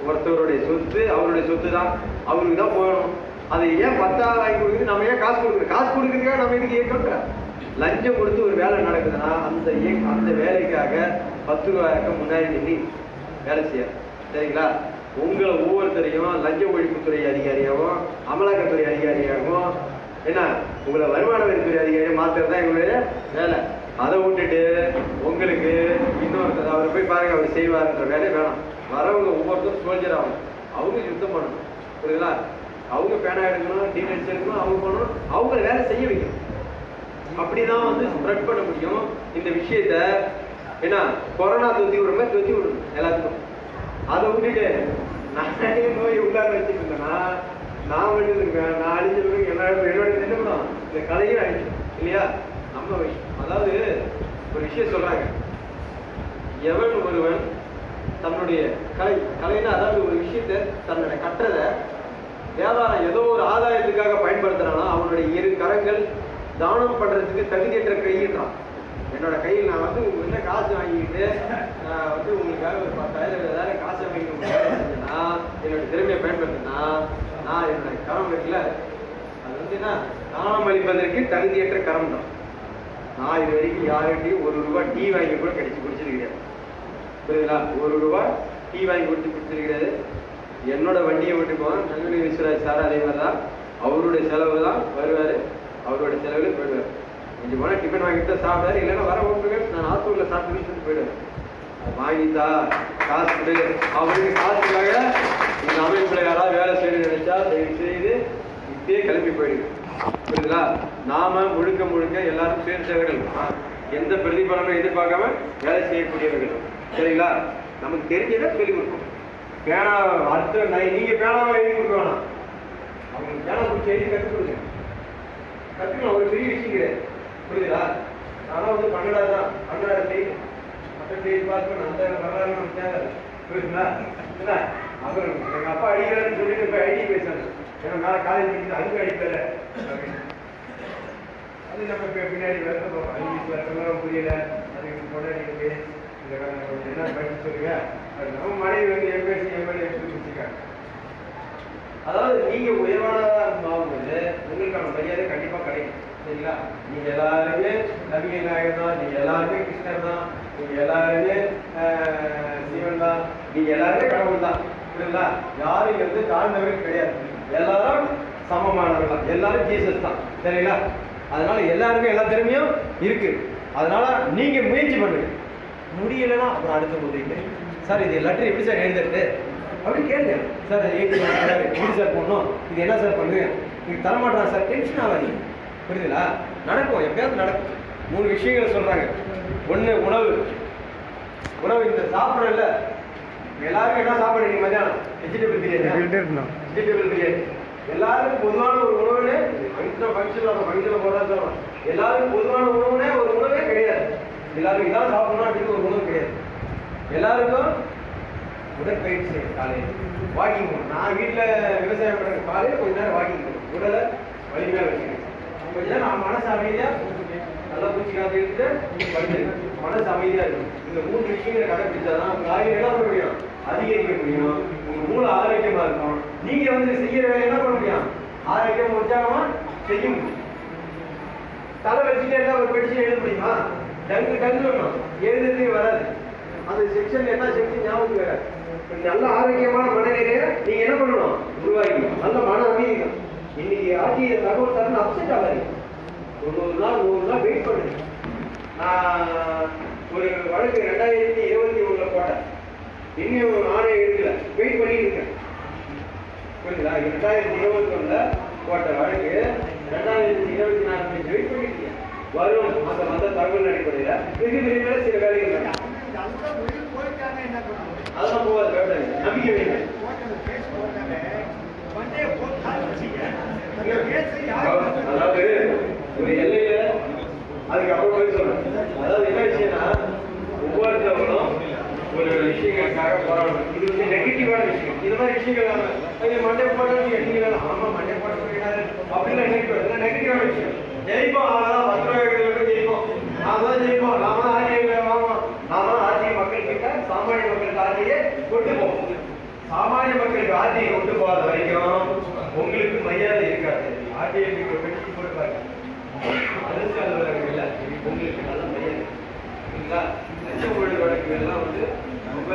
ஒருத்தருடைய சொத்து அவருடைய சொத்து தான், அவருக்கு தான் போகணும். அதை ஏன் 10,000 வாங்கி கொடுக்குது, நம்ம ஏன் காசு கொடுக்குறோம்? காசு கொடுக்குறதுக்காக நம்ம இதுக்கு இயக்கம் லஞ்சம் கொடுத்து ஒரு வேலை நடக்குதுன்னா அந்த வேலைக்காக 10 ரூபாய்க்கு முன்னாடி நின்று வேலை செய்ய. சரிங்களா? உங்களை ஒவ்வொருத்தரையும் லஞ்ச ஒழிப்புத்துறை அதிகாரியாகவும் அமலாக்கத்துறை அதிகாரியாகவும் என்ன உங்களை வருமான வரித்துறை அதிகாரியை மாத்திரம் தான் எங்களுடைய வேலை. அதை விட்டுட்டு உங்களுக்கு இன்னொருத்தர் அவரை போய் பாருங்க அவர் செய்வார்ன்ற வேலை வேணாம். வரவங்க ஒவ்வொருத்தரும் சோல்ஜர் ஆகணும், அவங்க யுத்தம் பண்ணணும். புரியுதுங்களா? அவங்க பேனா எடுக்கணும், டீடைல்ஸ் எடுக்கணும், அவங்க பண்ணணும், அவங்கள வேலை செய்ய வைக்கணும். அப்படிதான் வந்து ஸ்ப்ரெட் பண்ண முடியும் இந்த விஷயத்த. ஏன்னா கொரோனா தொத்தி விடுற மாதிரி தொத்தி விடணும் எல்லாத்துக்கும். அதை விட்டுட்டு நானே நோய் உள்ளார வச்சுட்டு இருந்தேன்னா நான் மட்டும் இருக்கேன், நான் அழிஞ்சிருக்கேன், என்னோட என்ன பண்ணும் இந்த கலையும் அழிச்சிடும் இல்லையா? நம்ம அதாவது ஒரு விஷயம் சொல்றாங்க, எவன் ஒருவன் தன்னுடைய கலைன்னா அதாவது ஒரு விஷயத்த தன்னுடைய கற்றதை வியாபாரம் ஏதோ ஒரு ஆதாயத்துக்காக பயன்படுத்துறானா அவனுடைய 2 கரங்கள் தானம் பண்றதுக்கு தகுதியற்ற கையின்றான். என்னோட கையில் நான் வந்து உங்ககிட்ட காசு வாங்கிக்கிட்டு நான் வந்து உங்களுக்காக ஒரு 10,000 20,000 காசை வாங்கிட்டு என்னோட திறமையை பயன்படுத்தினா நான் என்னோட கரம் இருக்குல்ல, அது வந்து என்ன, தானம் அளிப்பதற்கு தகுதியற்ற கரம் தான். நான் இது வரைக்கும் யாருக்கிட்டையும் ₹1 டீ வாங்கி கூட குடிச்சது கிடையாது. புரியுதுங்களா? ₹1 டீ வாங்கி குடிச்சது கிடையாது. என்னோட வண்டியை விட்டு போவேன். நல்வழி விஸ்வராஜ் சார் அதே மாதிரி தான். அவருடைய செலவு தான் வருவார், அவரோட செலவில் போயிடுவார். இங்கே போனால் டிஃபன் வாங்கிட்டு தான் சாப்பிடாரு, இல்லைன்னா வர ஓட்டுங்க நான் ஆத்தூரில் சாப்பிட்டுன்னு சொல்லிட்டு போயிடுவேன். அது வாங்கிட்டா காசு கொடு, அவருக்கு காசுக்காக இந்த அமைப்பில் யாராவது வேலை செய்யணும்னு நினைச்சா தயவு செய்து இப்பயே கிளம்பி போயிடுது. புரியுதுங்களா? நாம முழுக்க முழுக்க எல்லாரும் சேர்ந்தவர்கள், எந்த பிரதிபலனும் எதிர்பார்க்காம வேலை செய்யக்கூடியவர்கள். சரிங்களா? நமக்கு தெரிஞ்சதை சொல்லி கொடுப்போம். பேனா அடுத்த நீங்க பேனாவை எழுதி கொடுக்க வேணாம், அவங்களுக்கு பேனா பிடிச்சி எழுதி கற்றுக் கொடுங்க. கற்றுக்கலாம், ஒரு பெரிய விஷயம் கிடையாது. புரியுதா? ஆனால் வந்து 12 செய்யுது, மற்ற செய்தி பார்த்து அந்த வரலாறு நமக்கு தேவை. புரியுதுங்களா? இல்லை அவர் எங்கள் அப்பா அடிக்கிறாருன்னு சொல்லிட்டு இப்போ ஐடி பேசுறாங்க. ஏன்னா மேலே காலேஜ் படிச்சு அதுக்கு அடிப்பல அது நம்ம இப்போ பின்னாடி வரணும். ஐடி புரியல, அதுக்கு பொண்ணு இந்த என்ன படிச்சு சொல்லுங்க. நம்ம மனைவி வந்து எம்பிஎஸ்சி எம்எல்ஏ எடுத்து முடிச்சுக்காங்க. அதாவது நீங்க உயர்வானதாக ஆகும்போது உங்களுக்கான மரியாதை கண்டிப்பா கிடைக்கும். சரிங்களா? நீங்க எல்லாருமே நபிகள் நாயகர் தான், நீங்க எல்லாருமே கிருஷ்ணர் தான், நீங்க எல்லாருமே சிவன் தான், நீங்க எல்லாருமே கடவுள் தான். புரியுங்களா? யாரும் இங்க வந்து தாழ்ந்தவர்கள் கிடையாது, எல்லாரும் சமமானவர்கள் தான், எல்லாரும் ஜீசஸ் தான். சரிங்களா? அதனால எல்லாருமே எல்லா திறமையும் இருக்கு. அதனால நீங்க முயற்சி பண்ணுங்க. முடியலைன்னா அப்புறம் அடுத்த உதவிட்டு சார் இது லெட்டர் எப்படி சார் எழுதுறது அப்படின்னு கேளுங்க. சார் எப்படி சார் போடணும், இது என்ன சார் பண்ணுங்க, இது தரமாட்டான் சார், டென்ஷன் ஆகாதீங்க. புரியுதுங்களா? நடக்கும், எப்பயாவது நடக்கும். 3 விஷயங்களை சொல்றாங்க. ஒன்று உணவு. இந்த சாப்பிட்றல எல்லாருக்கும் என்ன சாப்பிடுறீங்க மதியானம்? வெஜிடபிள் பிரியாணி. எல்லாருக்கும் பொதுவான ஒரு உணவுனே ஃபங்க்ஷன்ல போறாங்க. எல்லாருக்கும் பொதுவான உணவுனே ஒரு உணவே கிடையாது. எல்லாரும் இதான் சாப்பிடணும் அப்படின்னு ஒரு உணவு கிடையாது. எல்லாருக்கும் உடற்பயிற்சி செய்யும். காலையில் வாக்கிங் போகணும். நான் வீட்டில் விவசாயம் பண்ணுற காலையில் கொஞ்ச நேரம் வாக்கிங் போகணும், உடலை வலிமையாக வச்சுக்கணும். கொஞ்ச நேரம் நான் மனசு அமைதியாக நல்லா பூச்சி காத்து எடுத்துட்டு படிச்சு மனசு அமைதியாக இருக்கும். இந்த 3 விஷயங்களை கடைப்பிடிச்சாதான் உங்கள் ஆரோக்கியம் என்ன பண்ண முடியும், அதிகரிக்க முடியும். உங்கள் மூளை ஆரோக்கியமாக இருக்கும். நீங்கள் வந்து செய்கிற வேலை என்ன பண்ண முடியும், ஆரோக்கியம் உற்சாகமாக செய்ய முடியும். தலை வச்சுட்டு எல்லாம் ஒரு பெடிஷன் எழுத முடியுமா? டங்கு வேணும், எழுதுறதே வராது. அந்த செக்ஷன் என்ன செக்ஷன் ஞாபகம் வராது. நல்ல ஆரோக்கியமான மனநிலையை நீங்க என்ன பண்ணணும், உருவாக்கணும். நல்ல மன அமைதி. இன்னைக்கு ஆட்சியை தகவல் தரணும் அப்செட் ஆகாது. 90 நாள் 100 நாள் வெயிட் பண்ணுங்க. நான் ஒரு வழக்கு 2021 போட்டேன், இன்னும் ஆணையம் எடுக்கல, வெயிட் பண்ணிட்டு இருக்கேன். புரியுதுங்களா? 2021 போட்ட வழக்கு 2024 வெயிட் பண்ணிட்டு இருக்கேன். வரும் அந்த வந்த தகவல் அடிப்படையில் வெகு விரைவில் சில வேலைகள் அதெல்லாம் போகாது. நம்பிக்கை வேணும். அதாவது ஒரு எல்லையில அதுக்கப்புறம் போய் சொல்றேன். அதாவது என்ன விஷயம்னா, ஒவ்வொருத்தவங்களும் ஒரு விஷயங்களுக்காக போராடணும். இது வந்து நெகட்டிவான விஷயம். இது மாதிரி விஷயங்கள் மண்டே போட்டு ஆமா மண்டே போட்டு அப்படின்னா நெகட்டிவான விஷயம். ஜெயிப்போம், அவ்வளோதான். 10 ரூபாய்க்கு ஜெயிப்போம், நாம தான் ஜெயிப்போம், நாம தான் ஆட்சியை வாங்குவோம், நாம தான் ஆட்சியை மக்கள் கிட்ட சாமானிய மக்களுக்கு ஆட்சியை கொண்டு போவோம். சாமானிய மக்களுக்கு ஆட்சியை கொண்டு போகாத வரைக்கும் உங்களுக்கு மரியாதை இருக்காது. ஆட்சியை நீங்க வெட்டி போட்டுப்பாங்க. அரசு அலுவலகங்கள்ல உங்களுக்கு நல்ல மரியாதை சரிங்களா? லஞ்ச ஊழல் வழக்குகள்லாம் வந்து ரொம்ப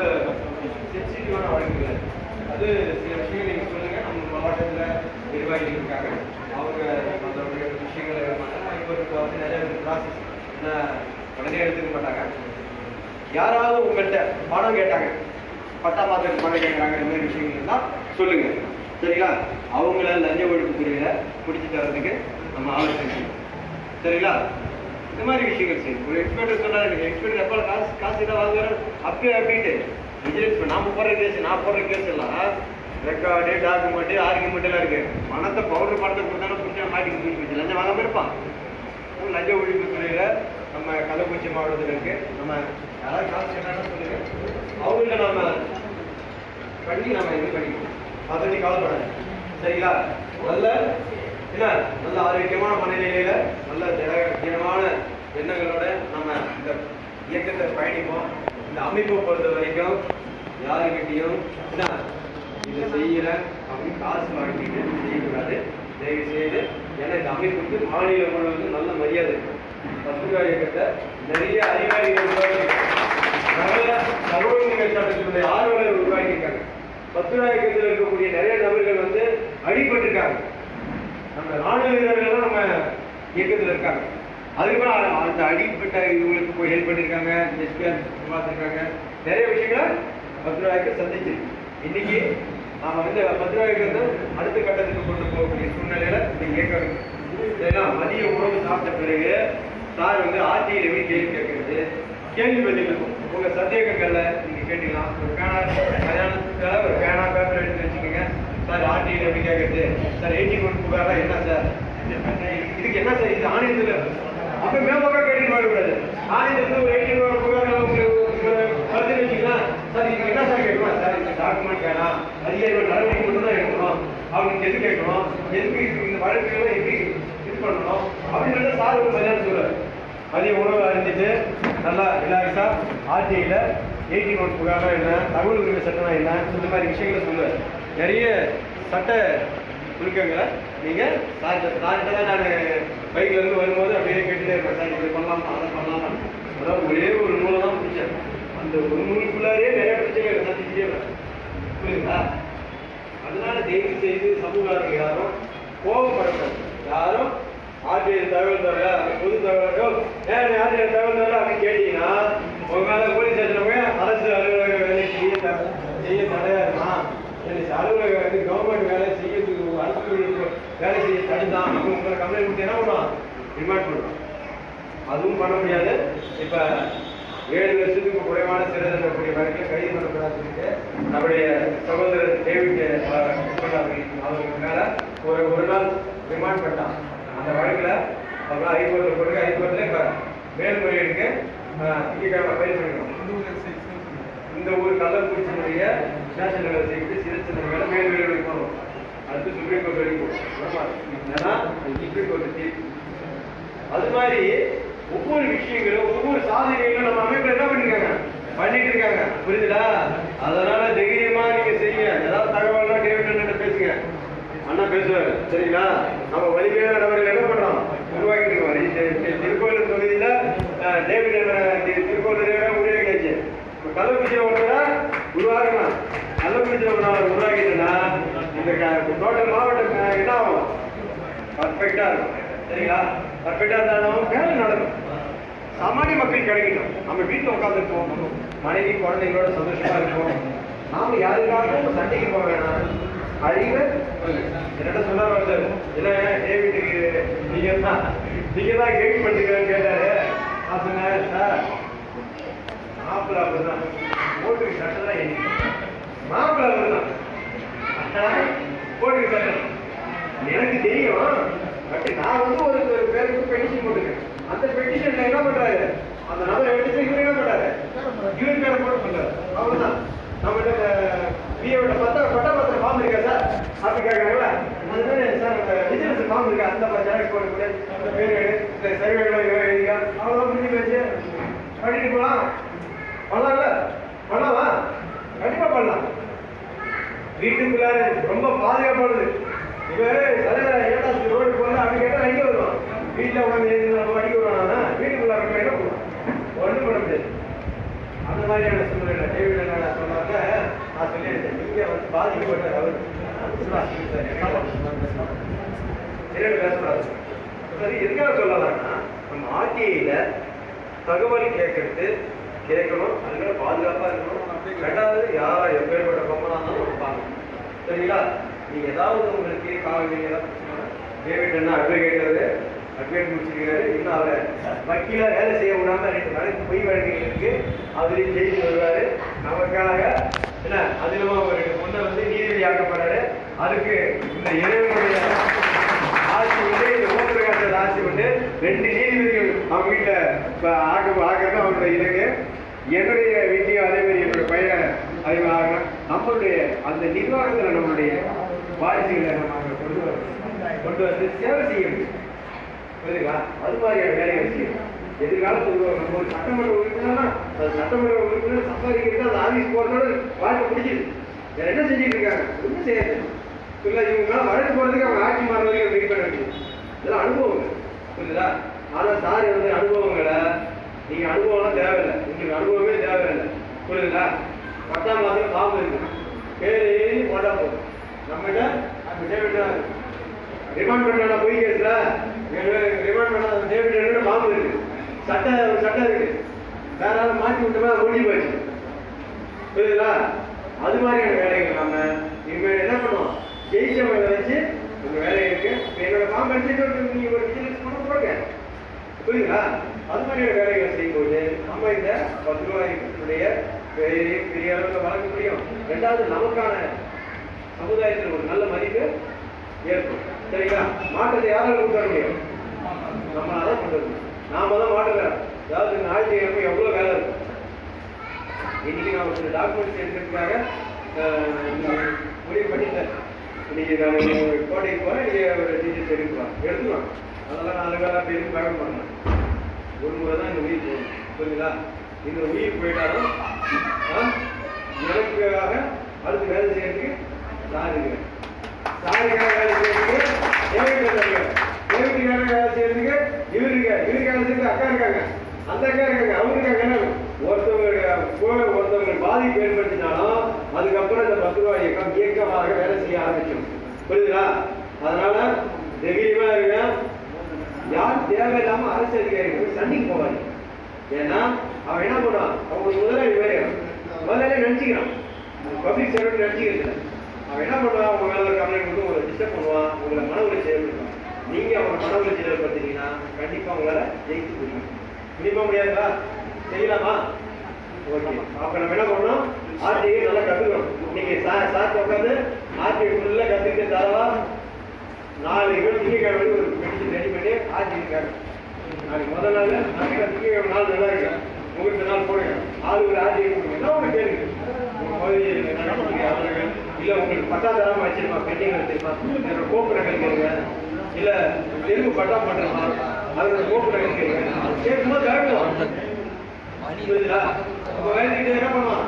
சென்சிட்டிவான வழக்குகள். அது சில விஷயங்கள் நீங்க சொல்லுங்க, நம்ம மாவட்டத்தில் நிர்வாகிகள் இருக்காங்க, அவங்க அதோடைய விஷயங்களை இவருக்கு வந்து நிறைய ப்ராசஸ் என்ன உடனே எடுத்துக்க மாட்டாங்க. யாராவது உங்கள்கிட்ட பணம் கேட்டாங்க, 10ஆம் மாதத்துக்கு பணம் கேட்குறாங்க, இந்த மாதிரி விஷயங்கள் தான் சொல்லுங்க. சரிங்களா? அவங்கள லஞ்ச ஒழிப்பு துறையில பிடிச்சி தரதுக்கு நம்ம ஆலோசனை. சரிங்களா? இந்த மாதிரி விஷயங்கள் செய்யும். ஒரு எக்ஸ்பர்ட் சொன்னாரு, எக்ஸ்பர்ட் எப்போ காசு தான் வாங்குறாரு அப்பயே அப்படின்ட்டு விஜிலன்ஸ் நாம போடுற கேஸ், நான் போடுற கேஸ் எல்லாம் ரெக்கார்டு டாக்குமெண்ட் ஆர்குமெண்ட் எல்லாம் இருக்கு. பணத்தை பவுடர் பணத்தை கொடுத்தாலும் பிடிச்சா மாட்டிக்கு தூக்கி லஞ்சம் வாங்காம இருப்பான். லஞ்ச ஒழிப்பு துறையில நம்ம கள்ளக்குறிச்சி மாவட்டத்தில் இருக்கு. நம்ம யாராவது காசு கேட்டாலும் சொல்லுங்க, அவங்கள்ட்ட நம்ம பண்ணி நம்ம இது பண்ணிக்கணும். அதை பற்றி கவலைப்படாது. சரிங்களா? நல்ல ஆரோக்கியமான மனநிலையில நல்ல திடமான எண்ணங்களோட நம்ம இந்த இயக்கத்தை பயணிப்போம். இந்த அமைப்பை பொறுத்த வரைக்கும் யாருக்கிட்டையும் இதை செய்யற அவங்க காசு வாங்கிட்டு செய்யக்கூடாது. தயவு செய்து ஏன்னா இந்த அமைப்புக்கு மாநில முழுவதும் நல்ல மரியாதை இருக்கு. 10 ரூபாய் இயக்கத்தை நிறைய அதிகாரிகள் நல்ல சர்வநிலை சட்டத்தினுடைய ஆர்வலர் உருவாக்கியிருக்காங்க. 10 ரூபாய் இயக்கத்தில் இருக்கக்கூடிய நிறைய நபர்கள் வந்து அடிபட்டிருக்காங்க. நம்ம ராணுவ வீரர்கள் நம்ம இயக்கத்தில் இருக்காங்க. அதுக்கப்புறம் அந்த அடிப்பட்ட இவங்களுக்கு போய் ஹெல்ப் பண்ணியிருக்காங்க, எஸ்பிஆர் பார்த்துருக்காங்க. நிறைய விஷயங்களை 10 ரூபாய்க்கு சந்திச்சிருக்கு. இன்னைக்கு நாம வந்து 10 ரூபாய்க்கு அடுத்த கட்டத்துக்கு கொண்டு போகக்கூடிய சூழ்நிலையில இந்த இயக்கம் இருக்கு. ஏன்னா மதிய உணவு சாப்பிட்ட பிறகு சார் வந்து ஆர்டிஐ எப்படி கேள்வி கேட்கறது, கேள்வி பதில் இருக்கும். உங்க சந்தேகங்கள்ல நீங்க கேட்டீங்கன்னா ஒரு பேனா கல்யாணத்துல ஒரு பேனா பேப்பர் எடுத்து வச்சுக்கோங்க. சார் ஆர்டிஐ எப்படி கேட்கறது, சார் 18 புகாரா என்ன சார், இதுக்கு என்ன சார், இது ஆணையத்துல அப்ப மேம்பக்க கேட்டு வரக்கூடாது. ஆணையத்துல ஒரு 18 புகார் உங்களுக்கு பதில் வச்சீங்கன்னா சார் இதுக்கு என்ன சார் கேட்கணும், சார் இந்த டாக்குமெண்ட் வேணாம், அதிகாரிகள் நடவடிக்கை மட்டும் தான் எடுக்கணும், அவங்க எது கேட்கணும், எதுக்கு இந்த வழக்குகளை எப்படி இது பண்ணணும் அப்படின்னு சார் ஒரு மதியானம் சொல்றாரு. மதிய உணவு அறிஞ்சிட்டு நல்லா ரிலாக்ஸா ஆர்டிஐல 18 புகாரா என்ன, தகவல் உரிமை சட்டம்னா என்ன, இந்த மாதிரி விஷயங்களை சொல்லுவார். நிறைய சட்ட சுருக்கங்களை நீங்க சார்கிட்ட நான் பைக்ல இருந்து வரும்போது அப்படியே கேட்டுட்டே இருப்பேன். சார் இப்படி பண்ணலாமா அதை பண்ணலாமா, அதாவது ஒரே ஒரு நூலை தான் பிடிச்சேன். அந்த ஒரு நூலுக்குள்ளாரே நிறைய பிரச்சனைகளை சந்திச்சுட்டே இருப்பேன். புரியுதுங்களா? அதனால தயவு செய்து சமூகங்கள் யாரும் கோபப்படக்கூடாது. யாரும் ஆர்டிஐ தகவல் தரல, பொது தகவல் ஆர்டிஐ தகவல் தரல அப்படின்னு கேட்டீங்கன்னா உங்க மேல போலீஸ் ஸ்டேஷன்ல போய் அரசு அலுவலக வேலை செய்ய தடையா இருக்கான், அலுவலக வந்து கவர்மெண்ட் வேலை செய்யறதுக்கு அரசு வேலை செய்ய தடுத்தான் அப்போ உங்களை கம்ப்ளைண்ட் கொடுத்து என்ன பண்ணுவான், ரிமாண்ட் பண்ணுவான். அதுவும் பண்ண முடியாது. இப்ப 7 வருஷத்துக்கு குறைவான சிறை தண்டக்கூடிய வழக்கில் கைது பண்ணப்படாததுக்கு நம்முடைய சகோதரர் டேவிட் அவருக்கு மேல ஒரு நாள் ரிமாண்ட் பண்ணான். அந்த வழக்குல அவங்க ஹைகோர்ட்ல போட்டு ஹைகோர்ட்ல இப்ப மேல்முறையீடுக்கு திங்கட்கிழமை ஃபைல் பண்ணிக்கணும். இந்த ஊர் கள்ளக்குறிச்சியினுடைய நேஷனல் லெவல் செய்து சிறந்த மேல மேல்முறையீடு போகணும். அடுத்து சுப்ரீம் கோர்ட் வரைக்கும் ஏன்னா சுப்ரீம் கோர்ட் தீர்ப்பு. அது மாதிரி ஒவ்வொரு விஷயங்களும் ஒவ்வொரு சாதனைகளும் நம்ம அமைப்புல என்ன பண்ணிருக்காங்க பண்ணிட்டு இருக்காங்க. புரியுதுடா? அதனால தைரியமா நீங்க செய்யுங்க. ஏதாவது தகவல்லாம் டேவிட் அண்ணா பேசுங்க, அண்ணா பேசுவாரு. சரிங்களா? நம்ம வலிமையான நபர்கள் என்ன பண்றோம் உருவாக்கிட்டு இருக்கோம். திருக்கோயில் தொகுதியில டேவிட் அண்ணா திருக்கோயில் உருவாக்கியாச்சு. கள்ளக்குறிச்சியில ஒன்றா உருவாக்கணும். கள்ளக்குறிச்சியில ஒன்றால் உருவாக்கிட்டோம்னா இந்த டோட்டல் மாவட்டம் என்ன ஆகும், பர்ஃபெக்டா இருக்கும். சரிங்களா? பர்ஃபெக்டா இருந்தாலும் வேலை நடக்கும். சாமானிய மக்கள் கிடைக்கட்டும். நம்ம வீட்டில் உட்காந்துருப்போம், மனைவி குழந்தைங்களோட சந்தோஷமா இருப்போம். நாம யாருக்காகவும் சண்டைக்கு போக வேணாம். அறிவை என்னட்ட சொல்ல வந்தாரு, என்ன டேவிட்டுக்கு நீங்க தான் கைட் பண்ணிக்கிறேன்னு கேட்டாரு. நான் சொன்னேன், சார் மாப்பிள்ள அப்படிதான் ஓட்டுக்கு சட்டம் தான் மாப்பிள்ள அப்படிதான் ஓட்டுக்கு சட்டம் எனக்கு தெரியும். பட் நான் வந்து ஒரு பேருக்கு பெட்டிஷன் போட்டுருக்கேன். அந்த பெட்டிஷன்ல என்ன பண்றாரு, அந்த நபரை எடுத்து இவர் என்ன பண்றாரு, இவர் பேரை போட்டு பண்றாரு. அவ்வளவுதான். நம்மகிட்ட பிஏவோட பட்டாபத்திரம் ஃபார்ம் இருக்கா சார் அப்படி கேட்கறாங்களா, அதுமாதிரி சார் விஜிலன்ஸ் ஃபார்ம் இருக்கா, அந்த ஜாயின் போட்டு அந்த பேர் இந்த சர்வேகளை எழுதிக்கா, அவ்வளோதான் முடிஞ்சு போச்சு. பண்ணிட்டு போகலாம். பண்ணலாம்ல? பண்ணலாமா? கண்டிப்பா பண்ணலாம். வீட்டுக்குள்ளார ரொம்ப பாதுகாப்பானது. ஏதாச்சும் ரோடு போனா அப்படி கேட்டா அடிக்க வருவான். வீட்டுல உட்காந்து அடிக்க வருவானா, வீட்டுக்குள்ளார என்ன பண்ணுவான், ஒன்றும் பண்ண முடியாது. அந்த மாதிரியான சூழ்நிலை டேவிட் என்ன சொன்னாக்க நான் சொல்லியிருந்தேன், நீங்க வந்து பாதிக்கப்பட்ட அவர் பேசக்கூடாது. சரி, எதுக்காக சொல்லலாம்னா நம்ம ஆர்டிஐல தகவல் கேட்கணும், அதுக்காக பாதுகாப்பா இருக்கணும். ரெண்டாவது யாரா எப்பேற்பட்ட பொம்மனா இருந்தாலும் இருப்பாங்க. சரிங்களா? நீங்க ஏதாவது உங்களுக்கு நீங்க ஏதாவது டேவிட் என்ன அட்வொகேட் முடிச்சிருக்காரு. இன்னும் அவரை வக்கீலா வேலை செய்ய விடாம 2 வழக்கு பொய் வழக்குகள் இருக்கு. அதுலயும் ஜெயிச்சு வருவாரு. நமக்காக என்ன அதிலுமா ஒரு பொண்ணை வந்து நீதிபதி ஆக்கப்படுறாரு. அதுக்கு இந்த இறைவனுடைய ஆட்சி வந்து இந்த ஓட்டுக்காரர் ஆட்சி வந்து 2 நீதிபதிகள் அவங்க வீட்டுல ஆக்கிறது அவருடைய இலக்கு. என்னுடைய வீட்டையும் அதே மாதிரி என்னுடைய பையன் அதே மாதிரி ஆகணும். நம்மளுடைய அந்த நிர்வாகத்துல நம்மளுடைய வாரிசுகளை நம்ம கொண்டு வந்து சேவை செய்ய முடியும். புரியுதுங்களா? அது மாதிரியான வேலைகள் செய்யணும். எதிர்காலத்தில் நம்ம ஒரு சட்டமன்ற உறுப்பினர்னா சட்டமன்ற உறுப்பினர் சம்பாதிக்கிறது அந்த ஆபீஸ் போறதோட வாழ்க்கை பிடிச்சிது. வேற என்ன செஞ்சுட்டு இருக்காங்க? ஒன்றும் செய்யாது. இல்லை இவங்க மேலே வழக்கு போகிறதுக்கு அவங்க ஆட்சி மாற வரைக்கும் வெயிட் பண்ண வேண்டியது. இதெல்லாம் அனுபவங்கள் புரியுதா? ஆனால் சார் வந்து அனுபவங்களை நீங்கள் அனுபவம்லாம் தேவையில்லை, உங்களுக்கு அனுபவமே தேவையில்லை புரியுதுங்களா? 10ஆம் மாதத்துல பாம்பு இருக்கு, பேர் போட்டா போதும். நம்மகிட்ட ரிமாண்ட் பண்ண பொய் கேஸ்ல ரிமாண்ட் பண்ண டேவிட் பாம்பு இருக்கு, சட்டம் இருக்கு, வேற யாராவது மாற்றி விட்டோம்னா முடிஞ்சு போயிடுச்சு புரியுதுங்களா? அது மாதிரியான வேலைகள் நம்ம இனிமேல் என்ன பண்ணுவோம், ஜெயிச்சவங்களை வச்சு உங்க வேலை இருக்கு. என்னோட பாம்பு அடிச்சுட்டு நீங்க ஒரு பிசினஸ் பண்ண போடுங்க புரியுதுங்களா? அது மாதிரியான வேலைகளை செய்யும்போது நம்ம இந்த 10 ரூபாயுடைய பெரிய அளவில் வளர்க்க முடியும். ரெண்டாவது நமக்கான சமுதாயத்தில் ஒரு நல்ல மதிப்பு ஏற்படும். சரிங்களா? மாற்றத்தை யாராலும் கொண்டு வர முடியும், நம்மளால தான் கொண்டு வரணும். நாம தான் மாற்றல. அதாவது ஞாயிற்றுக்கிழமை எவ்வளவு வேலை இருக்கும். இன்னைக்கு நான் ஒரு டாக்குமெண்ட்ஸ் எடுக்கிறதுக்காக முடிவு பண்ணிட்டேன். இன்னைக்கு நான் கோட்டைக்கு போறேன், நீங்க ஒரு டீச்சர்ஸ் எடுக்கலாம். அதெல்லாம் 4 வேலை பேருக்கு பேக் பண்ணலாம். ஒரு முறை தான் இந்த உயிர் போகணும் புரியுங்களா? இந்த உயிர் போயிட்டாலும் எனக்காக அடுத்து வேலை செய்யறதுக்கு நான் இருக்கிறேன். சாருக்காக வேலை செய்யறதுக்கு தேவைக்காக வேலை செய்யறதுக்கு இவருக்கு வேலை செய்யறதுக்கு அக்கா இருக்காங்க, அந்த அக்கா இருக்காங்க, அவங்க இருக்காங்க. ஒருத்தவங்களுக்கு பாதிப்பு ஏற்படுத்தினாலும் அதுக்கப்புறம் இந்த 10 ரூபாய் இயக்கமாக வேலை செய்ய ஆரம்பிக்கும் புரியுதுங்களா? அதனால தைரியமா இருங்க. யார் தேவையில்லாம அரசு அதிகாரிகள் சண்டைக்கு போவாங்க. ஏன்னா அவன் என்ன பண்ணுவான், அவங்க முதல்ல நினைச்சுக்கிறான், பப்ளிக் சர்வெண்ட் நினைச்சுக்கிறது. அவன் என்ன பண்ணுவான், அவங்க மேல ஒரு கம்ப்ளைண்ட் கொடுத்து உங்களை டிஸ்டர்ப் பண்ணுவான், உங்களை மன உளைச்சல் ஏற்படுத்துவான். நீங்க அவங்க மன உளைச்சல் ஏற்படுத்தினீங்கன்னா கண்டிப்பா உங்களால ஜெயிக்க முடியும். முடியுமா முடியாதா? செய்யலாமா? ஓகே. அப்ப நம்ம என்ன பண்ணணும், ஆர்டிஐ நல்லா கத்துக்கணும். இன்னைக்கு சார் உட்காந்து ஆர்டிஐ ஃபுல்லா கத்துக்கிட்டு தரவா 4 திங்கக்கிழமை ஒரு மெடிசன் ரெடி பண்ணி ஆர்டிஐ நாளைக்கு முதல் நாள் திங்கக்கிழமை நாள் நல்லா இருக்கு, உங்களுக்கு நாள் போடுங்க, ஆளுக்கு ஒரு ஆர்டிஐ கொடுங்க. என்ன ஒன்று கேளுங்க, உங்க பகுதியில் இல்ல உங்களுக்கு பட்டா தராம வச்சிருமா, பெண்டிங் வச்சிருமா, என்னோட கோப்பு நகல் கேளுங்க, இல்ல தெருவு பட்டா பண்றமா அதோட கோப்பு நகல் கேளுங்க. கேட்கும்போது கரெக்டுவான் புரியுதுங்களா? அப்போ வேலைக்கிட்ட என்ன பண்ணுவான்,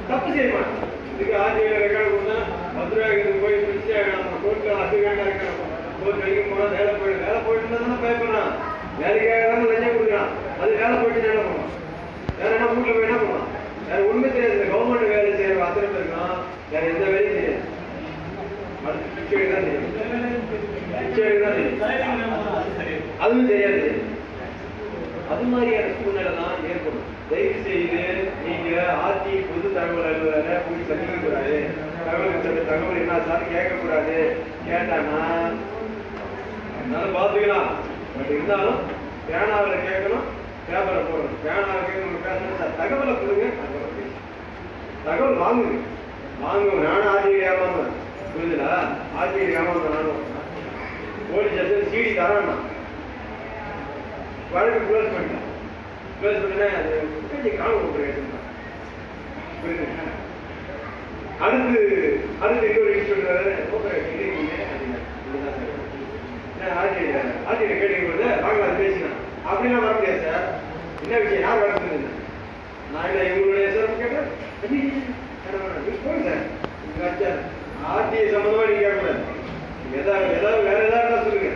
தப்பு செய்வான். இதுக்கு ஆர்டிஐல ரெக்கார்டு கொடுத்தா 10 ரூபாய்க்கு போய் பிடிச்சி நம்ம கோர்ட்டில் அசுகாண்டா இருக்கணும். கோர்ட் வரைக்கும் போனால் வேலை போயிட்டு இருந்தா பயப்படுறான், வேலைக்காக தானே லஞ்சம் கொடுக்குறான். அது வேலை போயிட்டு என்ன பண்ணுவான், வேற என்ன வீட்டில் போய் என்ன பண்ணுவான், வேற ஒண்ணுமே தெரியாது. கவர்மெண்ட் வேலை செய்யற அத்தனை பேருக்கும் வேற எந்த வேலையும் தெரியாது. அடுத்து பிச்சை தான் தெரியும், அதுவும் தெரியாது. அது மாதிரியான சூழ்நிலை தான் ஏற்படும். தயவு செய்து நீங்க ஆட்சி பொது தகவல் அலுவலரை போய் சந்திக்க கூடாது. தகவல் என்ன சார் கேட்கக்கூடாது. கேட்டானா நல்லா பார்த்துக்கலாம். பட் இருந்தாலும் பேனாவில் கேட்கணும், பேப்பரை போடணும். பேனாவில் கேட்கணும், பேசணும். சார் தகவலை கொடுங்க, தகவல் வாங்குங்க. நானும் ஆட்சியை ஏமாந்தேன் புரியுதுங்களா? ஆட்சியை ஏமாந்தேன் நானும். போலீஸ் ஸ்டேஷன் சிடி தரானா வழக்கு க்ளோஸ் பண்ணிட்டேன். க்ளோஸ் பண்ணினா அது காண புரியுது. அடுத்து இன்னொரு ஆட்சியை கேட்டீங்க வாங்கலாம் அது பேசினேன் அப்படின்னா வர முடியாது சார். என்ன விஷயம், யார் வளர்க்குறது? நான் இல்லை இவங்களுடைய சார் கேட்டேன் சார் ஆட்சியை சம்பந்தமா நீங்க கேட்கக்கூடாது. ஏதாவது வேற ஏதாவது சொல்லுங்க.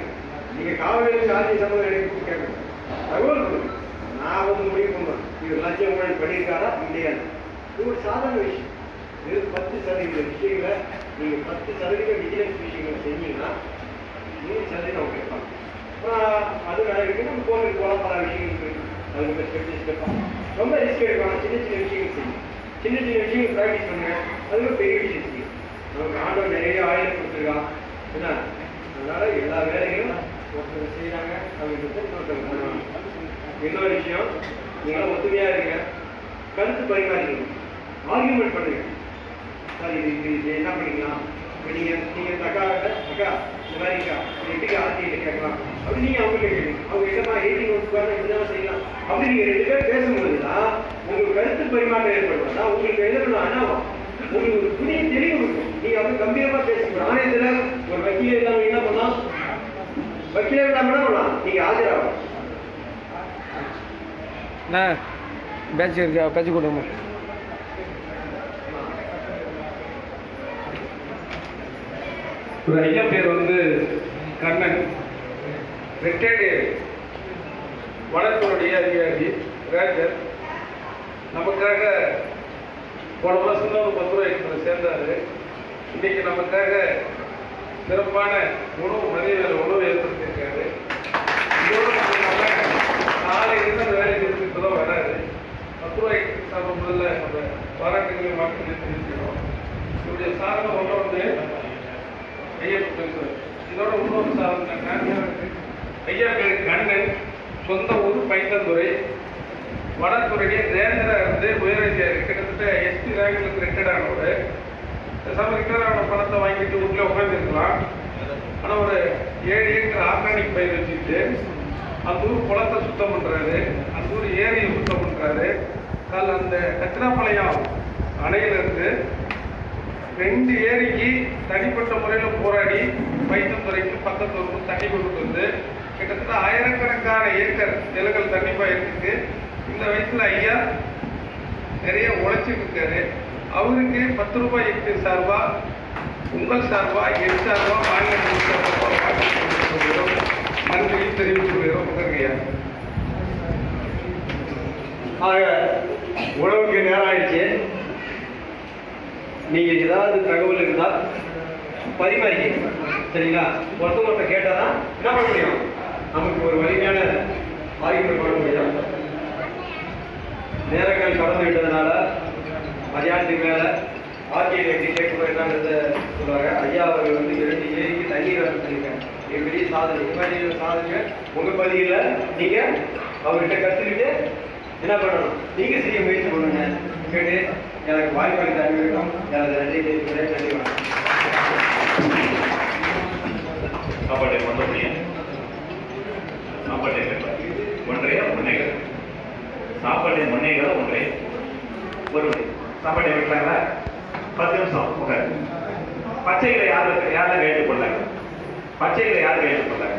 நீங்க காவல் ஆட்சி சம்பந்தம் எனக்கு கேட்கணும், தகவல் கொடுங்க. நான் வந்து முடிவு பண்ணுவேன் இவர் லட்சியம் ஊழல் பண்ணியிருக்காரா இல்லையா. இது ஒரு சாதாரண விஷயம். இது 10% விஷயங்களை நீங்க 10% விஜிலன்ஸ் விஷயங்களை செஞ்சீங்கன்னா 100% அவங்க கேட்பாங்க. அது வேலை இருக்கு, நம்ம கோவிலுக்கு போகலாம், பல விஷயங்கள் இருக்கு, அதுக்கு ஸ்டெப்ஸ் கேட்பாங்க. ரொம்ப ரிஸ்க் எடுப்பாங்க. சின்ன விஷயங்கள் செய்யும், சின்ன விஷயங்கள் ப்ராக்டிஸ் பண்ணுங்க. அதுவும் பெரிய விஷயம் செய்யும். நமக்கு ஆண்டவர் நிறைய ஆயுதம் கொடுத்துருக்கான் என்ன. அதனால எல்லா வேலைகளும் ஒருத்தர் செய்யறாங்க, அவங்க இன்னொரு விஷயம், நீங்களும் ஒத்துமையா இருங்க, கருத்து பரிமாறிக்கணும், ஆர்கியூமெண்ட் பண்ணுங்க. சார் இது என்ன பண்ணிக்கலாம், நீங்க அக்கா இந்த மாதிரி எப்படிக்கா ஆர்டிஐ கேட்கலாம் அப்படி நீங்க அவங்க கேட்கணும். அவங்க என்னமா 18 நோட்ஸ் இப்படிதான் செய்யலாம் அப்படி நீங்க 2 பேர் பேசும்போதுதான் உங்களுக்கு கருத்து பரிமாற்றம் ஏற்படுறதா உங்களுக்கு எதிர்ப்பு அனாவும் உங்களுக்கு ஒரு புதிய தெளிவு இருக்கும். நீங்க அப்படி கம்பீரமா பேசணும். ஆணையத்துல ஒரு வக்கீல இல்லாம என்ன பண்ணலாம், வக்கீல இல்லாம என்ன பண்ணலாம், நீங்க ஆஜராகலாம். பேட்ச் இருக்கா, பேட்ச் கொடுமா. ஒரு ஐயா பேர் வந்து கண்ணன், ரிட்டையர்டு வனத்துறையுடைய அதிகாரி ரேஞ்சர். நமக்காக போன மாதம் தான் ஒரு 10 ரூபாய் எக்ஸ்பிரஸ் சேர்ந்தாரு. இன்னைக்கு நமக்காக சிறப்பான உணவு ஏற்படுத்தியிருக்காரு. இதோடு நாளை இருந்து அந்த வேலை நிறுத்திட்டு தான் வராது. 10 ரூபாய் சாப்பிட முதல்ல நம்ம பாராட்டுகளை மாற்றி தெரிவிக்கிறோம். இவருடைய சாதனை ஒன்று வந்து ஐயா பேசுவார். இதோட இன்னொரு சாதனை ஐயா பேர் கண்ணன், சொந்த ஊர் பைத்தந்துறை, வனத்துறையுடைய ரேஞ்சரா இருந்து உயரதிகாரி, கிட்டத்தட்ட எஸ்பி ரேங்கிலுக்கு ரிட்டையர்ட் ஆனவர். ரிட்டையர்டான பணத்தை வாங்கிட்டு வீட்டில் உட்காந்துருக்கலாம். ஆனால் ஒரு 7 ஏக்கர் ஆர்கானிக் பயிர் வச்சுட்டு அந்த ஊர் குளத்தை சுத்தம் பண்றாரு, அந்த ஊர் ஏரியை சுத்தம் பண்றாரு. அந்த கத்திராப்பாளையம் அணையிலிருந்து 2 ஏரிக்கு தனிப்பட்ட முறையில் போராடி பைத்தந்துறைக்கு பக்கத்து தண்ணி கொண்டு வந்து கிட்டத்தட்ட ஆயிரக்கணக்கான ஏக்கர் நிலங்கள் தண்ணி பாயிருக்கு. இந்த வயசுல ஐயா நிறைய உழைச்சிட்டு இருக்காரு. அவருக்கு 10 ரூபாய் எக்ஸைஸ் சார்பா, உங்கள் சார்பா, என் சார்பா, மாநில நன்றி தெரிவித்துக் கொள்கிறோம். ஐயா ஆக உணவுக்கு நேரம் ஆயிடுச்சு. நீங்க ஏதாவது தகவல் இருந்தால் பரிமாறிக்க, சரிங்களா? ஒருத்தவங்க கேட்டாதான் என்ன பண்ண முடியும், நமக்கு ஒரு வலிமையான ஆய்வு பண்ண முடியும். நேரங்கள் கடந்து விட்டதுனால மதியானத்துக்கு மேல ஆர்டிஐ எப்படி கேட்கணும் என்னன்றத சொல்லுவாங்க. ஐயா அவர்கள் வந்து 2 ஏரிக்கு தண்ணீர் வர சொல்லியிருக்காங்க. பெரிய சாதனை. இந்த மாதிரி சாதனை உங்க பகுதியில் நீங்க அவர்கிட்ட கற்றுக்கிட்டு என்ன பண்ணணும், நீங்க செய்ய முயற்சி பண்ணுங்க. கேட்டு எனக்கு வாய்ப்பு அளித்த அனைவருக்கும் எனது நன்றி தெரிவிக்கிறேன். நன்றி, வணக்கம். சாப்பாட்டை வந்தபடியே சாப்பாட்டை ஒன்றைய முன்னைகள், சாப்பாட்டை முன்னைகள் ஒன்றைய ஒரு சாப்பாட்டை வைக்கலாங்களா? 10 நிமிஷம் உட்காரு. பச்சைகளை யாரெல்லாம் கைட்டு போடலாங்க? பச்சைகளை யார் கைட்டு போடலாங்க?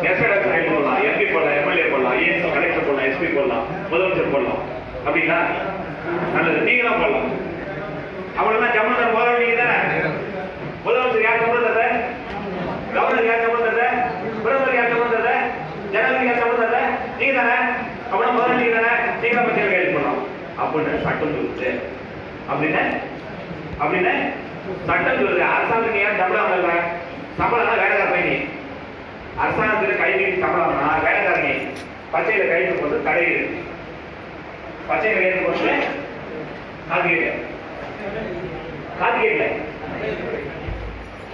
எஸ்ஐடர் கைட்டு போடலாம், எம்பி போடலாம், எம்எல்ஏ போடலாம், ஏஎஸ் கலெக்டர் போடலாம், எஸ்பி போடலாம், முதலமைச்சர் போடலாம். அப்படிங்களா? நல்லது, நீங்க தான் போடலாம். அவ்வளவுதான். ஜம்மு முதல்வர் நீங்க தானே. முதலமைச்சர் யார் சம்பளம் தர? கவர்னர் யார் சம்பளம் தர? பிரதமர் யார் சம்பளம் தர? ஜனாதிபதி யார் சம்பளம் தர? நீங்க தானே. அவ்வளவு முதல்வர் நீங்க தானே. நீங்க தான் பச்சைகளை கைது பண்ணலாம் அப்படின்னு சட்டம் சொல்லுது. அப்படின்னு சட்டம் சொல்லுது. அரசாங்கத்துக்கு ஏன் சம்பளம் வரல? சம்பளம்னா வேலைக்கார பையனி. அரசாங்கத்துக்கு கை நீட்டி சம்பளம்னா வேலைக்காரனி. பச்சையில கைது போட்டு தடை. பச்சையில கைது போட்டு கார்த்திகை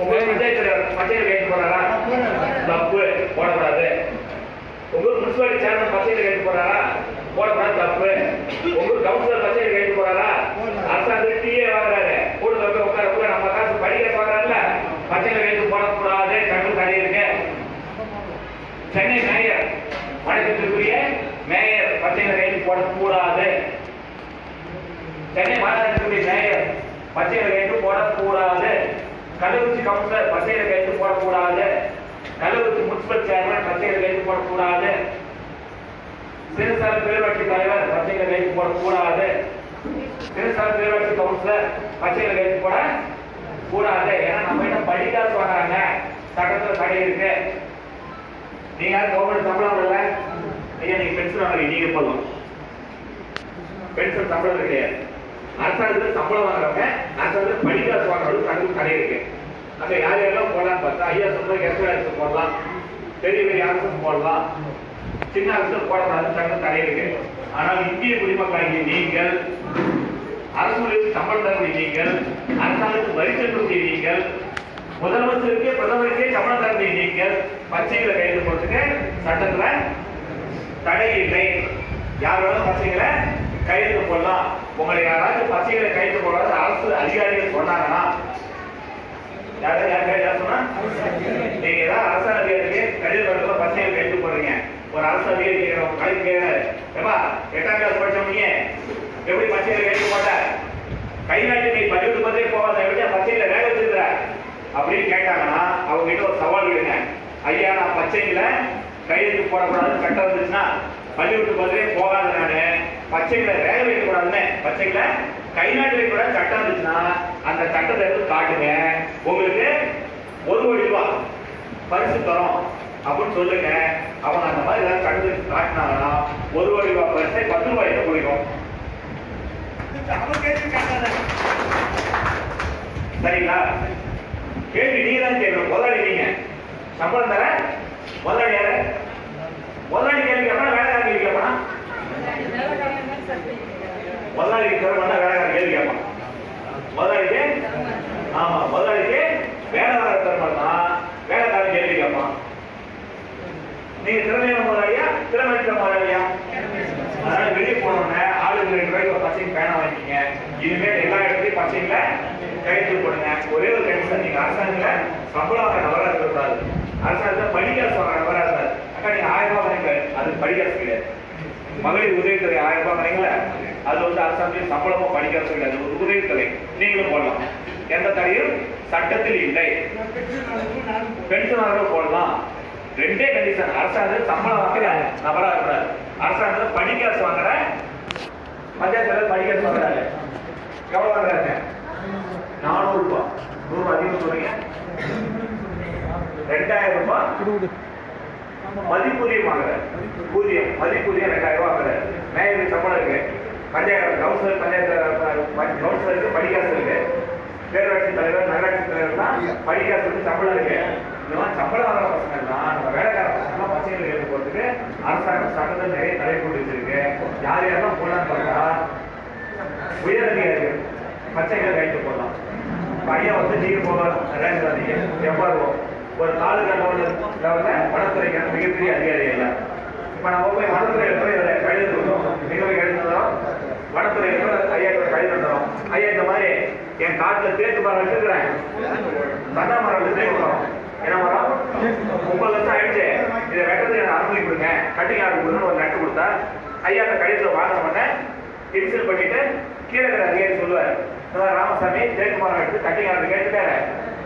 உங்க பஞ்சாயத்துல பச்சையில கைது போறாரா? தப்பு, போடக்கூடாது. உங்க முனிசிபாலிட்டி சேர்மன் பச்சையில கைது போறாரா? போடக்கூடாது, தப்பு. உங்க கவுன்சிலர் பச்சையில கைது போறாரா? அரசாங்கத்துக்கு டீயே வாங்குறாரு, கூட உட்கார நம்ம காசு படிக்க பாக்குறாருல, பச்சையில கைது போடக்கூடாது. சட்டம் தடை இருக்கு. சென்னை மேயர், வணக்கத்திற்குரிய மேயர் பச்சையில கைது போடக்கூடாது. சென்னை மாநகரத்தினுடைய மேயர் பச்சையில கைது போடக்கூடாது. கள்ளக்குறிச்சி கவுன்சிலர் பச்சையில கைது போடக்கூடாது. கள்ளக்குறிச்சி முனிசிபல் சேர்மன் பச்சையில கைது போடக்கூடாது. சிறுசாலை பேரூராட்சி தலைவர் பச்சையில கைது போடக்கூடாது. சிறுசாலை பேரூராட்சி கவுன்சிலர் பச்சையில கைது போடக்கூடாது. ஏன்னா நம்ம என்ன படிக்காசு வாங்குறாங்க, சட்டத்துல தடை இருக்கு. நீங்க யாரும் கவர்மெண்ட் சம்பளம் வரல, ஐயா நீங்க பென்ஷன் வாங்குறீங்க, நீங்க போடலாம். பென்ஷன் சம்பளம் கிடையாது. அரசாங்கத்துக்கு சம்பளம் வாங்குறவங்க அரசாங்கத்துக்கு படிக்காசு வாங்குறது சட்டத்துல தடை இருக்கு. அங்க யார் யாரெல்லாம் போடலாம்னு பார்த்தா ஐயா சொன்ன எஸ்ஐஆர் போடலாம், பெரிய பெரிய அரசு போடலாம், சின்ன அரசு போடக்கூடாது, சட்டம் தடை இருக்கு. ஆனால் இந்திய குடிமக்களாகிய நீங்கள், அரசு சம்பளம் தரக்கூடிய நீங்கள், அரசாங்கத்துக்கு வரி செலுத்தக்கூடிய நீங்கள், முதலமைச்சருக்கே பிரதமருக்கே சம்பளம் தரக்கூடிய நீங்கள் பச்சைகளை கைது போட்டுக்க சட்டத்துல தடை இல்லை. யார் வேணாலும் பச்சைகளை கைது போடலாம். உங்களை யாராச்சும் பச்சைகளை கைது போடாத அரசு அதிகாரிகள் சொன்னாங்கன்னா, யார் சொன்னா நீங்க ஏதாவது அரசு அதிகாரிக்கு கடிதம் பச்சைகளை கைது போடுறீங்க. ஒரு அரசு அதிகாரி கலைக்கு கேட்கிறாரு, ஏப்பா 8ஆம் கிளாஸ் படிச்சவங்க எப்படி பச்சைகளை கைது போட்ட? கை நாட்டு நீ பதிவு பத்தே போகாத, எப்படி பச்சைகளை வேலை வச்சிருக்கிற அப்படின்னு கேட்டாங்கன்னா அவங்க கிட்ட ஒரு சவால் விடுங்க. ஐயா நான் பச்சைகளை கையெழுத்து போடக்கூடாதுன்னு சட்டம் இருந்துச்சுன்னா பள்ளிவிட்டு பதிலே போகாத, நானு பச்சைகளை வேலை வைக்கக்கூடாதுன்னு, பச்சைகளை கை நாட்டு வைக்கக்கூடாது சட்டம் இருந்துச்சுன்னா அந்த சட்டத்தை எடுத்து காட்டுங்க, உங்களுக்கு 1 கோடி ரூபாய் பரிசு தரோம் அப்படின்னு சொல்லுங்க. அவங்க அந்த மாதிரி ஏதாவது சட்டத்தை காட்டினாங்கன்னா 1 கோடி ரூபாய் பரிசை 10 ரூபாய்க்கு கொடுக்கும். சரிங்களா? கேள்வி நீங்க தான் கேட்கணும். முதலாளி நீங்க சம்பளம் தர முதலாளி யாரு? முதலாளி கேள்வி கேட்பா வேலைக்காரன் கேள்வி கேட்பானா? முதலாளிக்கு தர வேலைக்காரன் கேள்வி கேட்பான். முதலாளிக்கு ஆமா, முதலாளிக்கு வேலைக்காரர் தரமாட்டா வேலைக்காரன் கேள்வி கேட்பான். நீங்க திறமையான முதலாளியா திறமையற்ற முதலாளியா? அதனால வெளியே போனோம்னா ஆளுக்கு 2 ரூபாய்க்கு ஒரு பசங்க பேனா வாங்கிக்கீங்க. இனிமேல் எல்லா இடத்துலயும் பசங்களை கைது போடுங்க. ஒரே ஒரு கண்டிஷன், நீங்க அரசாங்கத்துல சம்பளம் வாங்க நபரா இருக்கக்கூடாது. அரசாங்கத்துல படிக்காசு வாங்க நபரா இருக்காது. அக்கா நீங்க 1000 ரூபாய் வாங்க, அது படிக்காசு கிடையாது. மகளிர் உதவித்தொகை 1000 ரூபாய் வாங்கீங்களா, அது வந்து அரசாங்கத்தில் சம்பளமும் படிக்காசு கிடையாது, ஒரு உதவித்தொகை. நீங்களும் போடலாம், எந்த தடையும் சட்டத்தில் இல்லை. பென்ஷனாளர்கள் போடலாம். 2 கண்டிஷன், அரசாங்கத்தில் சம்பளம் வாங்குற நபரா இருக்கிறார், அரசாங்கத்தில் படிக்காசு வாங்குற, பஞ்சாயத்துல படிக்காசு வாங்குறாரு. எவ்வளவு வாங்குறாங்க? 400 ரூபாய். 100 ரூபாய் அதிகம் சொல்றீங்க. 2000 ரூபாய் மதிப்பூதியம் வாங்குறாரு. ஊதியம் மதிப்பூதியம் 2000 ரூபாய் வாங்குறாரு. மேயருக்கு சம்பளம் இருக்கு, பஞ்சாயத்து கவுன்சிலர், பஞ்சாயத்து கவுன்சிலருக்கு படிக்காசு இருக்கு, பேரூராட்சி தலைவர் நகராட்சி தலைவர் தான் படிக்காசு வந்து சம்பளம் இருக்கு. இந்த மாதிரி சம்பளம் வாங்குற பசங்க தான் நம்ம வேலைக்கார பசங்க பசங்களை எடுத்து போறதுக்கு அரசாங்கம் சட்டத்தில் நிறைய தடை போட்டு வச்சிருக்கு. யார் யாரெல்லாம் போடலான்னு பார்த்தா உயர் அதிகாரிகள் பச்சைகளை கைட்டு போடலாம். பையன் வந்து நீங்க போகாதீங்க. எவ்வளவு ஒரு தாலுகா லெவல்ல வனத்துறைக்கான மிகப்பெரிய அதிகாரி இல்லை. இப்ப நம்ம போய் வனத்துறையில போய் கடிதம் கொடுத்தோம், நீங்க போய் கடிதம் தரோம், வனத்துறையில ஐயா கடிதம் தரோம், ஐயா இந்த மாதிரி என் காட்டுல தேக்கு மரம் வச்சிருக்கிறேன், சந்தா மரம் வச்சு தேக்கு மரம், என்ன மரம் 30 வருஷம் ஆயிடுச்சு, இதை வெட்டத்துக்கு எனக்கு அனுமதி கொடுங்க, கட்டிங் ஆர்டர் கொடுங்க ஒரு நட்டு கொடுத்தா ஐயா அந்த கடிதத்தை வாங்கின உடனே இன்சில் பண்ணிட்டு கீழே இருக்கிற அதிகாரி சொல்லுவார், ராமசாமி தேக்கு மரம் எடுத்து கட்டிங் ஆர்டர் கேட்டுட்டாரு,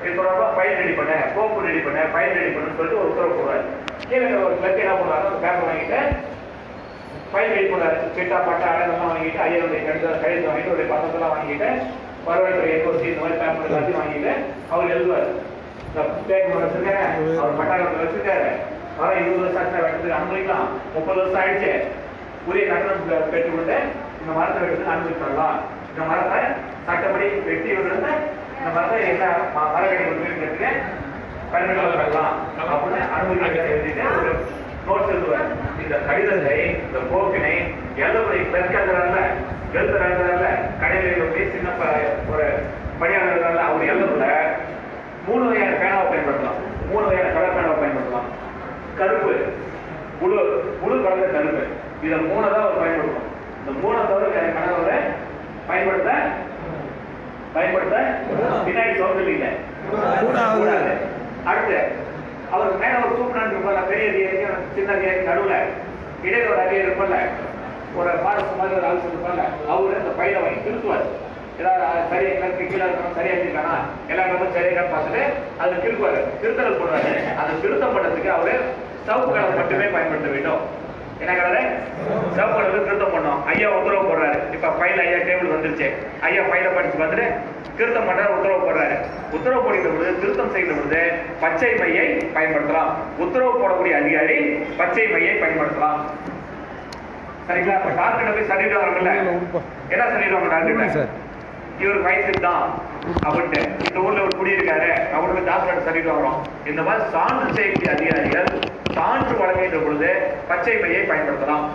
இது ஃபைல் ரெடி பண்ண, கோப்பு ரெடி பண்ண, ஃபைல் ரெடி பண்ணு சொல்லிட்டு ஒரு உத்தரவு போடுவார். கீழே ஒரு கிளர்க் என்ன பண்ணுறாரு, பேப்பர் வாங்கிட்டு ஃபைல் ரெடி பண்ணாரு, சிட்டா பட்டா அடையெல்லாம் வாங்கிட்டு ஐயாவுடைய கடிதத்தை வாங்கிட்டு ஒரு பத்திரத்தெல்லாம் வாங்கிட்டு வருவாய்த்துறை என்ஓசி இந்த மாதிரி பேப்பர் எல்லாத்தையும் வாங்கிட்டு அவர் எழுதுவார். தேக்கு மரம் வச்சிருக்காரு, அவர் பட்டாளத்தில் வச்சிருக்காரு, வர 20 வருஷம் ஆச்சு வெட்டத்துக்கு அனுமதிக்கலாம், 30 வருஷம் ஆயிடுச்சு, உரிய கட்டணம் பெற்றுக்கொண்டு இந்த மரத்தை வெட்டத்துக்கு அனுமதி தரலாம், இந்த மரத்தை சட்டப்படி வெட்டி விடுறது இந்த மரத்தை என்ன மரக்கடி கொடுத்துருக்கு பயன்படுத்த வரலாம் அப்படின்னு அனுமதி எழுதிட்டு ஒரு நோட்ஸ் எழுதுவார். இந்த கடிதத்தை இந்த போக்கினை எழுதக்கூடிய கிளர்க்காகிறார்ல எழுதுறாங்க கடைகளில் போய் சின்ன ஒரு பணியாளர்கள் அவர் எழுதுல 3 வகையான பேனாவை பயன்படுத்தலாம், 3 வகையான கலர் பேனாவை பயன்படுத்தலாம். கருப்பு, முழு கலந்த கருப்பு, இதை 3 தான் அவர் பயன்படுத்தணும். இந்த 3 தவிர கணவரை பயன்படுத்த பின்னாடி சவுண்ட் இல்லை கூடாது. அடுத்து அவர் மேல ஒரு சூப்பரான இருப்பாங்க, பெரிய அதிகாரி சின்ன அதிகாரி நடுவுல இடையில ஒரு அதிகாரி இருப்பாங்க, ஒரு பாரசு மாதிரி ஒரு ஆலோசனை இருப்பாங்க, அவரு இந்த பையில வாங்கி திருத்துவார். ஏதாவது சரியா கணக்கு கீழே இருக்கணும், சரியா இருக்கானா எல்லா கணக்கும் சரியா பார்த்துட்டு அதை திருக்குவாரு, திருத்தல் போடுறாரு. அந்த திருத்தம் பண்ணதுக்கு அவரு சவுப்பு கலர் மட்டுமே பயன்படுத்த வேண்டும். என்ன கலரு? சவுப்பு கலருக்கு திருத்தம் பண்ணோம். ஐயா உத்தரவு போடுறாரு. இப்ப ஃபைல் ஐயா டேபிள் வந்துருச்சு, ஐயா ஃபைலை படிச்சு பார்த்துட்டு திருத்தம் பண்ற உத்தரவு போடுறாரு. உத்தரவு போடுகிற பொழுது திருத்தம் செய்கிற பொழுது பச்சை மையை பயன்படுத்தலாம். உத்தரவு போடக்கூடிய அதிகாரி பச்சை மையை பயன்படுத்தலாம். சரிங்களா? இப்ப டார்கெட்ட போய் சொல்லிட்டு வரோம்ல, என்ன சொல்லிடுவாங்க டார்கெட்ட, இவருக்கு வயசு தான் அப்படின்ட்டு இந்த ஊர்ல ஒரு குடியிருக்காரு அவருக்கு டாக்டர் சொல்லிட்டு வரோம். இந்த மாதிரி சான்று செய்யக்கூடிய அதிகாரிகள் சான்று வழங்குகின்ற பொழுது பச்சை மையை பயன்படுத்தலாம்.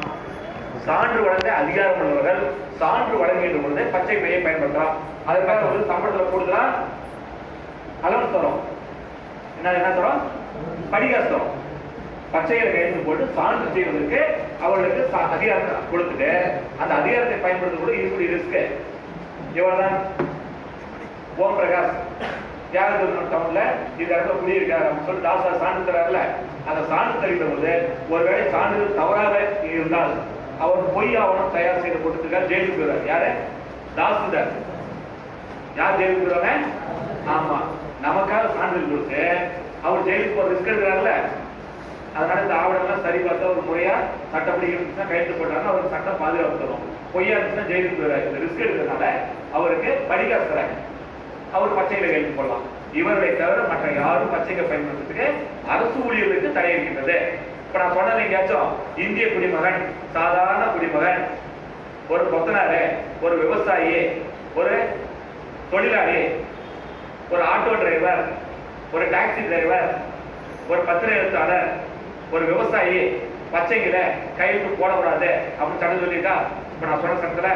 சான்று வழங்க அதிகாரம் உள்ளவர்கள் சான்று வழங்குகின்ற பொழுது பச்சை மையை பயன்படுத்தலாம். அதுக்காக ஒரு சம்பளத்தில் கூடுதலா அலவன்ஸ் தரும். என்ன தரும்? படிகாசு தரும். பச்சைகளை கையெழுத்து போட்டு சான்று செய்வதற்கு அவர்களுக்கு அதிகாரத்தை கொடுத்துட்டு அந்த அதிகாரத்தை பயன்படுத்த கூட இருக்கக்கூடிய ரிஸ்க் எவ்வளவுதான்? ஓம் பிரகாஷ் தியாகதுர்கம் டவுன்ல இந்த இடத்துல குடியிருக்காரு அப்படின்னு சொல்லி தாசா சான்று தராருல, அந்த சான்று தருகிற போது ஒருவேளை சான்றிதழ் தவறாக இருந்தால் அவர் பொய் ஆவணம் தயார் செய்து கொடுத்துருக்காரு, ஜெயிலுக்கு போயிடுறாரு. யாரு? தாசில்தார். யார் ஜெயிலுக்கு போயிடுவாங்க? ஆமா, நமக்காக சான்றிதழ் கொடுத்து அவர் ஜெயிலுக்கு போற ரிஸ்க் எடுக்கிறாருல, அதனால இந்த ஆவணம்லாம் சரி பார்த்தா ஒரு முறையா சட்டப்படி இருந்துச்சுன்னா கையெழுத்து போட்டாங்கன்னா அவருக்கு சட்டம் பாதுகாப்பு தரும். பொய்யா இருந்துச்சுன்னா ஜெயிலுக்கு போயிடுறாரு. இந்த ரிஸ்க் எடுக்கிறதுனால அவருக்கு படிகாசு தராங்க. அவர் பச்சைகளை கையெழுத்து போடலாம். இவர்களை தவிர மற்ற யாரும் பச்சைகளை பயன்படுத்துறதுக்கு அரசு ஊழியர்களுக்கு தடை இருக்கின்றது. இப்ப நான் சொன்னது எங்கேயாச்சும் இந்திய குடிமகன், சாதாரண குடிமகன், ஒரு கொத்தனாரு, ஒரு விவசாயி, ஒரு தொழிலாளி, ஒரு ஆட்டோ டிரைவர், ஒரு டாக்ஸி டிரைவர், ஒரு பத்திர எழுத்தாளர், ஒரு விவசாயி பச்சைகளை கையெழுத்து போடக்கூடாது அப்படின்னு சட்டம் சொல்லியிருக்கா? இப்ப நான் சொன்ன சட்டத்துல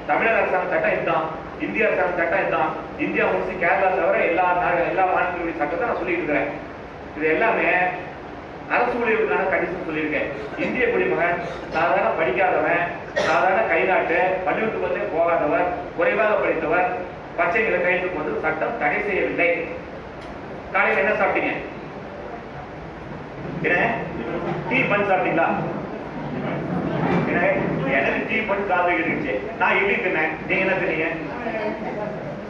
தமிழக அரசாங்க சட்டம் இதுதான், இந்திய அரசாங்க சட்டம் இதுதான், இந்தியா முடிச்சு கேரளா தவிர எல்லா மாநிலங்களுடைய சட்டத்தை நான் சொல்லிட்டு இருக்கிறேன். இது எல்லாமே அரசு ஊழியர்களுக்கான கண்டிஷன் சொல்லியிருக்கேன். இந்திய குடிமகன், சாதாரண படிக்காதவன், சாதாரண கைநாட்டு, பள்ளிக்கூடத்துக்கு போகாதவர், குறைவாக படித்தவர் பச்சைகளை கையெழுத்து போது சட்டம் தடை செய்யவில்லை. காலையில் என்ன சாப்பிட்டீங்க? டீ பன் சாப்பிட்டீங்களா? எனக்கு டீ பன் காது இருந்துச்சு. நான் இட்லி தின்னேன். நீங்க என்ன தின்னீங்க?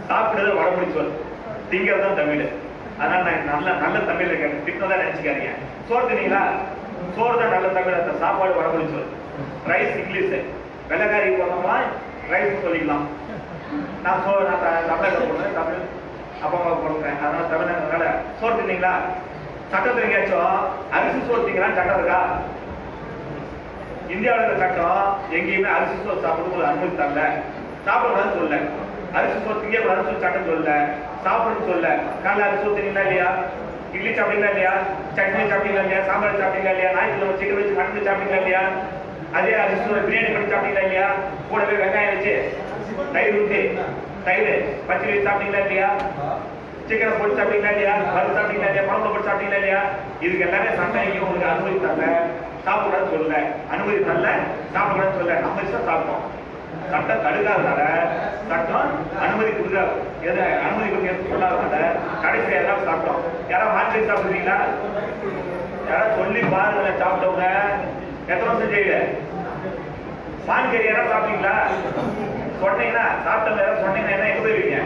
சாப்பிடுறது வடமொழி சொல், திங்கிறது தான் தமிழ். அதனால நான் நல்ல நல்ல தமிழ்ல கேட்டேன், திட்டதான் நினைச்சுக்காதீங்க. சோறு தின்னீங்களா? சோறு தான் நல்ல தமிழ், அந்த சாப்பாடு வடமொழி சொல். ரைஸ் இங்கிலீஷ், வெள்ளக்காரி போனோம்னா ரைஸ் சொல்லிக்கலாம். நான் தமிழக போடுறேன், தமிழ் அப்பா அம்மா போடுறேன், அதனால தமிழ்னால சோறு தின்னீங்களா? சட்டத்தில் எங்கேயாச்சும் அரிசி சோறு திங்கலான்னு சட்டம் இருக்கா? இந்தியாவில் இருக்கிற சட்டம் எங்கேயுமே அரிசி சோறு சாப்பிடுறது அனுமதி தரல, சாப்பிடக்கூடாதுன்னு சொல்ல. அரிசி சோறு திங்கக்கூடாதுன்னு சொல்லி சட்டம் சொல்ல, சாப்பிடுன்னு சொல்ல. காலைல அரிசி சோறு திங்களா இல்லையா? இட்லி சாப்பிட்டீங்களா இல்லையா? சட்னி சாப்பிட்டீங்களா இல்லையா? சாம்பார் சாப்பிட்டீங்களா இல்லையா? ஞாயிற்றுக்கிழமை சிக்கன் வச்சு மட்டன் சாப்பிட்டீங்களா இல்லையா? அதே அரிசி சோறு பிரியாணி பண்ணி சாப்பிட்டீங்களா இல்லையா? கூடவே வெங்காயம் வச்சு தயிர் ஊற்றி தயிர் பச்சை வச்சு சாப்பிட்டீங்களா இல்லையா? சிக்கனை போட்டு சாப்பிட்டீங்களா இல்லையா? பருப்பு சாப்பிட்டீங்களா இல்லையா? குழம்பு போட்டு சாப்பிட்டீங்களா இல்லையா? இதுக்கு எல்லாமே சட்டம் எங்கேயும் உங்களுக்கு அனுமதி தரல, சாப்பிடக்கூடாதுன்னு சொல்லல. அனுமதி தரல, சாப்பிடக்கூடாதுன்னு சொல்லல. நம்ம இஷ்டம் சாப்பிட்டோம். சட்டம் தடுக்காதனால, சட்டம் அனுமதி கொடுக்க எது அனுமதி கொடுக்க சொல்லாதனால கடைசியில் எல்லாம் சாப்பிட்டோம். யாராவது மாற்றி சாப்பிடுறீங்களா? யாராவது சொல்லி பாருங்க சாப்பிட்டவங்க எத்தனை வருஷம் செய்யல? மான்கறி யாராவது சாப்பிட்டீங்களா? சொன்னீங்கன்னா சாப்பிட்டவங்க யாராவது சொன்னீங்கன்னா என்ன எங்க போயிருவீங்க?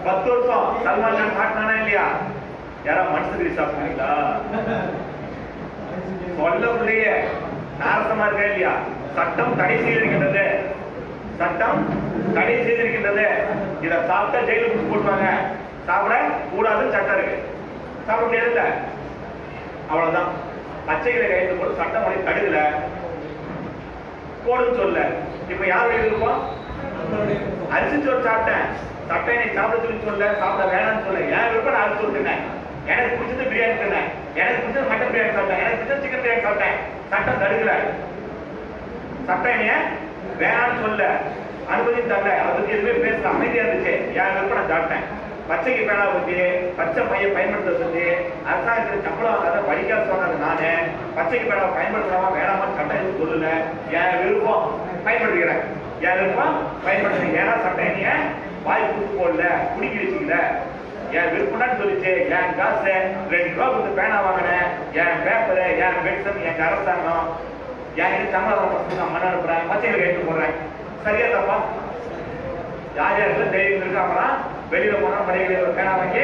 10 வருஷம் சல்மான் கான் மாட்டினானா இல்லையா? யாராவது மனுஷகிரி சாப்பிட்டீங்களா? சொல்லக்கூடிய நாரசமா இருக்கா இல்லையா? சட்டம் தடை செய்திருக்கின்றது, சட்டம் தடை செய்திருக்கின்றது. இதை சாப்பிட்டா ஜெயிலுக்கு போட்டுவாங்க, சாப்பிட கூடாதுன்னு சட்டம் இருக்கு, சாப்பிட முடியாது இல்ல. அவ்வளவுதான். பச்சைகளை கைது போட்டு சட்டம் உடைய தடுக்கல, போடுன்னு சொல்ல. இப்ப யாருடைய விருப்பம்? அரிசி சோறு சாப்பிட்டேன், சட்டை என்னை சாப்பிட சொல்லி சொல்ல, சாப்பிட வேணாம்னு சொல்ல. என் விருப்பம் நான் அரிசி சோறு தின்னேன், எனக்கு பிடிச்சது பிரியாணி தின்னேன், எனக்கு பிடிச்சது மட்டன் பிரியாணி சாப்பிட்டேன், எனக்கு பிடிச்சது சிக்கன் பிரியாணி சாப்பிட்டேன். சட்டம் தடுக்கல, சட்டம் என்னைய வேணாம்னு சொல்ல, அனுமதி தரல. அதுக்கு எதுவுமே பேச அமைதியா இருந்துச்சு. என் விருப்பம் நான் சாப்பிட்டேன். பச்சைக்கு பேனா வச்சு பச்சை பையை பயன்படுத்த சொல்லி அரசாங்கத்தில் சம்பளம் வாங்காத படிக்காத சொன்னது நானு. பச்சைக்கு பேனாவை பயன்படுத்தலாமா வேணாமான்னு சட்டம் எதுவும் சொல்லல. என் விருப்பம் பயன்படுத்துகிறேன், என் விருப்பம் பயன்படுத்துறேன். ஏன்னா சட்டம் என்னைய வாய் கூட்டு போடல, குடிக்க வச்சுக்கல. என் விருப்பம்னு சொல்லிச்சு. என் காசு 2 ரூபா கொடுத்து பேனா வாங்கினேன், என் பேப்பரு, என் பெட்சன், என் அரசாங்கம், என் சம்பளம் நான் மண் அனுப்புறேன், பச்சைகளை கைட்டு போடுறேன். சரியா தப்பா? யார் யாருக்கும் தைரியம் இருக்காங்களா வெளியில போனா படைகளை ஒரு பேனா வாங்கி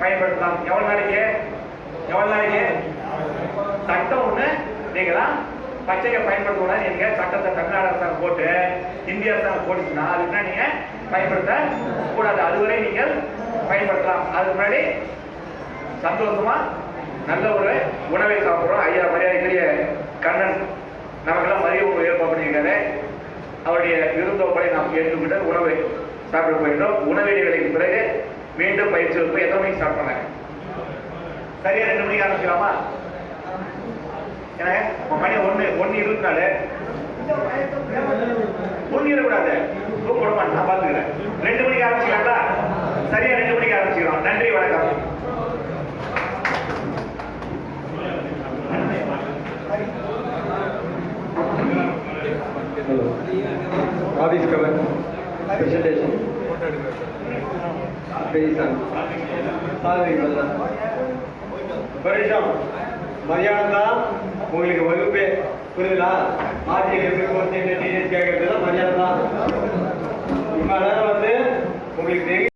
பயன்படுத்தலாம். எவ்வளவு நாளைக்கு? சட்டம் ஒண்ணு நீங்களாம் பச்சையை பயன்படுத்தக்கூடாது. நீங்க சட்டத்தை தமிழ்நாடு அரசாங்கம் போட்டு இந்திய அரசாங்கம் போட்டுச்சுன்னா அதுக்குன்னா நீங்க பயன்படுத்த கூடாது. அதுவரை நீங்கள் பயன்படுத்தலாம். அதுக்கு முன்னாடி சந்தோஷமா நல்ல ஒரு உணவை சாப்பிடுறோம். ஐயா மரியாதைக்குரிய கண்ணன் நமக்கெல்லாம் மதிய உணவு ஏற்பாடு பண்ணியிருக்காரு. அவருடைய விருந்தோப்படை நாம் ஏற்றுக்கிட்ட உணவை சாப்பிட போயிட்டோம். உணவு இடைவேளைக்கு பிறகு மீண்டும் பயிற்சி வகுப்பு எத்தனை மணிக்கு ஸ்டார்ட் பண்ணாங்க? சரியா 2 மணிக்கு ஆரம்பிக்கலாமா? ஏன்னா மணி 1:24. 1:கூடாது, தூக்க விட மாட்டேன், நான் பாத்துக்கிறேன். 2 மணிக்கு ஆரம்பிக்கலாங்களா? சரியா 2 மணிக்கு ஆரம்பிச்சுக்கிறோம். நன்றி, வணக்கம். Hello. Office cover. Presentation. Presentation. பரிசம் மரியாதை உங்களுக்கு வகுப்பே புரியுதா? ஆட்சியில் எப்படி போச்சு என்ன டீச்சர்ஸ் கேட்கறது மரியாதை தான். இப்ப உங்களுக்கு